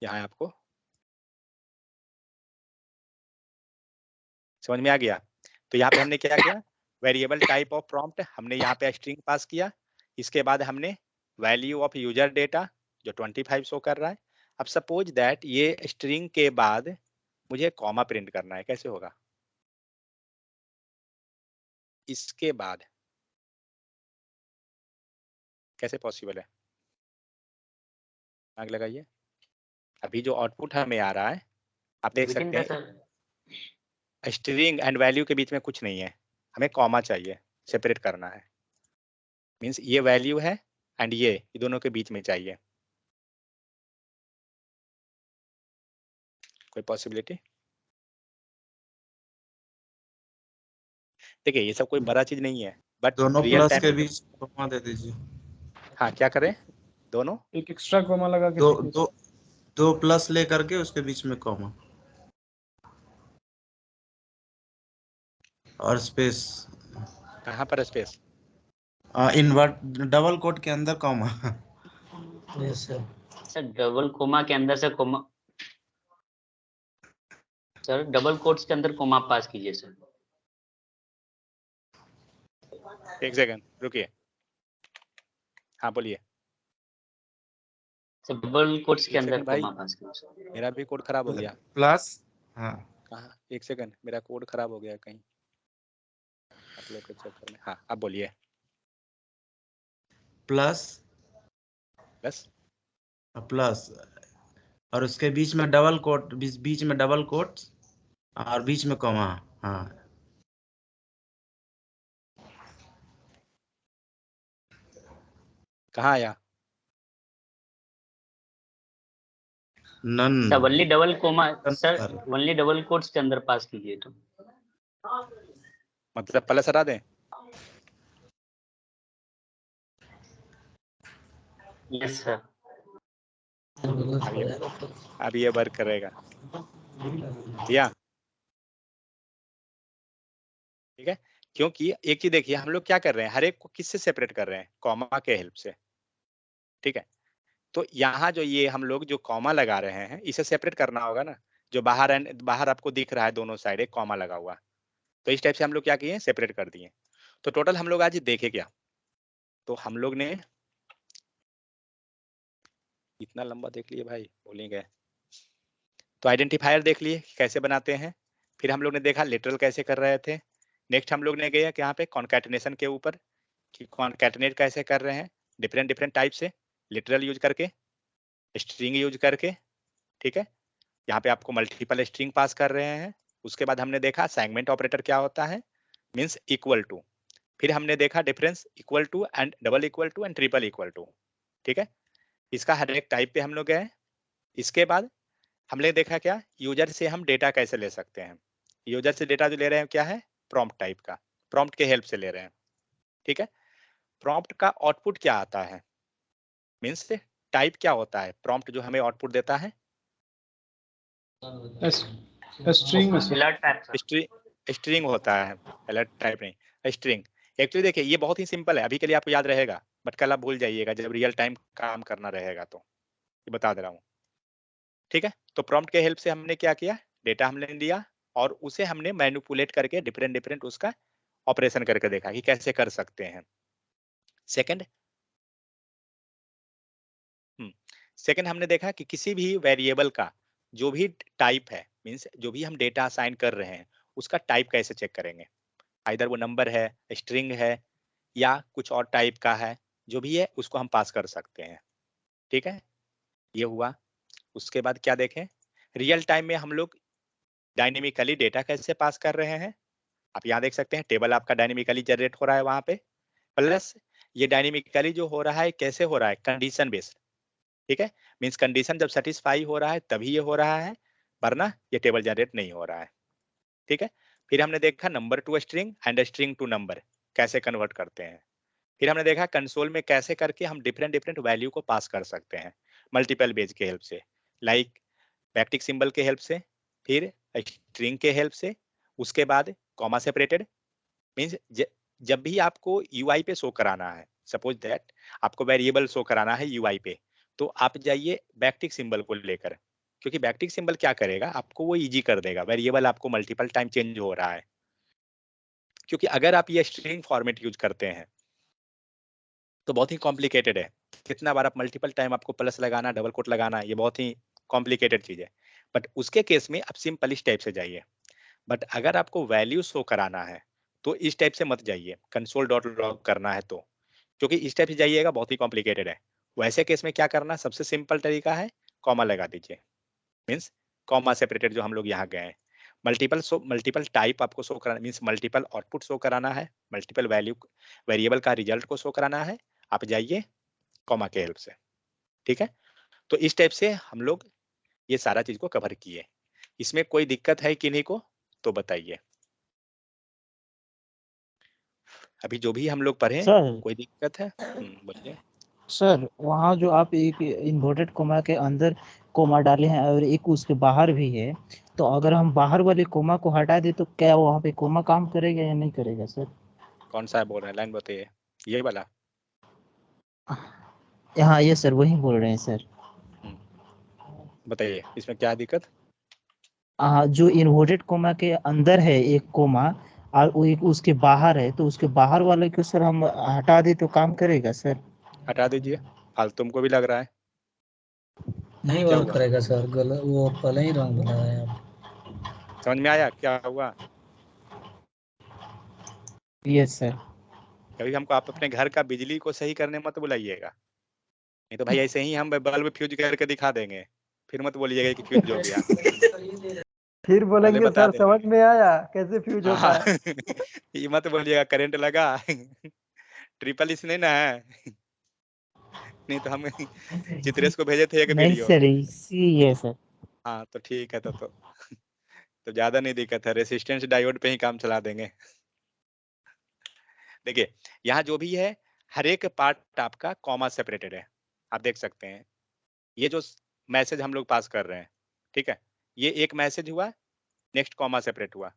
यहाँ आपको समझ में आ गया। तो यहाँ पे हमने क्या किया, वेरिएबल टाइप ऑफ प्रॉम्प्ट हमने यहाँ पे स्ट्रिंग पास किया। इसके बाद हमने वैल्यू ऑफ यूजर डेटा जो 25 शो कर रहा है। अब सपोज दैट ये स्ट्रिंग के बाद मुझे कॉमा प्रिंट करना है, कैसे होगा? इसके बाद कैसे पॉसिबल है? आग लगाइए। अभी जो आउटपुट हमें आ रहा है आप देख सकते हैं, स्ट्रिंग एंड वैल्यू के बीच में कुछ नहीं है, हमें कॉमा चाहिए, सेपरेट करना है। मींस ये वैल्यू है एंड ये दोनों के बीच में चाहिए। कोई पॉसिबिलिटी? देखिए ये सब कोई बड़ा चीज नहीं है, बट दोनों रियल प्लस टाइम के बीच कॉमा दे दीजिए। हाँ, क्या करें? दोनों एक एक्स्ट्रा कॉमा लगा के दो देखिए। दो प्लस लेकर के उसके बीच में कॉमा और स्पेस। कहाँ पर स्पेस? इन्वर्ट डबल कोट के अंदर comma. Yes sir. Sir double comma के अंदर से कोमा, सर डबल कोट्स के अंदर कोमा पास कीजिए सर। एक सेकंड रुकिए। हाँ बोलिए। सर डबल कोट्स के एक अंदर सेकंड भाई, कोमा पास कीजिए सर। मेरा भी कोड खराब हो गया। प्लस हाँ कहाँ? एक सेकंड, मेरा कोड खराब हो गया कहीं आप लोग के चक्कर में। हाँ अब बोलिए। प्लस बस प्लस और उसके बीच में डबल कोट, बीच में डबल कोट और बीच में कॉमा। हाँ कहाँ आया? None sir only double comma sir, only double quotes के अंदर पास कीजिए तो। मतलब प्लस हटा दें? Yes sir. अब ये वर्क करेगा। या ठीक है, क्योंकि एक चीज देखिए, हम लोग क्या कर रहे हैं, हर एक को किससे सेपरेट कर रहे हैं? कॉमा के हेल्प से। ठीक है, तो यहाँ जो ये हम लोग जो कॉमा लगा रहे हैं इसे सेपरेट करना होगा ना। जो बाहर आपको दिख रहा है दोनों साइड एक कॉमा लगा हुआ, तो इस टाइप से हम लोग क्या किए, सेपरेट कर दिए। तो टोटल हम लोग आज देखे क्या, तो हम लोग ने इतना लंबा देख लिए भाई, भूल ही गए। तो आइडेंटिफायर देख लिए कैसे बनाते हैं, फिर हम लोग ने देखा लिटरल कैसे कर रहे थे। नेक्स्ट हम लोग ने गए यहाँ पे कॉन्कैटिनेशन के ऊपर कि कॉन्कैटिनेट कैसे कर रहे हैं डिफरेंट डिफरेंट टाइप से, लिटरल यूज करके, स्ट्रिंग यूज करके। ठीक है, यहाँ पे आपको मल्टीपल स्ट्रिंग पास कर रहे हैं। उसके बाद हमने देखा सेगमेंट ऑपरेटर क्या होता है, मीन्स इक्वल टू। फिर हमने देखा difference equal to and double equal to and triple equal to. ठीक है, इसका हर एक टाइप पे हम लोग गए। इसके बाद हमने देखा क्या, यूजर से हम डेटा कैसे ले सकते हैं। यूजर से डेटा जो ले रहे हैं क्या है, प्रॉम्प्ट टाइप का, प्रॉम्प्ट के हेल्प से ले रहे हैं। ठीक है, प्रॉम्प्ट का आउटपुट क्या आता है, मीन्स टाइप क्या होता है प्रॉम्प्ट जो हमें आउटपुट देता है? स्ट्रिंग स्ट्रिंग होता है, अलर्ट टाइप नहीं, स्ट्रिंग। एक्चुअली देखिए ये बहुत ही सिंपल है, अभी के लिए आपको याद रहेगा, बट कल आप भूल जाइएगा जब रियल टाइम काम करना रहेगा तो। ये बता दे रहा हूँ। ठीक है, तो प्रॉम्प्ट के हेल्प से हमने क्या किया, डेटा हमने लिया और उसे हमने मैनिपुलेट करके डिफरेंट डिफरेंट उसका ऑपरेशन करके देखा कि कैसे कर सकते हैं। सेकंड हमने देखा कि किसी भी वेरिएबल का जो भी टाइप है, मींस जो भी हम डेटा असाइन कर रहे हैं उसका टाइप कैसे चेक करेंगे। आइदर वो नंबर है, स्ट्रिंग है या कुछ और टाइप का है, जो भी है उसको हम पास कर सकते हैं। ठीक है, ये हुआ। उसके बाद क्या देखें, रियल टाइम में हम लोग डायनेमिकली डेटा कैसे पास कर रहे हैं। आप यहाँ देख सकते हैं टेबल आपका डायनेमिकली जनरेट हो रहा है वहां पे, प्लस ये डायनेमिकली जो हो रहा है कैसे हो रहा है, कंडीशन बेस्ड। ठीक है, मींस कंडीशन जब सेटिस्फाई हो रहा है तभी ये हो रहा है, वरना ये टेबल जनरेट नहीं हो रहा है। ठीक है, फिर हमने देखा number to string and string to number, कैसे कन्वर्ट करते हैं। फिर हमने देखा कंसोल में कैसे करके हम डिफरेंट डिफरेंट वैल्यू को पास कर सकते हैं मल्टीपल बेज के हेल्प से, लाइक बैकटिक सिंबल के हेल्प से, फिर स्ट्रिंग के हेल्प से, उसके बाद कॉमा सेपरेटेड। मीन्स जब भी आपको यूआई पे शो कराना है, सपोज दैट आपको वेरिएबल शो कराना है यूआई पे, तो आप जाइए बैकटिक सिंबल को लेकर, क्योंकि बैकटिक सिंबल क्या करेगा, आपको वो इजी कर देगा। वेरिएबल आपको मल्टीपल टाइम चेंज हो रहा है, क्योंकि अगर आप ये स्ट्रिंग फॉर्मेट यूज करते हैं तो बहुत ही कॉम्प्लिकेटेड है। कितना बार आप मल्टीपल टाइम आपको प्लस लगाना, डबल कोट लगाना, ये बहुत ही कॉम्प्लिकेटेड चीज है। बट उसके केस में आप सिंपल इस टाइप से जाइए। बट अगर आपको वैल्यू शो कराना है तो इस टाइप से मत जाइए, कंसोल डॉट लॉग करना है तो, क्योंकि इस टाइप से जाइएगा बहुत ही कॉम्प्लिकेटेड है। वैसे केस में क्या करना, सबसे सिंपल तरीका है कॉमा लगा दीजिए। मीन्स कॉमा सेपरेटेड जो हम लोग यहाँ गए हैं, मल्टीपल टाइप आपको शो कराना, मीन्स मल्टीपल आउटपुट शो कराना है, मल्टीपल वैल्यू वेरिएबल का रिजल्ट को शो कराना है, आप जाइए कॉमा के हेल्प से। ठीक है, तो इस टाइप से हम लोग ये सारा चीज को कवर किए। इसमें कोई दिक्कत है किन्हीं को तो बताइए। अभी जो भी हम लोग पढ़े सर कोई दिक्कत है? बोलिए। सर वहाँ जो आप एक इन्वर्टेड कोमा के अंदर कोमा डाले हैं और एक उसके बाहर भी है, तो अगर हम बाहर वाले कोमा को हटा दें तो क्या वहाँ पे कोमा काम करेगा या नहीं करेगा सर? कौन सा बोल रहे हैं, लाइन बताइए, ये वाला? हाँ ये सर वही बोल रहे हैं सर। बताइए इसमें क्या दिक्कत? जो इन्वर्टेड कोमा के अंदर है एक कोमा और वो एक उसके बाहर है, तो उसके बाहर वाले को सर हम हटा दें तो काम करेगा सर? हटा दीजिए, फालतू तुमको भी लग रहा है। नहीं क्या वर्क हुआ? करेगा सर, गलत वो पहले ही रंग बताया है आप। समझ में आया क्या हुआ? Yes sir. कभी हमको आप अपने घर का बिजली को सही करने मत बुलाइएगा, नहीं तो भाई ऐसे ही हम बल्ब फ्यूज करके दिखा देंगे, फिर मत बोलिएगा कि फ्यूज हो गया। फिर पहले बोलेंगे बता सर दे समझ में आया कैसे फ्यूज हाँ होता है। ये मत बोलिएगा करंट लगा ट्रिपल इस नहीं ना है नहीं तो हम चित्रेश को भेजे थे एक नहीं वीडियो। सर इसी है सर। हाँ तो ठीक है तो ज्यादा नहीं दिक्कत है, रेसिस्टेंस डायोड पे ही काम चला देंगे। देखिए यहाँ जो भी है हर एक पार्ट आपका कॉमा सेपरेटेड है, आप देख सकते हैं। ये जो मैसेज हम लोग पास कर रहे हैं, ठीक है, ये एक मैसेज हुआ, नेक्स्ट कॉमा सेपरेट हुआ,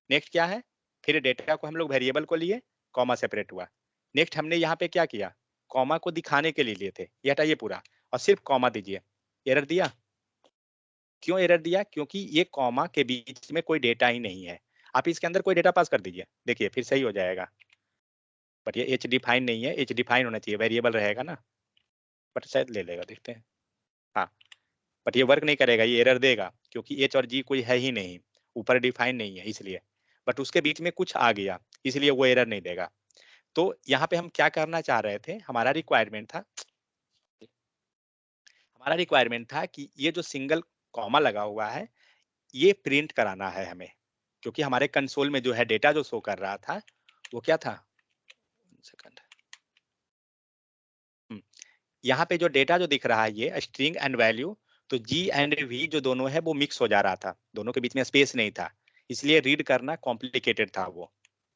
नेक्स्ट क्या है, फिर डेटा को हम लोग वेरिएबल को लिए, कॉमा सेपरेट हुआ, नेक्स्ट हमने यहाँ पे क्या किया, कॉमा को दिखाने के लिए लिए थे, ये हटाइए पूरा और सिर्फ कॉमा दीजिए। एरर दिया, क्यों एरर दिया, क्योंकि ये कॉमा के बीच में कोई डेटा ही नहीं है। आप इसके अंदर कोई डेटा पास कर दीजिए, देखिए फिर सही हो जाएगा। बट ये एच डिफाइन नहीं है, एच डिफाइन होना चाहिए, वेरिएबल रहेगा ना, बट शायद ले लेगा, देखते हैं। हाँ बट ये वर्क नहीं करेगा, ये एरर देगा क्योंकि एच और जी कोई है ही नहीं, ऊपर डिफाइन नहीं है इसलिए। बट उसके बीच में कुछ आ गया इसलिए वो एरर नहीं देगा। तो यहाँ पे हम क्या करना चाह रहे थे, हमारा रिक्वायरमेंट था कि ये जो सिंगल कॉमा लगा हुआ है ये प्रिंट कराना है हमें, क्योंकि हमारे कंसोल में जो है डेटा जो शो कर रहा था वो क्या था, सेकंड, यहाँ पे जो डेटा जो दिख रहा है ये स्ट्रिंग एंड वैल्यू, तो जी एंड वी जो दोनों है वो मिक्स हो जा रहा था, दोनों के बीच में स्पेस नहीं था, इसलिए रीड करना कॉम्प्लिकेटेड था वो।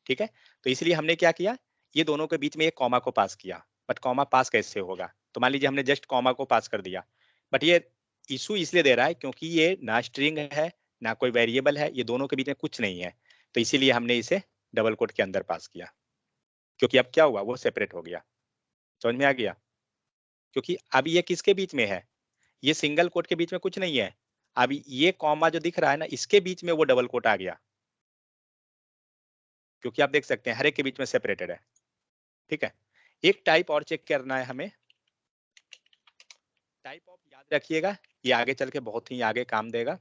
ठीक है, तो इसलिए हमने क्या किया, ये दोनों के बीच में एक कॉमा को पास किया। बट कॉमा पास कैसे होगा, तो मान लीजिए हमने जस्ट कॉमा को पास कर दिया, बट ये इशू इसलिए दे रहा है क्योंकि ये ना स्ट्रिंग है ना कोई वेरिएबल है, ये दोनों के बीच में कुछ नहीं है, तो इसीलिए हमने इसे डबल कोट के अंदर पास किया, क्योंकि अब क्या हुआ वो सेपरेट हो गया। समझ में आ गया, क्योंकि अब ये किसके बीच में है, ये सिंगल कोट के बीच में कुछ नहीं है, अब ये कॉमा जो दिख रहा है ना इसके बीच में वो डबल कोट आ गया, क्योंकि आप देख सकते हैं हर एक के बीच में सेपरेटेड है। ठीक है, एक टाइप और चेक करना है हमें, टाइप ऑफ याद रखिएगा, ये आगे चल के बहुत ही आगे काम देगा।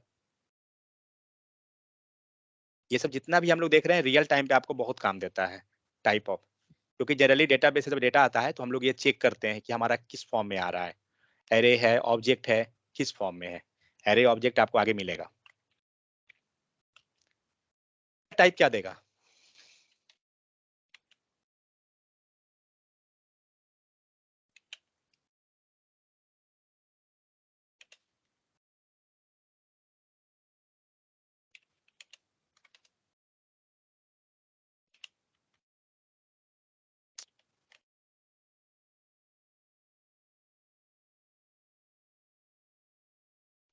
ये सब जितना भी हम लोग देख रहे हैं रियल टाइम पे आपको बहुत काम देता है टाइप ऑफ, क्योंकि जनरली डेटाबेस से जब डेटा आता है तो हम लोग ये चेक करते हैं कि हमारा किस फॉर्म में आ रहा है, एरे है, ऑब्जेक्ट है, किस फॉर्म में है। एरे ऑब्जेक्ट आपको आगे मिलेगा। टाइप क्या देगा,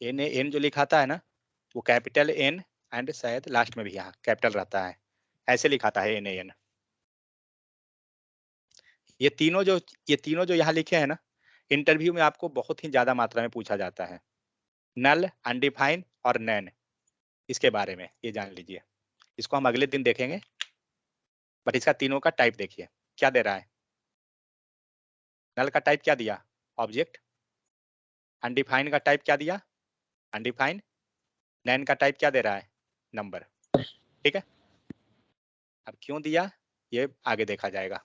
एन जो लिखाता है ना वो कैपिटल एन एंड शायद लास्ट में भी यहाँ कैपिटल रहता है, ऐसे लिखाता है एन। ये तीनों जो यहाँ लिखे हैं ना, इंटरव्यू में आपको बहुत ही ज्यादा मात्रा में पूछा जाता है। नल, अनडिफाइन और नैन, इसके बारे में ये जान लीजिए। इसको हम अगले दिन देखेंगे, बट इसका तीनों का टाइप देखिए क्या दे रहा है। नल का टाइप क्या दिया, ऑब्जेक्ट। अनडिफाइन का टाइप क्या दिया, अनडिफाइन। नैन का टाइप क्या दे रहा है, नंबर। ठीक है, अब क्यों दिया ये आगे देखा जाएगा।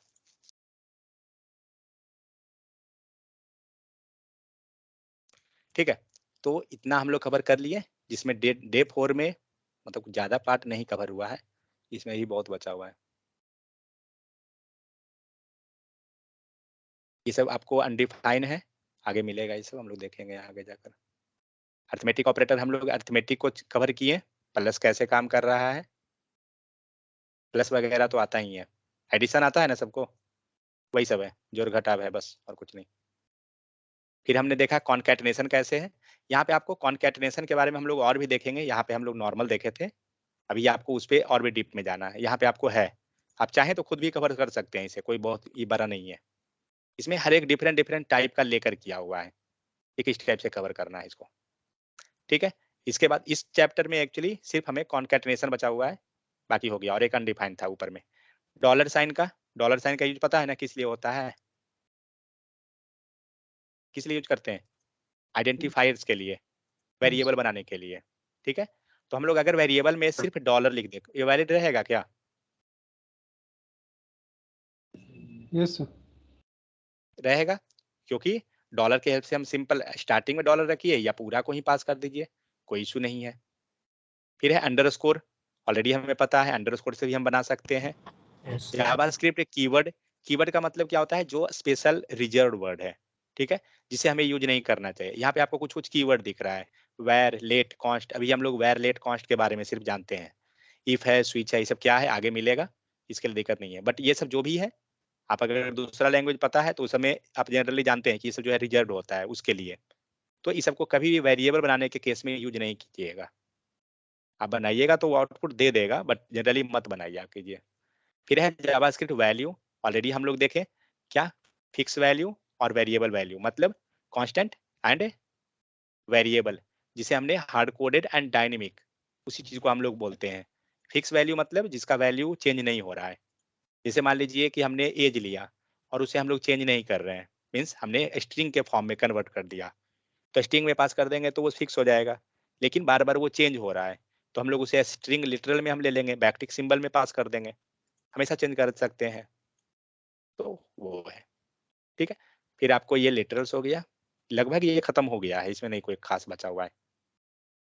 ठीक है, तो इतना हम लोग कवर कर लिए, जिसमें डे 4 में मतलब ज्यादा पार्ट नहीं कवर हुआ है, इसमें ही बहुत बचा हुआ है। ये सब आपको अनडिफाइन है, आगे मिलेगा, ये सब हम लोग देखेंगे आगे जाकर। अर्थमेटिक ऑपरेटर हम लोग अर्थमेटिक को कवर किए, प्लस कैसे काम कर रहा है, प्लस वगैरह तो आता ही है, एडिशन आता है ना सबको, वही सब है, जोड़ घटाव है बस, और कुछ नहीं। फिर हमने देखा कॉन्कैटिनेशन कैसे है। यहाँ पे आपको कॉन्कैटिनेशन के बारे में हम लोग और भी देखेंगे, यहाँ पे हम लोग नॉर्मल देखे थे, अभी आपको उस पर और भी डीप में जाना है। यहाँ पे आपको है, आप चाहें तो खुद भी कवर कर सकते हैं इसे, कोई बहुत ये बड़ा नहीं है। इसमें हर एक डिफरेंट टाइप का लेकर किया हुआ है, एक इस टाइप से कवर करना है इसको। ठीक है, इसके बाद इस चैप्टर में एक्चुअली सिर्फ हमें कॉन्कैटिनेशन बचा हुआ है, बाकी हो गया, और एक अनडिफाइंड था ऊपर में। डॉलर साइन का यूज पता है ना किस लिए होता है, किस लिए यूज करते हैं, आइडेंटिफायर्स के लिए, वेरिएबल बनाने के लिए। ठीक है, तो हम लोग अगर वेरिएबल में सिर्फ डॉलर लिख दे, ये वैलिड रहेगा क्या? यस सर, रहेगा, क्योंकि डॉलर के हेल्प से हम सिंपल स्टार्टिंग में डॉलर रखिए या पूरा को ही पास कर दीजिए, कोई इशू नहीं है। फिर है अंडरस्कोर, ऑलरेडी हमें पता है अंडरस्कोर से भी हम बना सकते हैं। जावास्क्रिप्ट एक कीवर्ड का मतलब क्या होता है, जो स्पेशल रिजर्व वर्ड है, ठीक है, जिसे हमें यूज नहीं करना चाहिए। यहाँ पे आपको कुछ कीवर्ड दिख रहा है, वेर, लेट, कॉन्स्ट। अभी हम लोग वेर, लेट, कॉन्स्ट के बारे में सिर्फ जानते हैं। इफ है, स्विच है, ये सब क्या है आगे मिलेगा, इसके लिए दिक्कत नहीं है। बट ये सब जो भी है, आप अगर दूसरा लैंग्वेज पता है तो उस समय आप जनरली जानते हैं कि ये सब जो है रिजर्व होता है उसके लिए। तो इस सबको कभी भी वेरिएबल बनाने के केस में यूज नहीं कीजिएगा। आप बनाइएगा तो वो आउटपुट दे देगा, बट जनरली मत बनाइए, आप कीजिए। फिर है जावास्क्रिप्ट वैल्यू, ऑलरेडी हम लोग देखे क्या, फिक्स वैल्यू और वेरिएबल वैल्यू, मतलब कांस्टेंट एंड वेरिएबल, जिसे हमने हार्ड कोडेड एंड डायनेमिक, उसी चीज को हम लोग बोलते हैं। फिक्स वैल्यू मतलब जिसका वैल्यू चेंज नहीं हो रहा है। जैसे मान लीजिए कि हमने एज लिया और उसे हम लोग चेंज नहीं कर रहे हैं, मीन्स हमने स्ट्रिंग के फॉर्म में कन्वर्ट कर दिया, तो स्ट्रिंग में पास कर देंगे तो वो फिक्स हो जाएगा। लेकिन बार बार वो चेंज हो रहा है, तो हम लोग उसे स्ट्रिंग लिटरल में हम ले लेंगे, बैकटिक सिंबल में पास कर देंगे, हमेशा चेंज कर सकते हैं, तो वो है। ठीक है, फिर आपको ये लिटरल्स हो गया, लगभग ये खत्म हो गया है, इसमें नहीं कोई खास बचा हुआ है।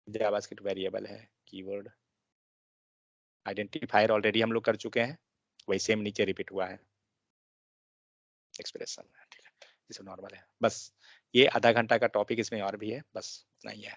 जावास्क्रिप्ट वेरिएबल है, कीवर्ड, आइडेंटिफायर ऑलरेडी हम लोग कर चुके हैं, वही सेम नीचे रिपीट हुआ है, एक्सप्रेशन। ठीक है, ये सब नॉर्मल है। बस ये आधा घंटा का टॉपिक इसमें और भी है, बस इतना ही है।